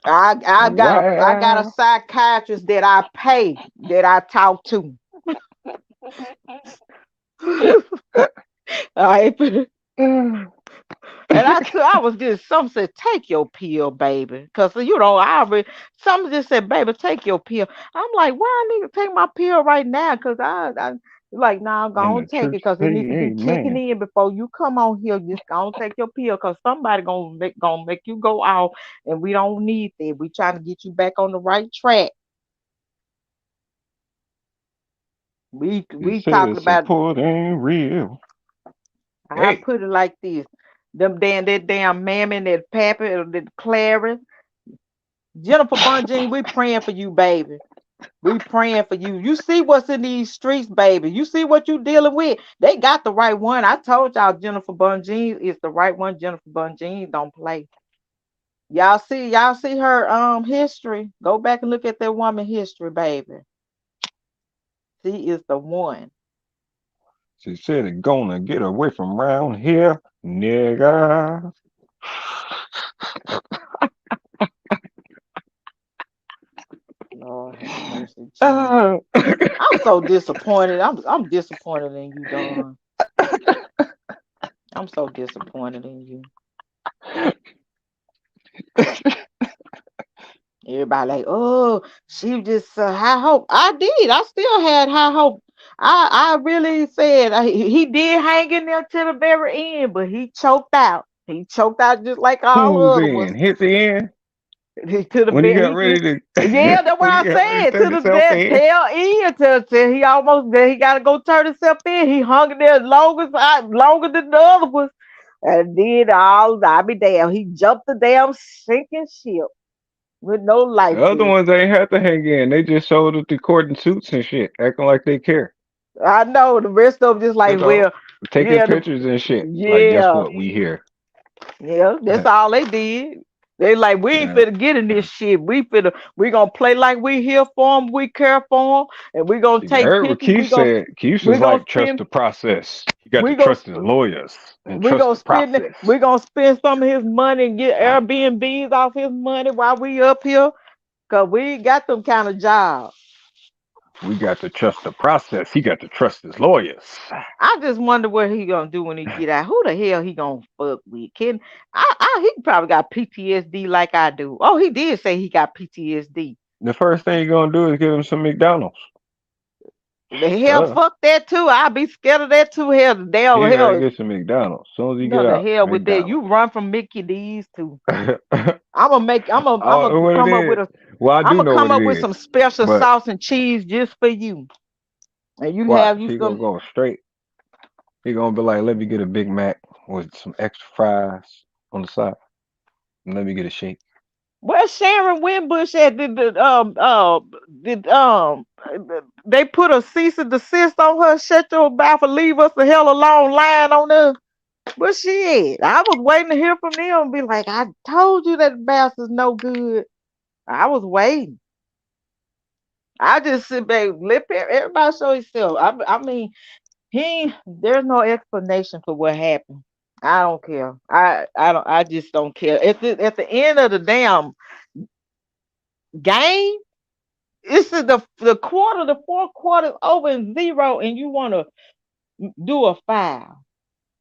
I got a Wow. psychiatrist that I pay that I talk to. All right. And I was just, some said, take your pill, baby. Because, some just said, baby, take your pill. I'm like, why I need to take my pill right now? Because Like, nah, go And on the take it church because it say needs to be kicking amen. in before you come on here. Just go on take your pill because somebody gonna make you go off, and we don't need that. We trying to get you back on the right track. It We talking says about. support ain't real. I Hey, put it like this: that damn mammy, that pappy, that Clarence, Jennifer Bunjean. We praying for you, baby. We praying for you. You see what's in these streets, baby. You see what you dealing with. They got the right one. I told y'all Jennifer Bunjean is the right one. Jennifer Bunjean don't play. Y'all see her history. Go back and look at that woman history, baby. She is the one. she said it gonna get away from round here, nigga. Lord have mercy, Jesus. Ah. I'm so disappointed. I'm disappointed in you, Don. I'm so disappointed in you. Everybody like, oh, she just high hope. I did. I still had high hope. I really said he did hang in there to the very end, but he choked out. He choked out just like all Who's other in? ones. Hit the end He to the when he very got he did. ready to Yeah, that's what when he I got ready to said. To turn the himself that in. tail end till he almost he got to go turn himself in. He hung in there longer than the other ones, and did all. I be damn. He jumped the damn sinking ship with no life The other vest. ones ain't have to hang in. They just showed up to court in suits and shit, acting like they care. I know the rest of them just like, That's all. well, Taking yeah, pictures and shit. Like, guess yeah, what? We here. yeah. That's all they did. They like, we ain't Yeah. finna get in this shit. We gonna play like we here for them, we care for them, and we gonna You take heard what pictures. Keith said. Keith We was gonna like, trust spend, the process. You got to we gonna, trust his lawyers and we trust gonna the spend, process. we gonna spend some of his money and get Airbnbs off his money while we up here, cause we ain't got them kind of jobs. We got to trust the process. He got to trust his lawyers. I just wonder what he gonna do when he get out. Who the hell he gonna fuck with? He probably got PTSD like I do. Oh, he did say he got PTSD. The first thing you're gonna do is give him some McDonald's. The hell, Duh. fuck that too. I'll be scared of that too. Hell, the damn He gotta hell, get some McDonald's. As soon as you no, get the out, hell with that. McDonald's. You run from Mickey D's too. I I'm don't know gonna what it come up with is. a, Well, I I'm do gonna know come what up it with is, some special but sauce and cheese just for you. And you have watch. you He gonna some. go straight. He gonna be like, let me get a Big Mac with some extra fries on the side, and let me get a shake. Where's Sharon Winbush at? Did they put a cease and desist on her? Shut your mouth and leave us the hell alone, lying on us. Where she at? I was waiting to hear from them and be like, I told you that bastard's no good. I was waiting. I just sit back, everybody show himself. I mean, there's no explanation for what happened. I don't care. I just don't care. At the end of the damn game, the fourth quarter over in zero, and you want to do a foul.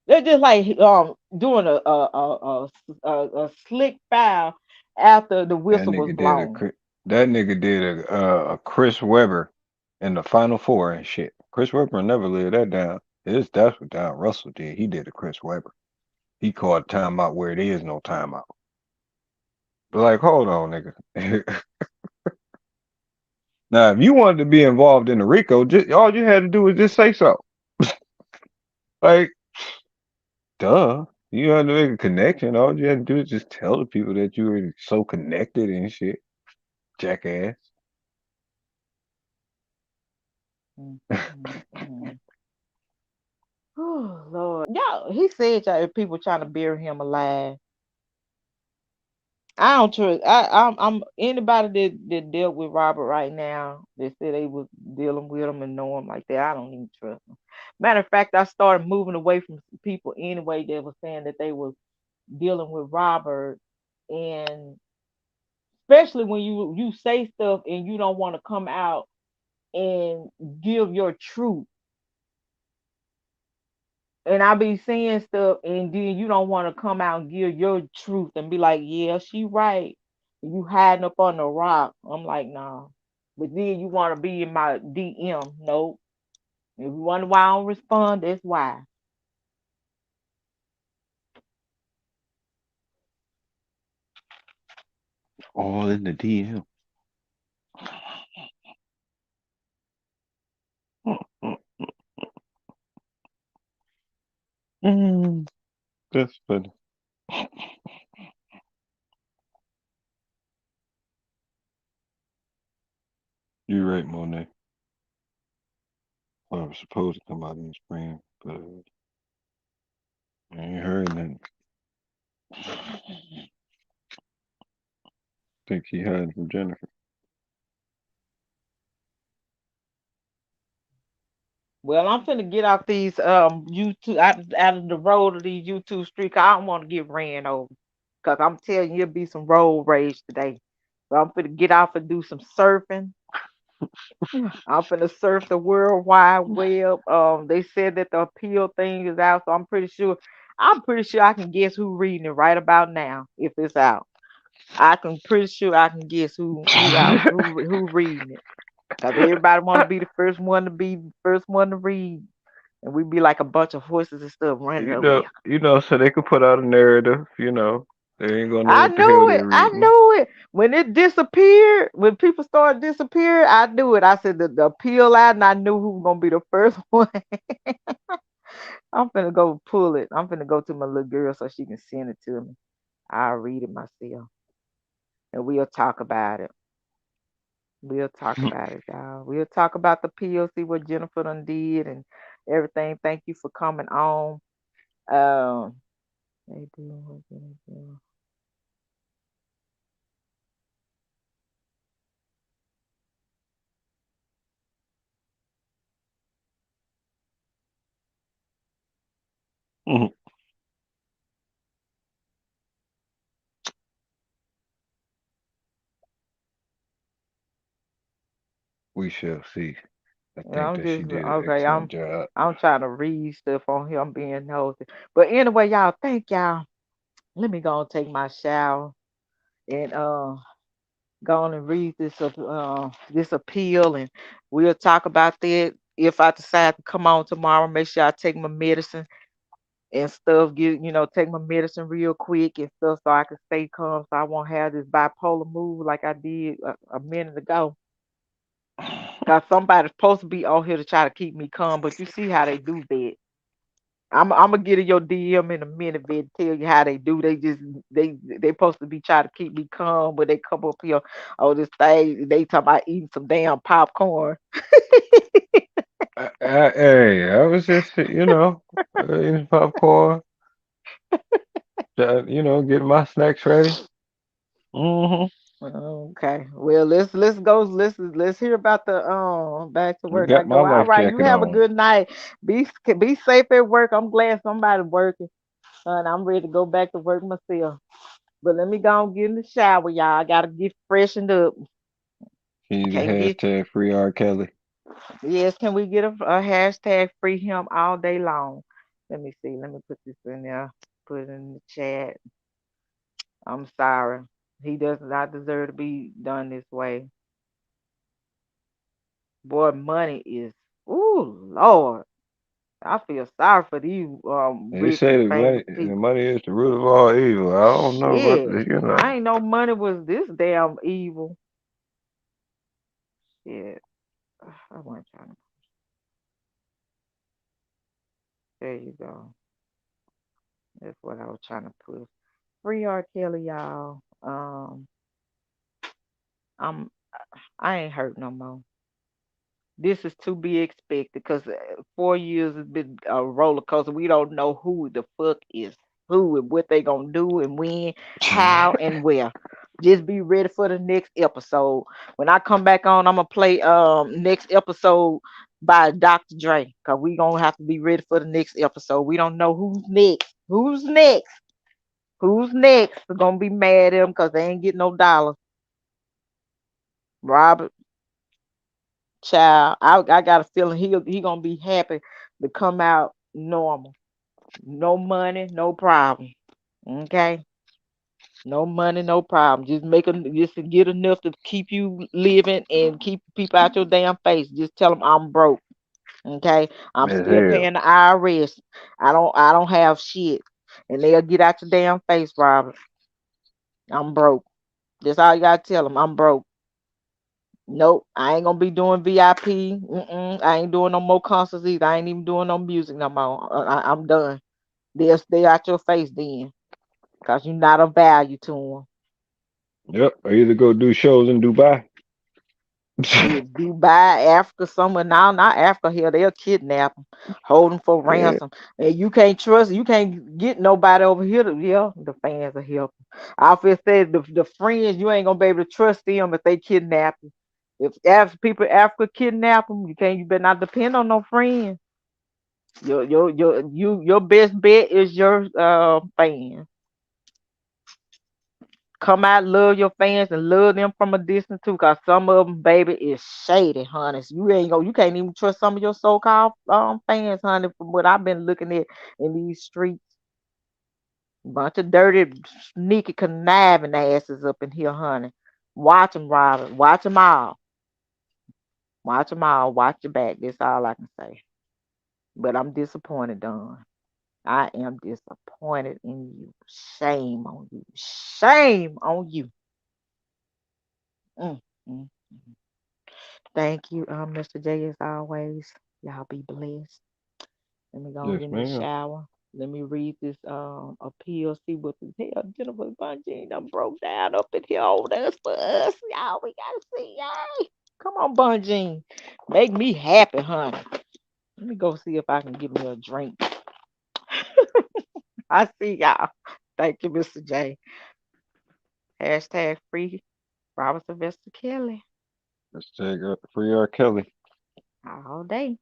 They're just like doing a slick foul after the That whistle was nigga did a blown. Chri- that nigga did a Chris Webber in the Final Four and shit. Chris Webber never lived that down. That's what Don Russell did. He did a Chris Webber. He called timeout where it is no timeout. But like, hold on, nigga. Now, if you wanted to be involved in the RICO, just all you had to do was just say so. Like, duh. You had to make a connection. All you had to do is just tell the people that you were so connected and shit. Jackass. Mm, mm, mm. Oh Lord, y'all, he said y'all if people trying to bury him alive. I don't trust. I'm anybody that dealt with Robert right now. They said they was dealing with him and know him like that. I don't even trust them. Matter of fact, I started moving away from people anyway that was saying that they was dealing with Robert, and especially when you say stuff and you don't want to come out and give your truth. And I be saying stuff, and then you don't want to come out and give your truth and be like, yeah, she right. You hiding up on the rock. I'm like, nah. But then you want to be in my DM. Nope. If you wonder why I don't respond, that's why. All in the DM. Mm, that's funny. You're right, Monet. I was supposed to come out in the spring, but I ain't heard nothing. Think he hiding from Jennifer. Well, I'm finna get off these YouTube out of the road of these YouTube streets. I don't want to get ran over. Cause I'm telling you, it'll be some road rage today. So I'm finna get off and do some surfing. I'm finna surf the World Wide Web. They said that the appeal thing is out, so I'm pretty sure I can guess who reading it right about now if it's out. I can pretty sure I can guess who reading it. Cause everybody want to be the first one to read, and we be like a bunch of horses and stuff running over there. So they could put out a narrative. They ain't gonna know I what the hell knew it. they're I reading. knew it. When it disappeared, when people started disappearing, I knew it. I said the appeal out, and I knew who was gonna be the first one. I'm finna go pull it. I'm finna go to my little girl so she can send it to me. I'll read it myself, and we'll talk about it. We'll talk about it, y'all. We'll talk about the appeal, see what Jennifer done did, and everything. Thank you for coming on. Um, they do what they do. We shall see. I Yeah, think I'm that she just did an okay. excellent job. I'm trying to read stuff on here. I'm being nosy. But anyway, y'all, thank y'all. Let me go and take my shower and go on and read this appeal, and we'll talk about that. If I decide to come on tomorrow, make sure I take my medicine and stuff. Take my medicine real quick and stuff so I can stay calm, so I won't have this bipolar move like I did a minute ago. Cause somebody's supposed to be on here to try to keep me calm, but you see how they do that. I'm gonna get in your DM in a minute, and tell you how they do. They supposed to be trying to keep me calm, but they come up here on this thing. They talking about eating some damn popcorn. Hey, I was just, eating popcorn, getting my snacks ready. Hmm. Okay, well let's hear about the back to I work. I got my go. All life right, you jacket have a on. good night. Be safe at work. I'm glad somebody's working, and I'm ready to go back to work myself. But let me go and get in the shower, y'all. I gotta get freshened up. Can you Can't get hashtag free R. Kelly? Yes, can we get a hashtag free him all day long? Let me see. Let me put this in there. Put it in the chat. I'm sorry. He does not deserve to be done this way. Boy, money is, ooh, Lord. I feel sorry for these They rich say and the famous money, the people. money is the root of all evil. I don't know about Shit. this. I ain't know money was this damn evil. Shit. I wasn't trying to. There you go. That's what I was trying to put. Free R. Kelly, y'all. I'm I ain't hurt no more. This is to be expected because 4 years has been a roller coaster. We don't know who the fuck is who and what they gonna do and when, how and where. Just be ready for the next episode. When I come back on, I'm gonna play next episode by Dr. Dre. Cause we gonna have to be ready for the next episode. We don't know who's next. Who's next? Who's next? We're gonna be mad at them because they ain't getting no dollars. Robert Child, I got a feeling he gonna be happy to come out normal. No money, no problem. Okay, no money, no problem. Just to get enough to keep you living and keep people out your damn face. Just tell them I'm broke. Okay, I'm As still hell. paying the IRS. I don't have shit, and they'll get out your damn face, Robert. I'm broke. That's all you gotta tell them. I'm broke. Nope, I ain't gonna be doing VIP. Mm-mm, I ain't doing no more concerts either. I ain't even doing no music no more. I'm done. They'll stay out your face then, cause you're not of value to them. Yep. I either go do shows in Dubai. Shit, Dubai, Africa, somewhere now, not Africa here, they'll kidnap them, hold them for Yeah. ransom. And you can't trust, you can't get nobody over here to, yeah, the fans are helping. I feel said the friends, you ain't gonna be able to trust them if they kidnap you. If people Africa kidnap them, you better not depend on no friends. Your best bet is your fans. Come out, love your fans, and love them from a distance too. Cause some of them, baby, is shady, honey. So you can't even trust some of your so-called fans, honey. From what I've been looking at in these streets, bunch of dirty, sneaky, conniving asses up in here, honey. Watch them, Robert. Watch them all. Watch them all. Watch your back. That's all I can say. But I'm disappointed, Don. I am disappointed in you. Shame on you. Shame on you. Mm, mm. Thank you, Mr. J, as always. Y'all be blessed. Let me go and Yes, get me a ma'am. shower. Let me read this appeal, see what the hell Jennifer Bungie done broke down up in here on us for us. Y'all, we gotta see. Yay. Come on, Bungie. Make me happy, honey. Let me go see if I can get me a drink. I see y'all. Thank you, Mr. J. Hashtag free Robert Sylvester Kelly Let's take up free R. Kelly. all day.